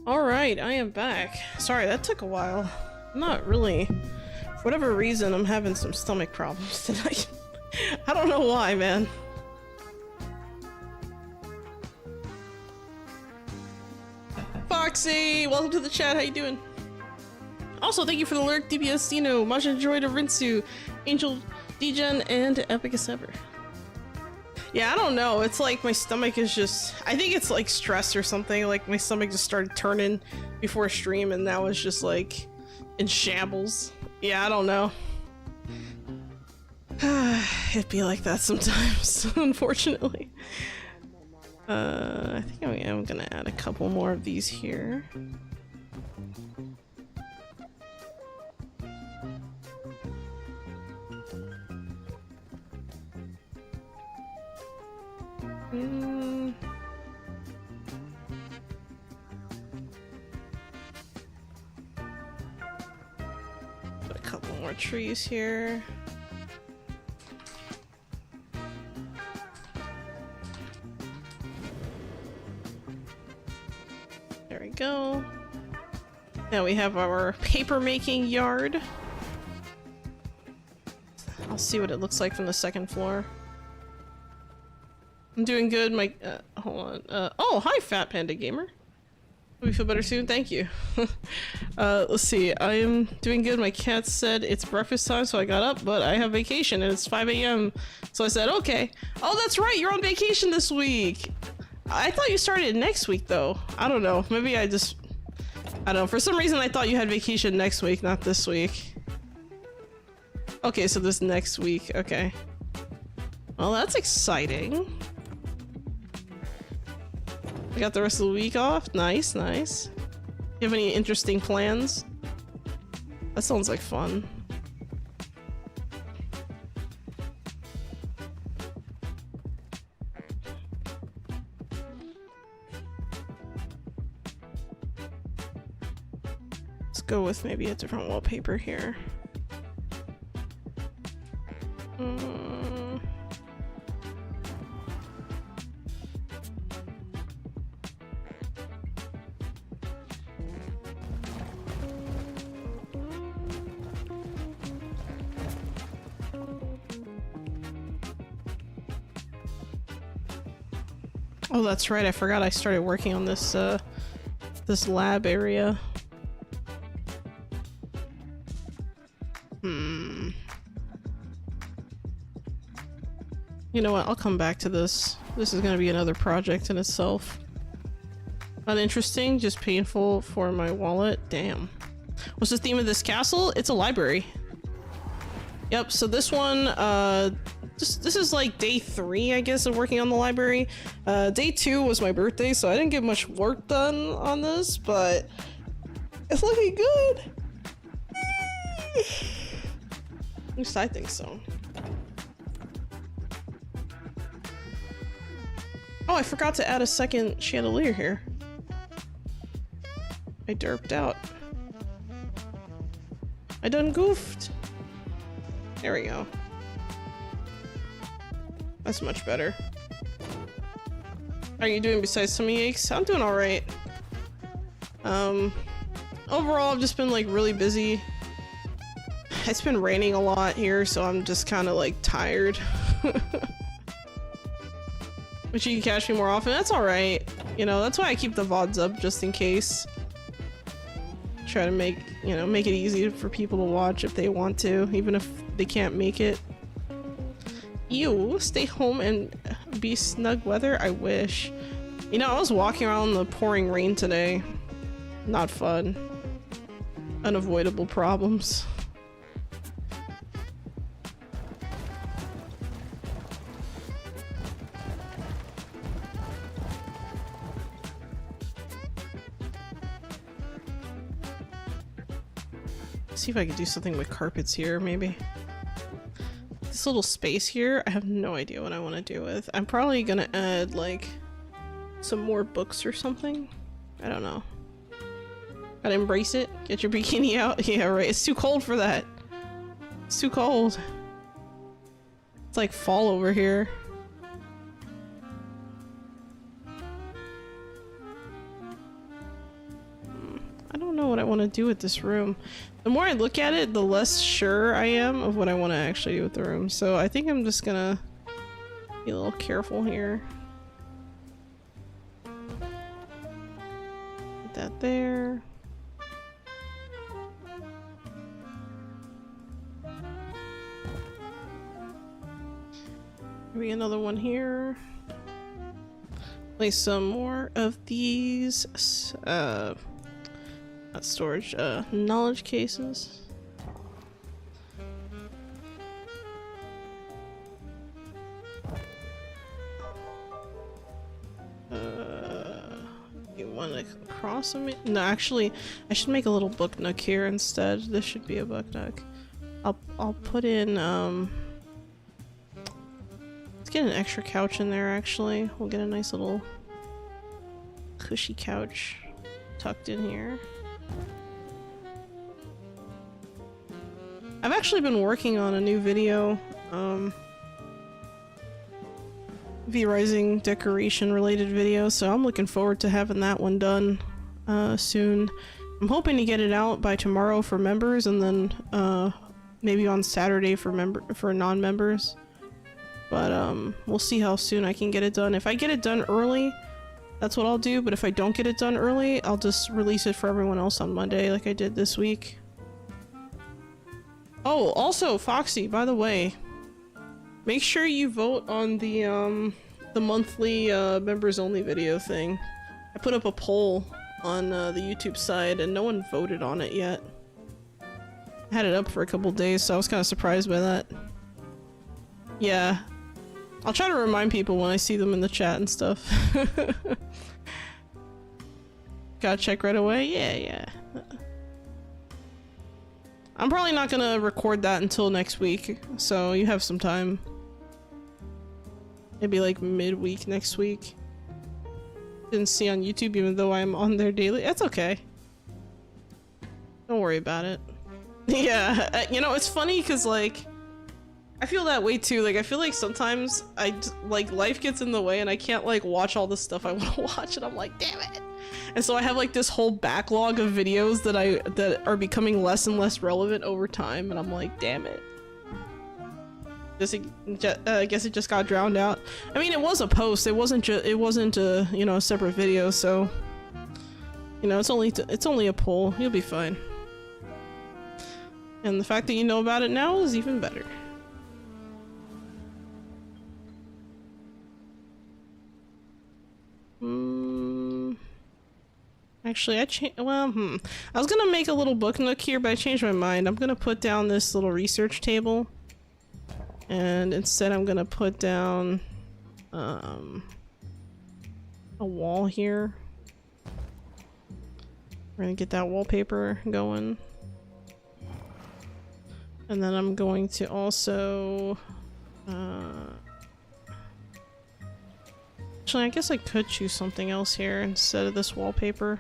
S1: Alright, I am back. Sorry, that took a while. Not really. For whatever reason, I'm having some stomach problems tonight. I don't know why, man. Foxy! Welcome to the chat, how you doing? Also, thank you for the lurk, DPS Dino, Masha Joy to Rinsu, Angel Degen, and Epic as ever. Yeah, I don't know. It's like my stomach is just... I think it's like stress or something. Like my stomach just started turning before a stream and now it's just like in shambles. Yeah, I don't know. It'd be like that sometimes, unfortunately. I think I'm gonna add a couple more of these here. Put a couple more trees here. There we go. Now we have our paper making yard. I'll see what it looks like from the second floor. I'm doing good. My hold on. Oh, hi, Fat Panda Gamer. Hope you feel better soon. Thank you. Let's see. I am doing good. My cat said it's breakfast time, so I got up, but I have vacation and it's 5 a.m. So I said, okay. Oh, that's right. You're on vacation this week. I thought you started next week, though. I don't know. Maybe I don't know. For some reason, I thought you had vacation next week, not this week. Okay, so this next week. Okay. Well, that's exciting. I got the rest of the week off. Nice, nice. You have any interesting plans? That sounds like fun. Let's go with maybe a different wallpaper here. Oh, that's right. I forgot I started working on this this lab area. You know what? I'll come back to this. This is gonna be another project in itself. Uninteresting, just painful for my wallet. Damn. What's the theme of this castle? It's a library. Yep, so this one, this is like day 3, I guess, of working on the library. Day 2 was my birthday, so I didn't get much work done on this, but it's looking good. At least I think so. Oh, I forgot to add a second chandelier here. I derped out. I done goofed. There we go. That's much better. How are you doing besides tummy aches? I'm doing alright. Overall, I've just been like really busy. It's been raining a lot here, so I'm just kind of like tired. But you can catch me more often. That's alright. You know, that's why I keep the VODs up, just in case. Try to make, you know, make it easy for people to watch if they want to, even if they can't make it. Ew, stay home and be snug weather? I wish. You know, I was walking around in the pouring rain today. Not fun. Unavoidable problems. See if I could do something with carpets here, maybe. This little space here, I have no idea what I want to do with. I'm probably gonna add, like, some more books or something. I don't know. Gotta embrace it. Get your bikini out. Yeah, right. It's too cold for that. It's too cold. It's like fall over here. want to do with this room. The more I look at it, the less sure I am of what I want to actually do with the room. So I think I'm just gonna be a little careful here. Put that there. Maybe another one here. Place some more of these not storage, knowledge cases. You want to cross them? No, actually, I should make a little book nook here instead. This should be a book nook. I'll put in let's get an extra couch in there. Actually, we'll get a nice little cushy couch tucked in here. I've actually been working on a new video, V-Rising decoration related video, so I'm looking forward to having that one done soon. I'm hoping to get it out by tomorrow for members, and then maybe on Saturday for non-members. But we'll see how soon I can get it done. If I get it done early, that's what I'll do, but if I don't get it done early, I'll just release it for everyone else on Monday like I did this week. Oh, also, Foxy, by the way, make sure you vote on the monthly members only video thing. I put up a poll on the YouTube side and no one voted on it yet. I had it up for a couple days, so I was kind of surprised by that. Yeah. I'll try to remind people when I see them in the chat and stuff. Gotta check right away? Yeah. I'm probably not gonna record that until next week, so you have some time. Maybe like midweek next week. Didn't see on YouTube even though I'm on there daily. That's okay. Don't worry about it. Yeah, you know, it's funny because like I feel that way too. Like I feel like sometimes like life gets in the way and I can't like watch all the stuff I want to watch and I'm like, damn it. And so I have like this whole backlog of videos that are becoming less and less relevant over time, and I'm like, damn it. I guess it just got drowned out. I mean, it was a post. It wasn't a, you know, a separate video, so you know, it's only a poll. You'll be fine. And the fact that you know about it now is even better. Actually, I was gonna make a little book nook here, but I changed my mind. I'm gonna put down this little research table, and instead I'm gonna put down a wall here. We're gonna get that wallpaper going, and then I'm going to also actually, I guess I could choose something else here instead of this wallpaper.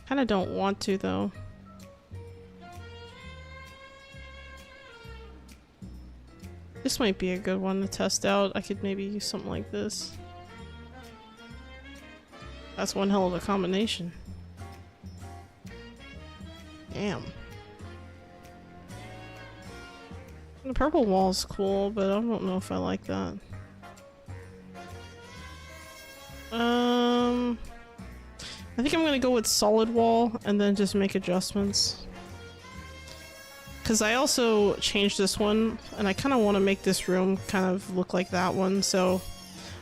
S1: Kinda don't want to, though. This might be a good one to test out. I could maybe use something like this. That's one hell of a combination. Damn. The purple wall's cool, but I don't know if I like that. I think I'm gonna go with solid wall and then just make adjustments. Cause I also changed this one and I kind of want to make this room kind of look like that one, so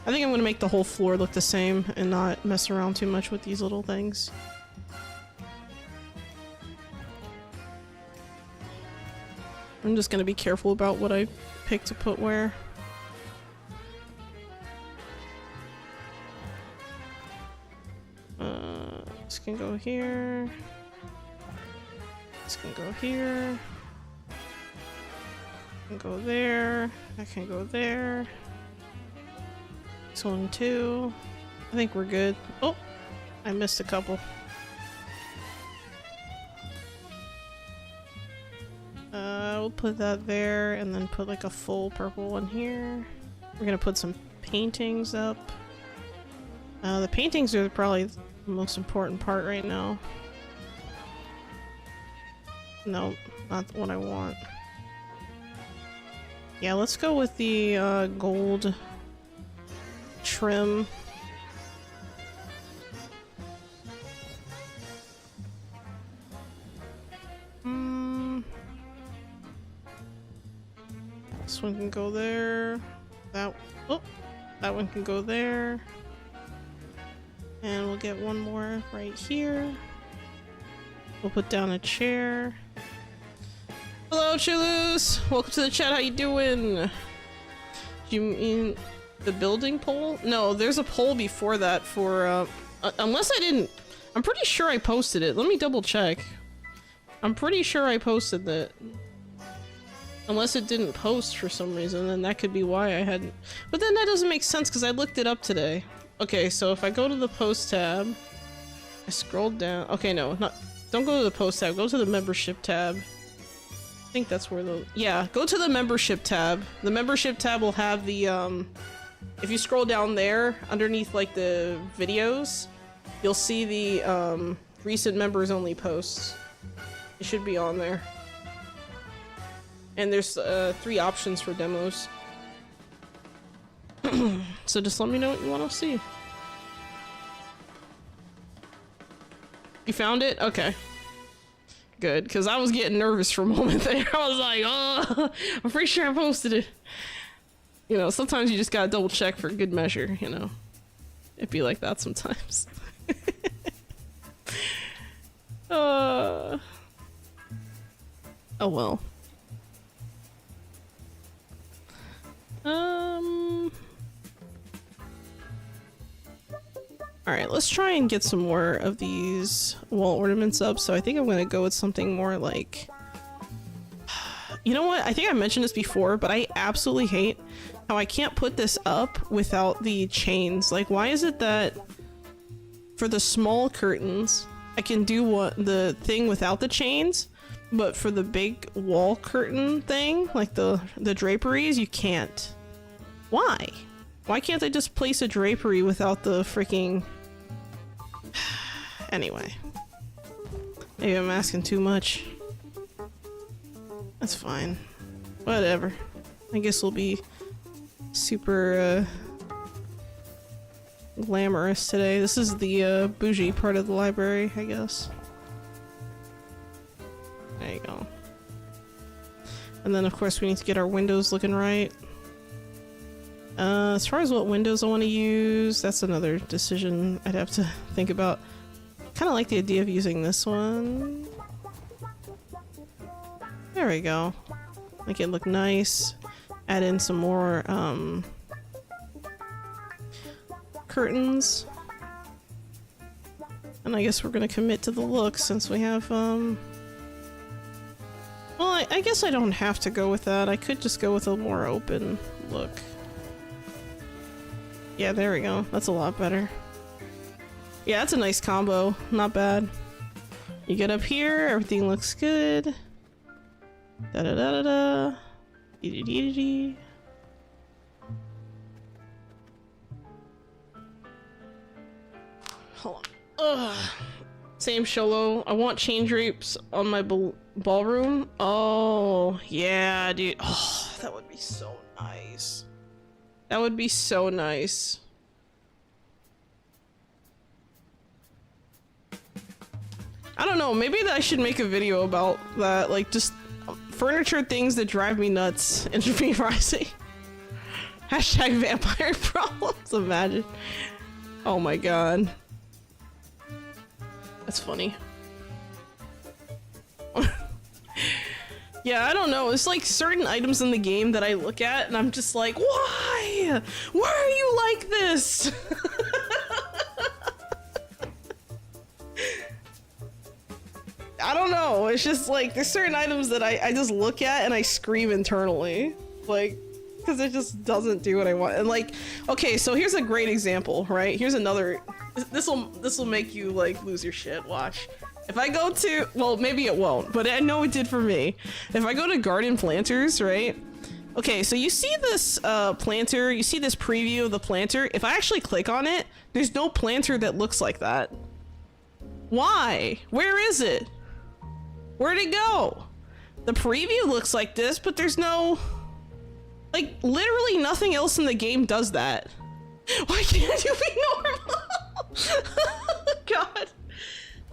S1: I think I'm gonna make the whole floor look the same and not mess around too much with these little things. I'm just gonna be careful about what I pick to put where. This can go here. This can go here. Can go there. That can go there. This one too. I think we're good. Oh, I missed a couple. We'll put that there and then put like a full purple one here. We're gonna put some paintings up. The paintings are probably the most important part right now. Nope, not what I want. Yeah, let's go with the gold trim. This one can go there. That one can go there. And we'll get one more right here. We'll put down a chair. Hello, Chulus! Welcome to the chat, how you doing? Do you mean the building pole? No, there's a pole before that for, unless I didn't... I'm pretty sure I posted it. Let me double check. I'm pretty sure I posted that. Unless it didn't post for some reason, then that could be why I hadn't... But then that doesn't make sense, because I looked it up today. Okay, so if I go to the post tab... I scrolled down... Okay, no, not... Don't go to the post tab, go to the membership tab. I think that's where the... Yeah, go to the membership tab. The membership tab will have the, if you scroll down there, underneath, like, the videos, you'll see the, recent members only posts. It should be on there. And there's 3 options for demos. So just let me know what you want to see. You found it? Okay. Good, because I was getting nervous for a moment there. I was like, oh, I'm pretty sure I posted it. You know, sometimes you just gotta double check for good measure, you know. It'd be like that sometimes. Oh well. Alright, let's try and get some more of these wall ornaments up, so I think I'm gonna go with something more like... You know what? I think I mentioned this before, but I absolutely hate how I can't put this up without the chains. Like, why is it that for the small curtains, I can do the thing without the chains, but for the big wall curtain thing, like the draperies, you can't? Why? Why can't I just place a drapery without the freaking... Anyway. Maybe I'm asking too much. That's fine. Whatever. I guess we'll be super, glamorous today. This is the, bougie part of the library, I guess. There you go. And then, of course, we need to get our windows looking right. As far as what windows I want to use, that's another decision I'd have to think about. Kind of like the idea of using this one. There we go. Make it look nice. Add in some more, curtains. And I guess we're gonna commit to the look since we have, well, I guess I don't have to go with that. I could just go with a more open look. Yeah, there we go. That's a lot better. Yeah, that's a nice combo. Not bad. You get up here, everything looks good. Da-da-da-da-da. Dee-dee-dee-dee-dee. Hold on. Ugh. Same Xolo. I want chain drapes on my ballroom. Oh, yeah, dude. Oh, that would be so nice. That would be so nice. I don't know, maybe I should make a video about that, like just furniture things that drive me nuts in Japan Rising. Hashtag vampire problems, imagine. Oh my god. That's funny. Yeah, I don't know. It's like certain items in the game that I look at and I'm just like, why? Why are you like this? I don't know. It's just like, there's certain items that I just look at and I scream internally. Like, because it just doesn't do what I want. And like, okay, so here's a great example, right? Here's another, this will make you like lose your shit, watch. If I go to, well, maybe it won't, but I know it did for me. If I go to garden planters, right? Okay, so you see this planter, you see this preview of the planter. If I actually click on it, there's no planter that looks like that. Why? Where is it? Where'd it go? The preview looks like this, but there's no... Like, literally nothing else in the game does that. Why can't you be normal? God.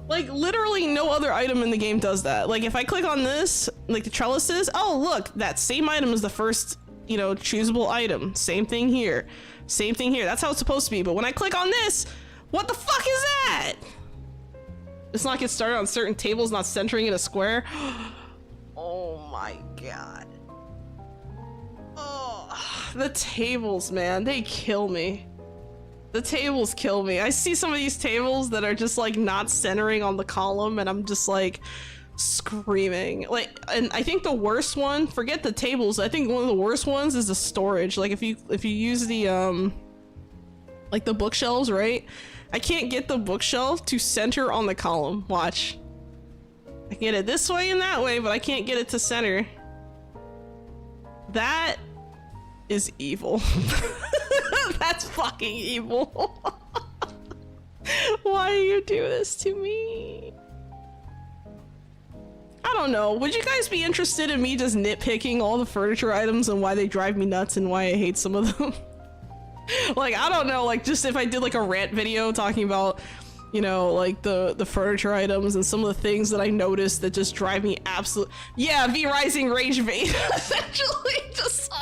S1: Like, literally no other item in the game does that. Like, if I click on this, like the trellises, oh, look, that same item is the first, you know, choosable item. Same thing here. Same thing here. That's how it's supposed to be. But when I click on this, what the fuck is that? It's not get started on certain tables, not centering in a square. Oh my god. Oh, the tables, man, they kill me. The tables kill me. I see some of these tables that are just like not centering on the column and I'm just like screaming. Like, and I think the worst one, forget the tables, I think one of the worst ones is the storage. Like if you use the like the bookshelves, right? I can't get the bookshelf to center on the column. Watch. I can get it this way and that way, but I can't get it to center. That is evil. That's fucking evil. Why do you do this to me? I don't know. Would you guys be interested in me just nitpicking all the furniture items and why they drive me nuts and why I hate some of them? Like, I don't know, like, just if I did like a rant video talking about, you know, like the furniture items and some of the things that I noticed that just drive me absolute. Yeah, V Rising Rage Bait. Essentially, just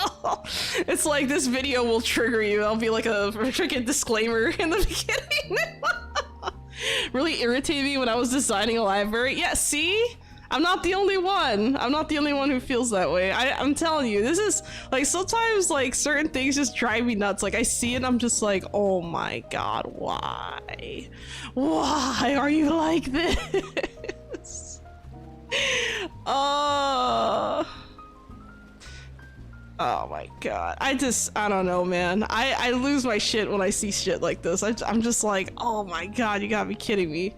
S1: it's like this video will trigger you. I'll be like a freaking disclaimer in the beginning. Really irritated me when I was designing a library. Yeah, see? I'm not the only one. I'm not the only one who feels that way. I'm telling you, this is like sometimes like certain things just drive me nuts. Like I see it, I'm just like, oh my god, why? Why are you like this? Oh my god. I don't know, man. I lose my shit when I see shit like this. I'm just like, oh my god, you gotta be kidding me.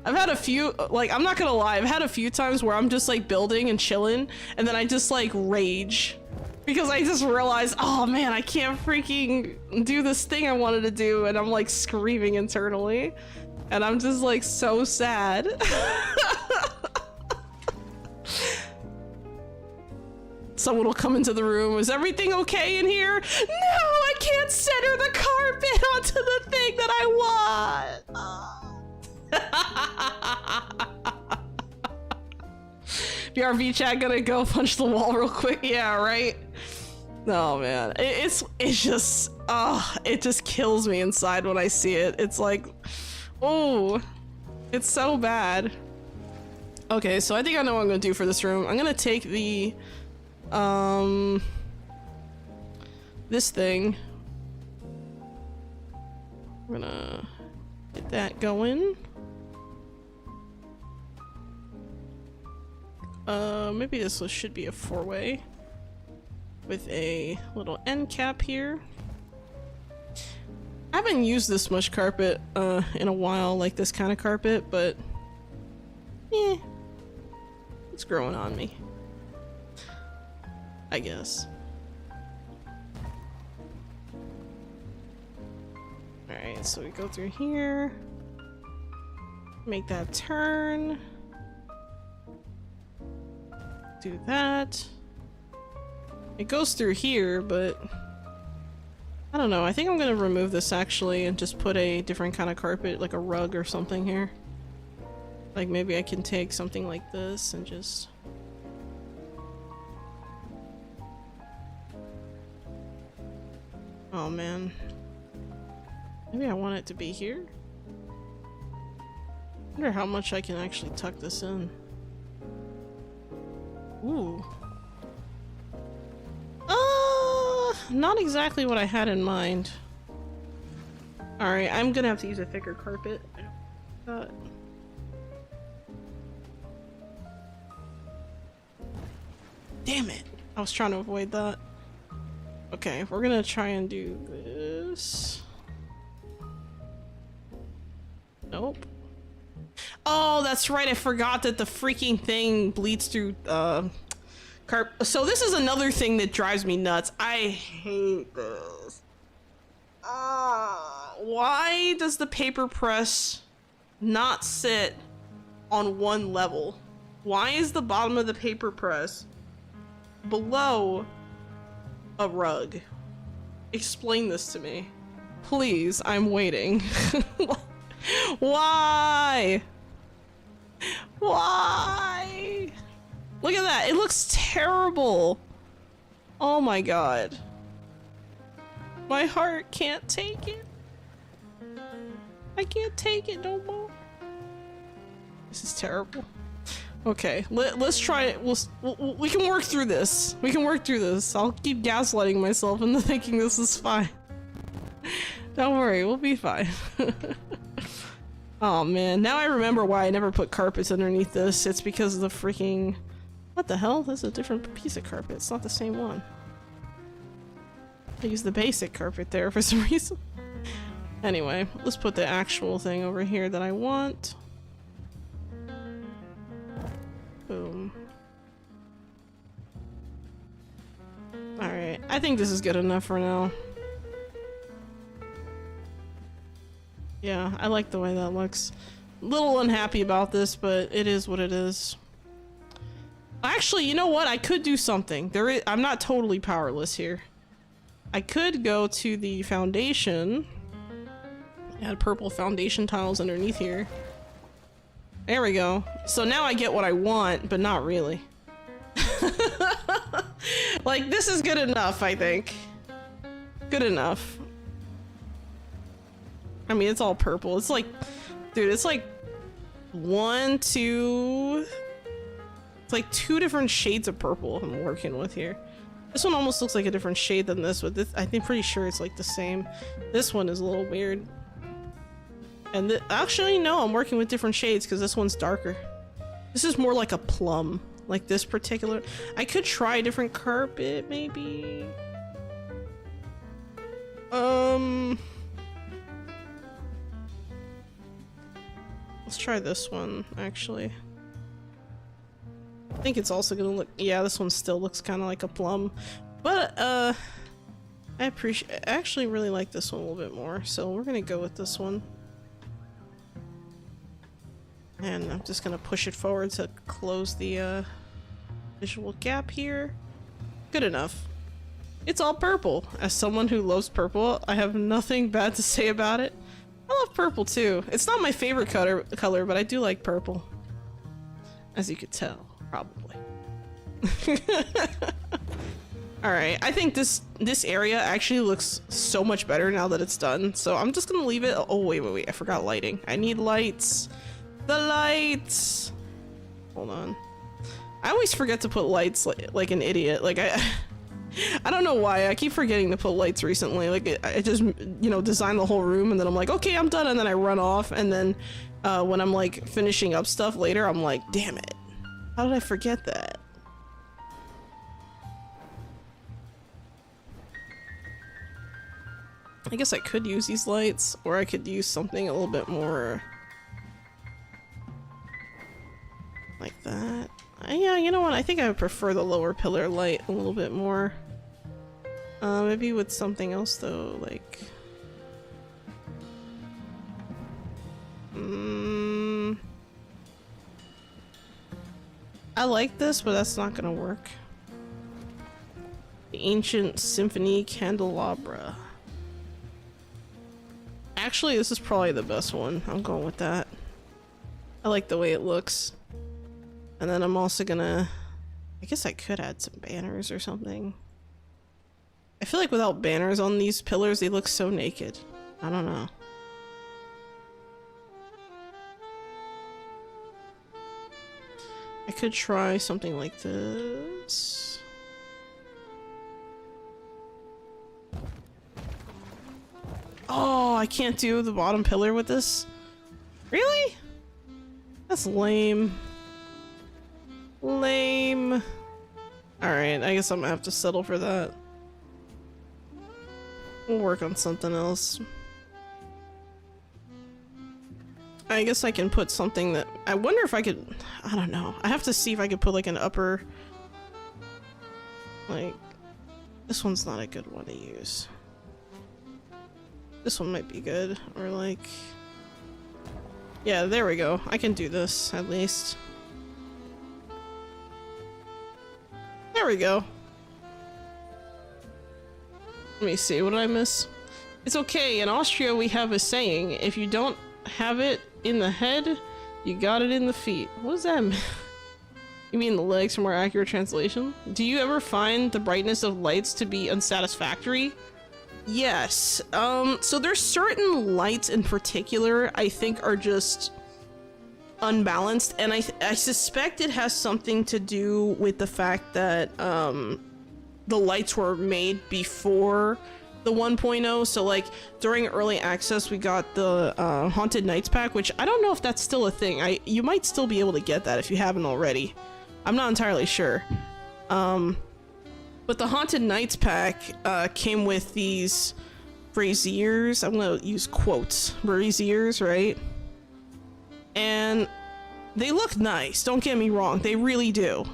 S1: I've had a few, like, I'm not gonna lie, I've had a few times where I'm just like building and chilling and then I just like rage because I just realized, oh man, I can't freaking do this thing I wanted to do, and I'm like screaming internally and I'm just like so sad. Someone will come into the room. Is everything okay in here? No, I can't center the carpet onto the thing that I want. BRV chat gonna go punch the wall real quick. Yeah, right. Oh man, it's just it just kills me inside when I see it. It's like, oh, it's so bad. Okay, so I think I know what I'm gonna do for this room. I'm gonna take the this thing. I'm gonna get that going. Maybe this should be a 4-way with a little end cap here. I haven't used this much carpet in a while, like this kind of carpet, but yeah, it's growing on me, I guess. Alright, so we go through here, make that turn. Do that. It goes through here, but I don't know. I think I'm gonna remove this actually and just put a different kind of carpet, like a rug or something here. Like maybe I can take something like this and just... Oh man. Maybe I want it to be here? I wonder how much I can actually tuck this in. Ooh. Not exactly what I had in mind. Alright, I'm gonna have to use a thicker carpet. Damn it! I was trying to avoid that. Okay, we're gonna try and do this. Nope. Oh, that's right, I forgot that the freaking thing bleeds through, so this is another thing that drives me nuts. I hate this. Why does the paper press not sit on one level? Why is the bottom of the paper press below a rug? Explain this to me. Please, I'm waiting. Why? Why? Look at that. It looks terrible. Oh my god. My heart can't take it. I can't take it no more. This is terrible. Okay, let's try it. We can work through this. We can work through this. I'll keep gaslighting myself into thinking this is fine. Don't worry, we'll be fine. Oh man, now I remember why I never put carpets underneath this. It's because of the freaking... What the hell? This is a different piece of carpet. It's not the same one. I used the basic carpet there for some reason. Anyway, let's put the actual thing over here that I want. Boom. Alright, I think this is good enough for now. Yeah, I like the way that looks. A little unhappy about this, but it is what it is. Actually, you know what? I could do something. I'm not totally powerless here. I could go to the foundation. Add purple foundation tiles underneath here. There we go. So now I get what I want, but not really. Like, this is good enough, I think. Good enough. I mean, it's all purple. It's like, dude, it's like it's like 2 different shades of purple I'm working with here. This one almost looks like a different shade than this, but this, I'm pretty sure it's like the same. This one is a little weird. And actually, no, I'm working with different shades because this one's darker. This is more like a plum, like this particular. I could try a different carpet, maybe. Let's try this one, actually. I think it's also gonna look, yeah, this one still looks kind of like a plum. But, I actually really like this one a little bit more, so we're gonna go with this one. And I'm just gonna push it forward to close the, visual gap here. Good enough. It's all purple. As someone who loves purple, I have nothing bad to say about it. I love purple too. It's not my favorite color, but I do like purple. As you could tell, probably. Alright, I think this area actually looks so much better now that it's done. So I'm just gonna leave it. Oh, wait. I forgot lighting. I need lights. The lights! Hold on. I always forget to put lights like an idiot. Like, I don't know why. I keep forgetting to put lights recently. Like, I just, you know, design the whole room and then I'm like, okay, I'm done. And then I run off. And then when I'm like finishing up stuff later, I'm like, damn it. How did I forget that? I guess I could use these lights, or I could use something a little bit more like that. Yeah, you know what? I think I would prefer the lower pillar light a little bit more. Maybe with something else though, like... I like this, but that's not gonna work. The Ancient Symphony Candelabra. Actually, this is probably the best one. I'm going with that. I like the way it looks. And then I'm also gonna... I guess I could add some banners or something. I feel like without banners on these pillars, they look so naked. I don't know. I could try something like this. Oh, I can't do the bottom pillar with this? Really? That's lame. Lame. Alright, I guess I'm gonna have to settle for that. We'll work on something else. I guess I can put something that... I wonder if I could... I don't know. I have to see if I could put like an upper... Like... This one's not a good one to use. This one might be good. Or like... Yeah, there we go. I can do this, at least. There we go. Let me see, what did I miss? It's okay, in Austria we have a saying, if you don't have it in the head, you got it in the feet. What does that mean? You mean the legs for more accurate translation? Do you ever find the brightness of lights to be unsatisfactory? Yes. So there's certain lights in particular I think are just unbalanced, and I suspect it has something to do with the fact that the lights were made before the 1.0. So like during early access we got the Haunted Nights pack, which I don't know if that's still a thing. You might still be able to get that if you haven't already. I'm not entirely sure. But the Haunted Nights pack came with these braziers. I'm gonna use quotes. Braziers, right? And they look nice, don't get me wrong, they really do.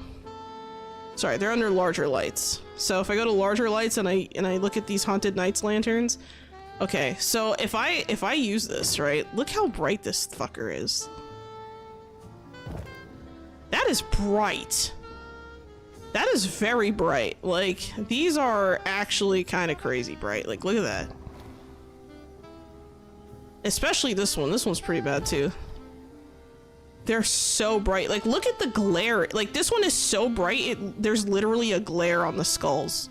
S1: Sorry, they're under larger lights. So if I go to larger lights and I look at these Haunted Nights lanterns, okay, so if I use this, right, look how bright this fucker is. That is bright. That is very bright. Like, these are actually kind of crazy bright. Like, look at that. Especially this one. This one's pretty bad too. They're so bright. Like, look at the glare. Like, this one is so bright, there's literally a glare on the skulls.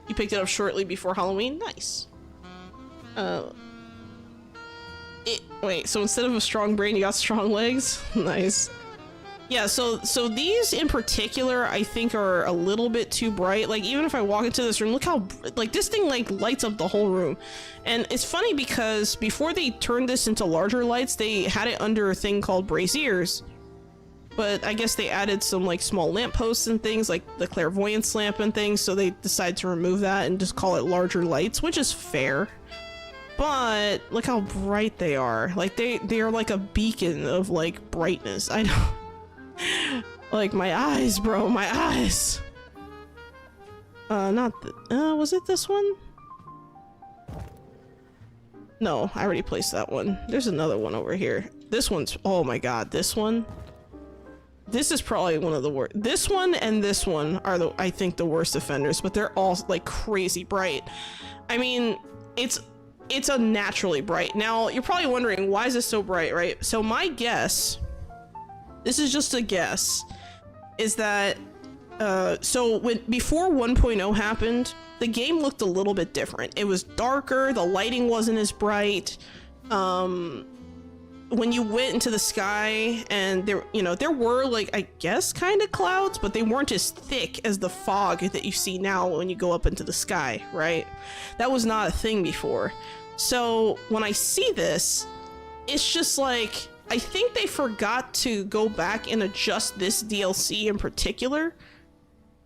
S1: You picked it up shortly before Halloween? Nice. Wait, so instead of a strong brain, you got strong legs? Nice. Yeah, so these in particular, I think are a little bit too bright. Like, even if I walk into this room, look how, like, this thing, like, lights up the whole room. And it's funny because before they turned this into larger lights, they had it under a thing called braziers. But I guess they added some, like, small lampposts and things, like the clairvoyance lamp and things, so they decided to remove that and just call it larger lights, which is fair. But look how bright they are. Like, they are like a beacon of, like, brightness. I know. Like, my eyes, bro, my eyes. Was it this one? No, I already placed that one. There's another one over here. This one's, oh my god, this one. This is probably one of the worst. This one and this one are I think the worst offenders, but they're all like crazy bright. I mean, it's unnaturally bright. Now, you're probably wondering, why is this so bright, right? So my guess, this is just a guess, is that before 1.0 happened, the game looked a little bit different. It was darker, the lighting wasn't as bright. When you went into the sky and there were, like, I guess kind of clouds, but they weren't as thick as the fog that you see now when you go up into the sky, right? That was not a thing before. So when I see this, it's just like, I think they forgot to go back and adjust this DLC in particular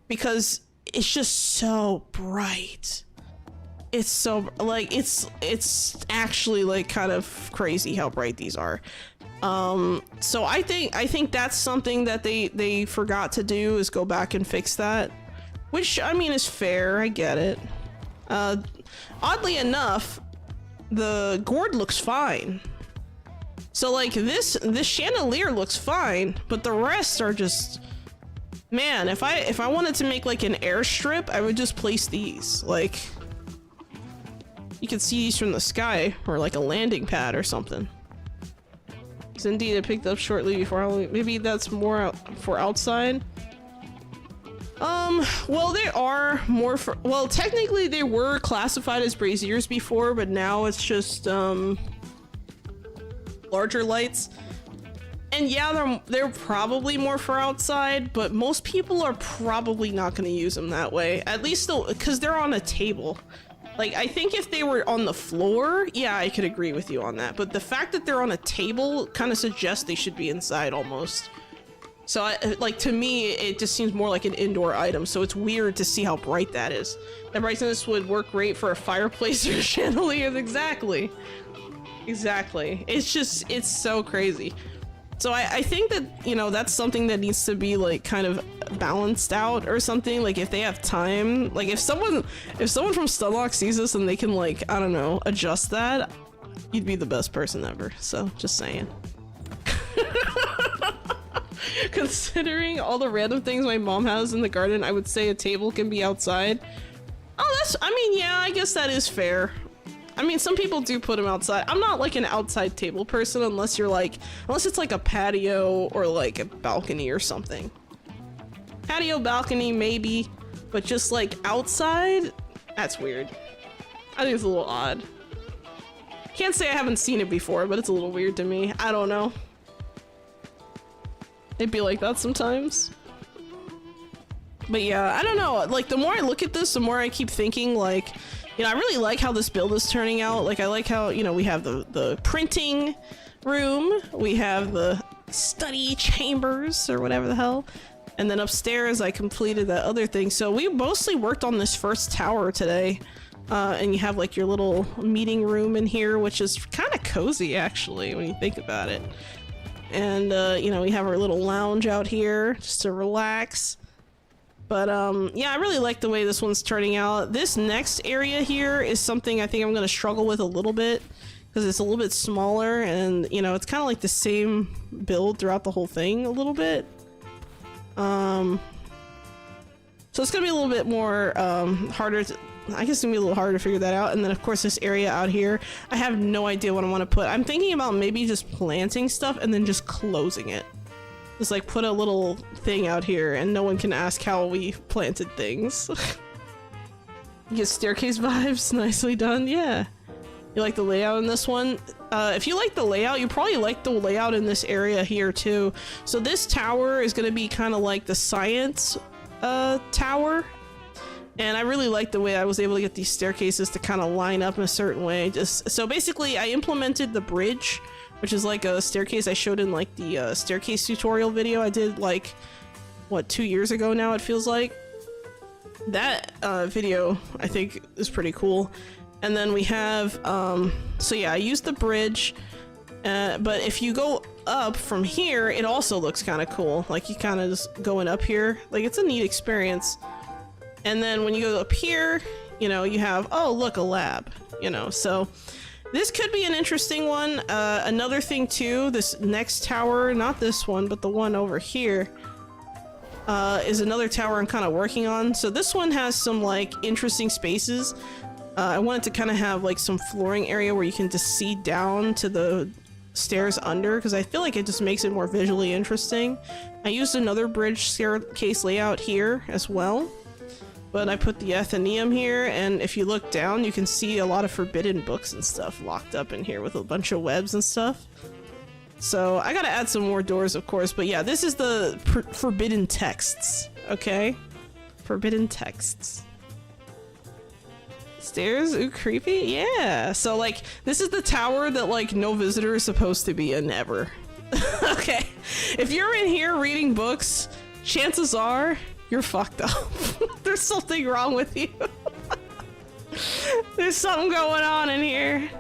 S1: because it's just so bright. It's so, like, it's actually, like, kind of crazy how bright these are. So I think that's something that they forgot to do, is go back and fix that, which, I mean, is fair. I get it. Oddly enough, the gourd looks fine. So, like, this chandelier looks fine, but the rest are just, man, if I wanted to make, like, an airstrip, I would just place these. Like, you could see these from the sky, or like a landing pad or something. It's indeed, it picked up shortly before Halloween. Maybe that's more out for outside. Well, they are more for, well, technically they were classified as braziers before, but now it's just, larger lights. And yeah, they're probably more for outside, but most people are probably not going to use them that way. At least because they're on a table. Like, I think if they were on the floor, yeah, I could agree with you on that. But the fact that they're on a table kind of suggests they should be inside almost. So, like, to me, it just seems more like an indoor item. So it's weird to see how bright that is. That brightness would work great for a fireplace or chandeliers. Exactly. Exactly. It's just, it's so crazy. So I think that, you know, that's something that needs to be, like, kind of balanced out or something. Like, if they have time, like, if someone from Stunlock sees this and they can, like, I don't know, adjust that, you'd be the best person ever. So just saying. Considering all the random things my mom has in the garden, I would say a table can be outside. Oh, that's, I mean, yeah, I guess that is fair. I mean, some people do put them outside. I'm not like an outside table person unless you're like, unless it's like a patio or like a balcony or something. Patio, balcony, maybe, but just like outside, that's weird. I think it's a little odd. Can't say I haven't seen it before, but it's a little weird to me. I don't know. It'd be like that sometimes. But yeah, I don't know. Like, the more I look at this, the more I keep thinking, like, you know, I really like how this build is turning out. Like, I like how, you know, we have the printing room, we have the study chambers, or whatever the hell. And then upstairs, I completed that other thing. So we mostly worked on this first tower today. And you have like your little meeting room in here, which is kind of cozy actually when you think about it. And you know, we have our little lounge out here just to relax. But yeah, I really like the way this one's turning out. This next area here is something I think I'm gonna struggle with a little bit because it's a little bit smaller, and you know, it's kind of like the same build throughout the whole thing a little bit. So it's gonna be a little bit more harder to, I guess it's gonna be a little harder to figure that out. And then of course this area out here, I have no idea what I want to put. I'm thinking about maybe just planting stuff and then just closing it. Just like put a little thing out here and no one can ask how we planted things. You get staircase vibes, nicely done, yeah. You like the layout in this one? If you like the layout, you probably like the layout in this area here too. So this tower is gonna be kind of like the science tower. And I really like the way I was able to get these staircases to kind of line up in a certain way. Just so basically I implemented the bridge, which is like a staircase I showed in like the staircase tutorial video I did like, what, 2 years ago now it feels like. That video I think is pretty cool. And then we have, so yeah, I used the bridge, but if you go up from here, it also looks kind of cool. Like you kind of just going up here, like it's a neat experience. And then when you go up here, you know, you have, oh, look, a lab, you know, so this could be an interesting one. Another thing too, this next tower, not this one, but the one over here, is another tower I'm kind of working on. So this one has some like interesting spaces. I wanted to kind of have like some flooring area where you can just see down to the stairs under, because I feel like it just makes it more visually interesting. I used another bridge staircase layout here as well. But I put the Athenaeum here, and if you look down, you can see a lot of forbidden books and stuff locked up in here with a bunch of webs and stuff. So I gotta add some more doors, of course, but yeah, this is the forbidden texts, okay? Forbidden texts. Stairs? Ooh, creepy? Yeah. So, like, this is the tower that, like, no visitor is supposed to be in ever. Okay. If you're in here reading books, chances are you're fucked up. There's something wrong with you. There's something going on in here.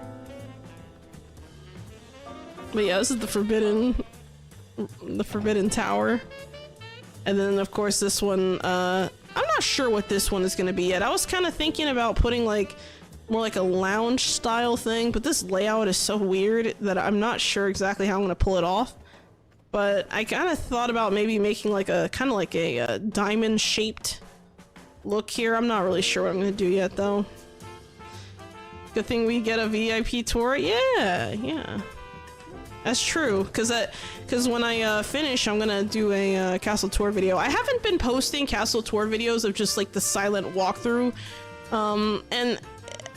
S1: But yeah, this is the forbidden tower. And then of course this one, I'm not sure what this one is gonna be yet. I was kind of thinking about putting like more like a lounge style thing, but this layout is so weird that I'm not sure exactly how I'm gonna pull it off. But I kind of thought about maybe making like a kind of like a diamond shaped look here. I'm not really sure what I'm gonna do yet though. Good thing we get a VIP tour. Yeah. That's true, because when I finish, I'm gonna do a castle tour video. I haven't been posting castle tour videos of just like the silent walkthrough, and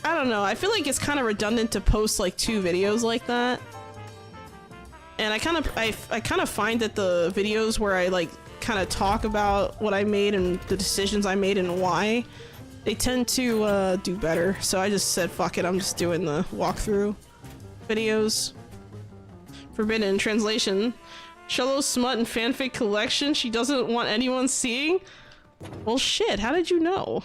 S1: I don't know. I feel like it's kind of redundant to post like 2 videos like that. And I kind of find that the videos where I like kind of talk about what I made and the decisions I made and why, they tend to do better. So I just said, fuck it, I'm just doing the walkthrough videos. Forbidden translation. Xolo's smut and fanfic collection she doesn't want anyone seeing? Well shit, how did you know?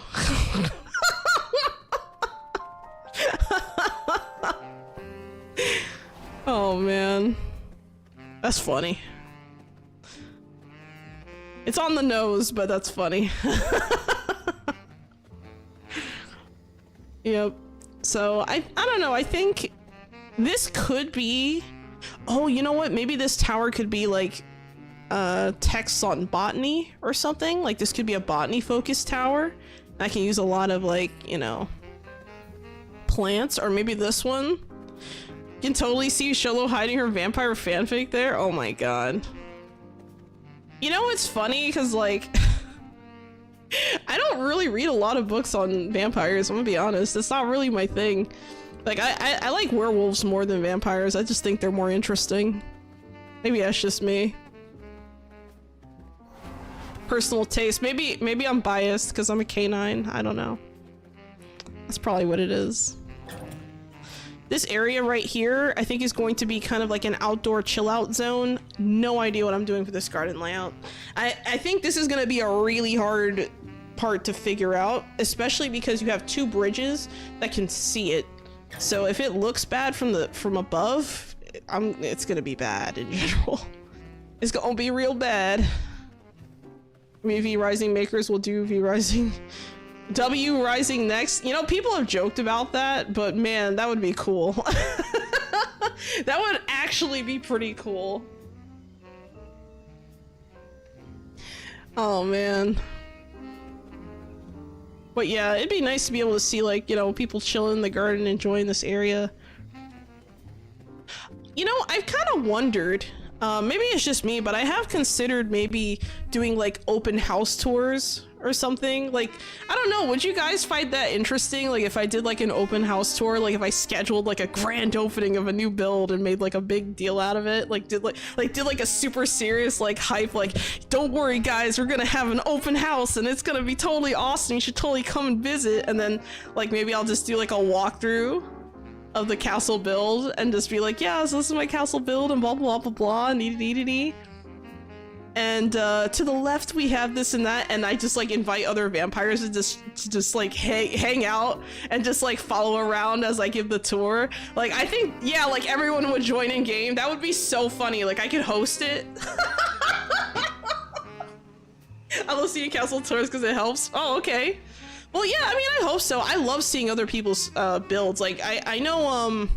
S1: Oh man. That's funny. It's on the nose, but that's funny. Yep. So I don't know, I think this could be, oh, you know what? Maybe this tower could be like texts on botany or something. Like this could be a botany focused tower. I can use a lot of like, you know, plants, or maybe this one. You can totally see Xolo hiding her vampire fanfic there. Oh my god. You know, it's funny because like I don't really read a lot of books on vampires, I'm gonna be honest. It's not really my thing. Like I like werewolves more than vampires. I just think they're more interesting. Maybe that's just me. Personal taste. Maybe I'm biased because I'm a canine. I don't know. That's probably what it is. This area right here, I think is going to be kind of like an outdoor chill out zone. No idea what I'm doing for this garden layout. I think this is gonna be a really hard part to figure out, especially because you have two bridges that can see it. So if it looks bad from above, it's gonna be bad in general. It's gonna be real bad. I mean, V Rising makers will do V Rising. W Rising next. You know, people have joked about that, but man, that would be cool. That would actually be pretty cool. Oh man. But yeah, it'd be nice to be able to see, like, you know, people chilling in the garden, enjoying this area. You know, I've kind of wondered, maybe it's just me, but I have considered maybe doing like open house tours or something. Like, I don't know, would you guys find that interesting? Like if I did like an open house tour, like if I scheduled like a grand opening of a new build and made like a big deal out of it, like did like a super serious like hype, like don't worry guys, we're gonna have an open house and it's gonna be totally awesome, you should totally come and visit. And then like maybe I'll just do like a walkthrough of the castle build and just be like, yeah, so this is my castle build and blah blah blah blah and dee. And to the left we have this and that, and I just like invite other vampires to just like hang out and just like follow around as I give the tour. Like I think, yeah, like everyone would join in game. That would be so funny. Like I could host it. I love seeing castle tours because it helps. Oh, okay. Well, yeah, I mean, I hope so. I love seeing other people's builds. Like I know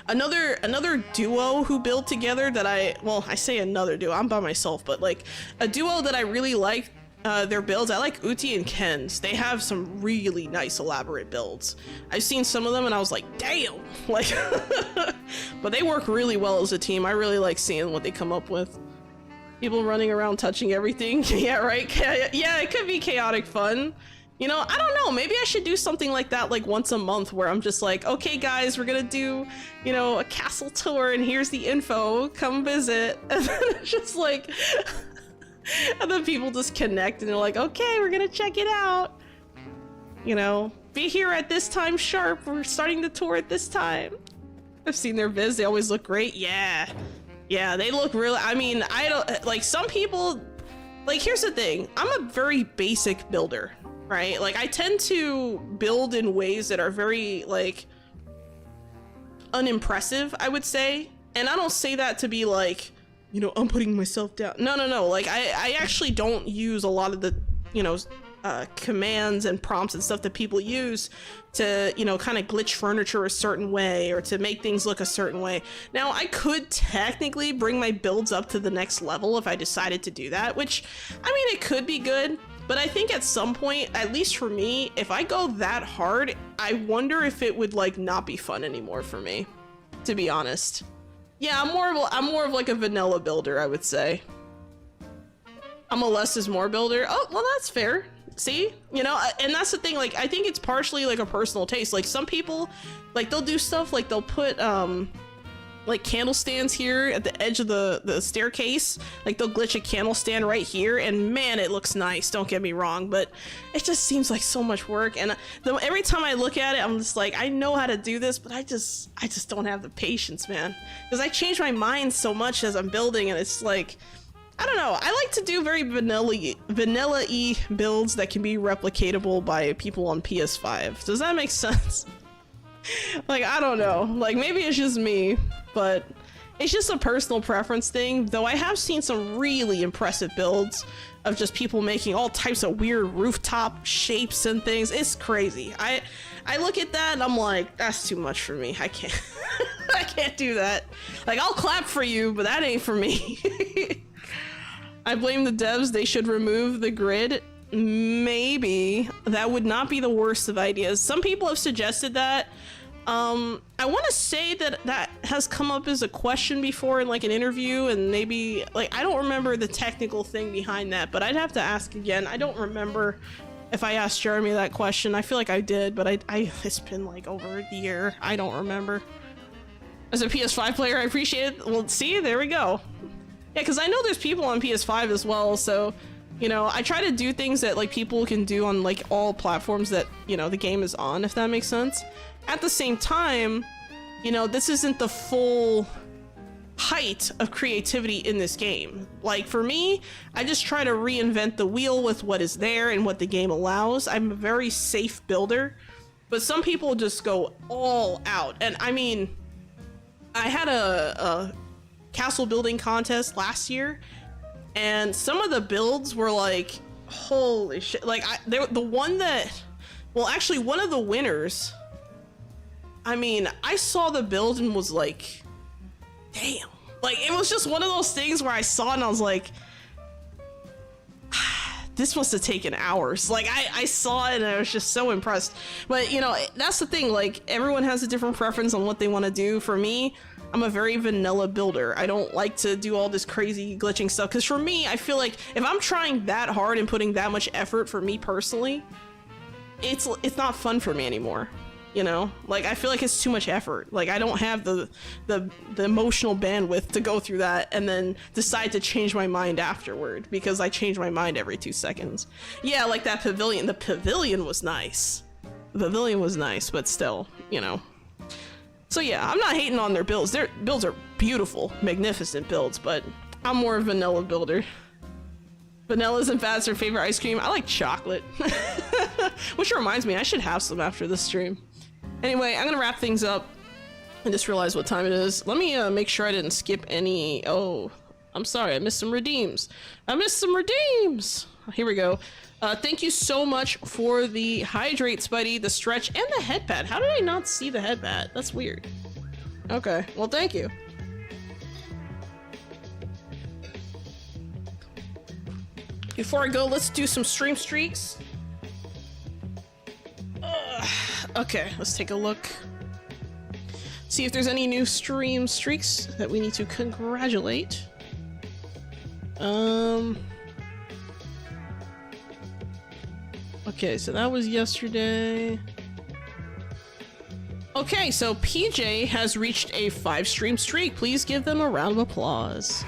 S1: another duo who build together that I say another duo, I'm by myself, but like a duo that I really like their builds. I like Uti and Ken's. They have some really nice elaborate builds. I've seen some of them and I was like, damn, like, but they work really well as a team. I really like seeing what they come up with. People running around touching everything. Yeah, right. Yeah, it could be chaotic fun. You know, I don't know, maybe I should do something like that like once a month where I'm just like, okay guys, we're gonna do, you know, a castle tour and here's the info, come visit. And then it's just like, and then people just connect and they're like, okay, we're gonna check it out. You know, be here at this time sharp, we're starting the tour at this time. I've seen their vids, they always look great. Yeah, they look really, I mean, I don't, like some people, like here's the thing, I'm a very basic builder. Right? Like I tend to build in ways that are very like unimpressive, I would say. And I don't say that to be like, you know, I'm putting myself down. No. Like I actually don't use a lot of the, you know, commands and prompts and stuff that people use to, you know, kind of glitch furniture a certain way or to make things look a certain way. Now I could technically bring my builds up to the next level if I decided to do that, which I mean, it could be good. But I think at some point, at least for me, if I go that hard, I wonder if it would like not be fun anymore for me, to be honest. Yeah, I'm more of like a vanilla builder, I would say. I'm a less is more builder. Oh, well, that's fair. See, you know, and that's the thing. Like, I think it's partially like a personal taste. Like some people, like they'll do stuff like they'll put like candle stands here at the edge of the staircase. Like they'll glitch a candle stand right here and man, it looks nice, don't get me wrong, but it just seems like so much work. And every time I look at it, I'm just like, I know how to do this, but I just don't have the patience, man, because I change my mind so much as I'm building, and it's like, I don't know, I like to do very vanilla-y builds that can be replicatable by people on PS5. Does that make sense? Like, I don't know, like maybe it's just me, but it's just a personal preference thing. Though I have seen some really impressive builds of just people making all types of weird rooftop shapes and things. It's crazy. I look at that and I'm like, that's too much for me. I can't I can't do that. Like, I'll clap for you, but that ain't for me. I blame the devs. They should remove the grid. Maybe. That would not be the worst of ideas. Some people have suggested that. I want to say that that has come up as a question before in like an interview, and maybe like I don't remember the technical thing behind that, but I'd have to ask again. I don't remember if I asked Jeremy that question. I feel like I did, but I it's been like over a year. I don't remember. As a PS5 player, I appreciate it. Well, see, there we go. Yeah, because I know there's people on PS5 as well, so you know, I try to do things that like people can do on like all platforms that, you know, the game is on, if that makes sense. At the same time, you know, this isn't the full height of creativity in this game. Like for me, I just try to reinvent the wheel with what is there and what the game allows. I'm a very safe builder, but some people just go all out. And I mean, I had a castle building contest last year, and some of the builds were like, holy shit. Like the one that, well, actually one of the winners, I mean, I saw the build and was like, damn. Like, it was just one of those things where I saw it and I was like, this must have taken hours. Like, I saw it and I was just so impressed. But, you know, that's the thing. Like, everyone has a different preference on what they want to do. For me, I'm a very vanilla builder. I don't like to do all this crazy glitching stuff. Because for me, I feel like if I'm trying that hard and putting that much effort for me personally, it's not fun for me anymore. You know, like I feel like it's too much effort. Like I don't have the emotional bandwidth to go through that and then decide to change my mind afterward, because I change my mind every 2 seconds. Yeah, like that pavilion. The pavilion was nice. The pavilion was nice, but still, you know. So yeah, I'm not hating on their builds. Their builds are beautiful, magnificent builds, but I'm more a vanilla builder. Vanilla isn't bad. It's her favorite ice cream. I like chocolate. Which reminds me, I should have some after this stream. Anyway, I'm gonna wrap things up. I just realized what time it is. Let me make sure I didn't skip any. Oh, I'm sorry, I missed some redeems. Here we go. Thank you so much for the hydrate, Spidey, the stretch, and the headpad. How did I not see the headpad? That's weird. Okay, well, thank you. Before I go, let's do some stream streaks. Okay, let's take a look. See if there's any new stream streaks that we need to congratulate. Okay, so that was yesterday. Okay, so PJ has reached a 5 stream streak. Please give them a round of applause.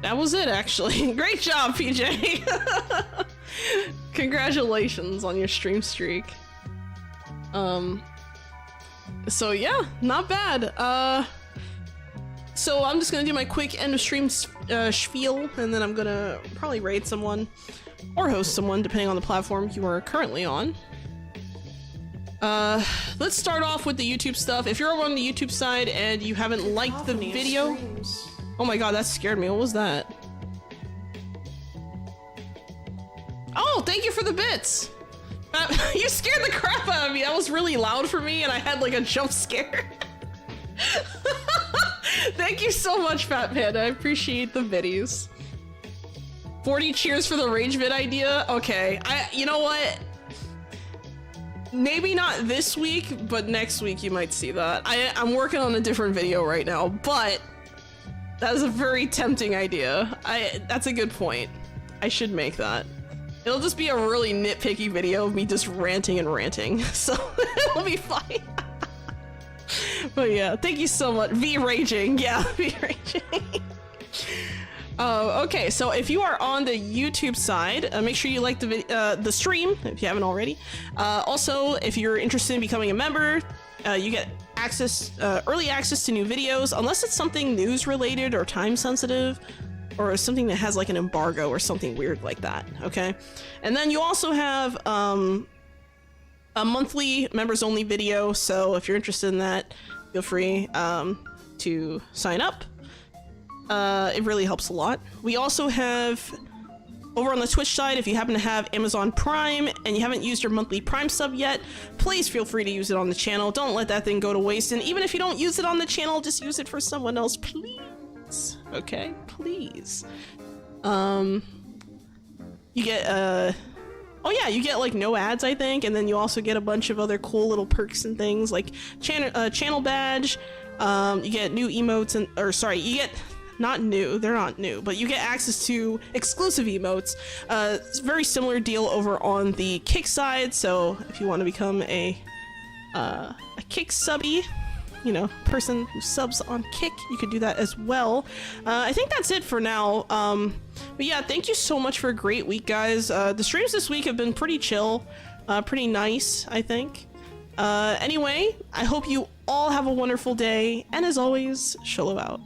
S1: That was it, actually. Great job, PJ. Congratulations on your stream streak. So yeah, not bad. So I'm just gonna do my quick end of stream spiel, and then I'm gonna probably raid someone or host someone, depending on the platform you are currently on. Let's start off with the YouTube stuff. If you're over on the YouTube side and you haven't liked the video... Oh my god, that scared me. What was that? Oh, thank you for the bits! You scared the crap out of me. That was really loud for me, and I had like a jump scare. Thank you so much, Fat Panda. I appreciate the biddies. 40 cheers for the rage vid idea? Okay, you know what? Maybe not this week, but next week you might see that. I'm working on a different video right now, but that is a very tempting idea. That's a good point. I should make that. It'll just be a really nitpicky video of me just ranting and ranting, so it'll be fine. But yeah, thank you so much. V-raging, yeah, V-raging. Okay, so if you are on the YouTube side, make sure you like the stream if you haven't already. Also, if you're interested in becoming a member, you get access, early access to new videos, unless it's something news related or time sensitive, or something that has like an embargo or something weird like that. Okay, and then you also have a monthly members only video. So if you're interested in that, feel free to sign up. It really helps a lot. We also have Over on the Twitch side, if you happen to have Amazon Prime and you haven't used your monthly Prime sub yet, please feel free to use it on the channel. Don't let that thing go to waste. And even if you don't use it on the channel, just use it for someone else, please. Okay, please. You get oh yeah, you get like no ads, I think, and then you also get a bunch of other cool little perks and things like channel badge. You get new emotes and, or sorry, you get. Not new, they're not new, but you get access to exclusive emotes. It's a very similar deal over on the Kick side, so if you want to become a Kick subby, you know, person who subs on Kick, you could do that as well. I think that's it for now. But yeah, thank you so much for a great week, guys. The streams this week have been pretty chill, pretty nice, I think. Anyway, I hope you all have a wonderful day, and as always, Xolo out.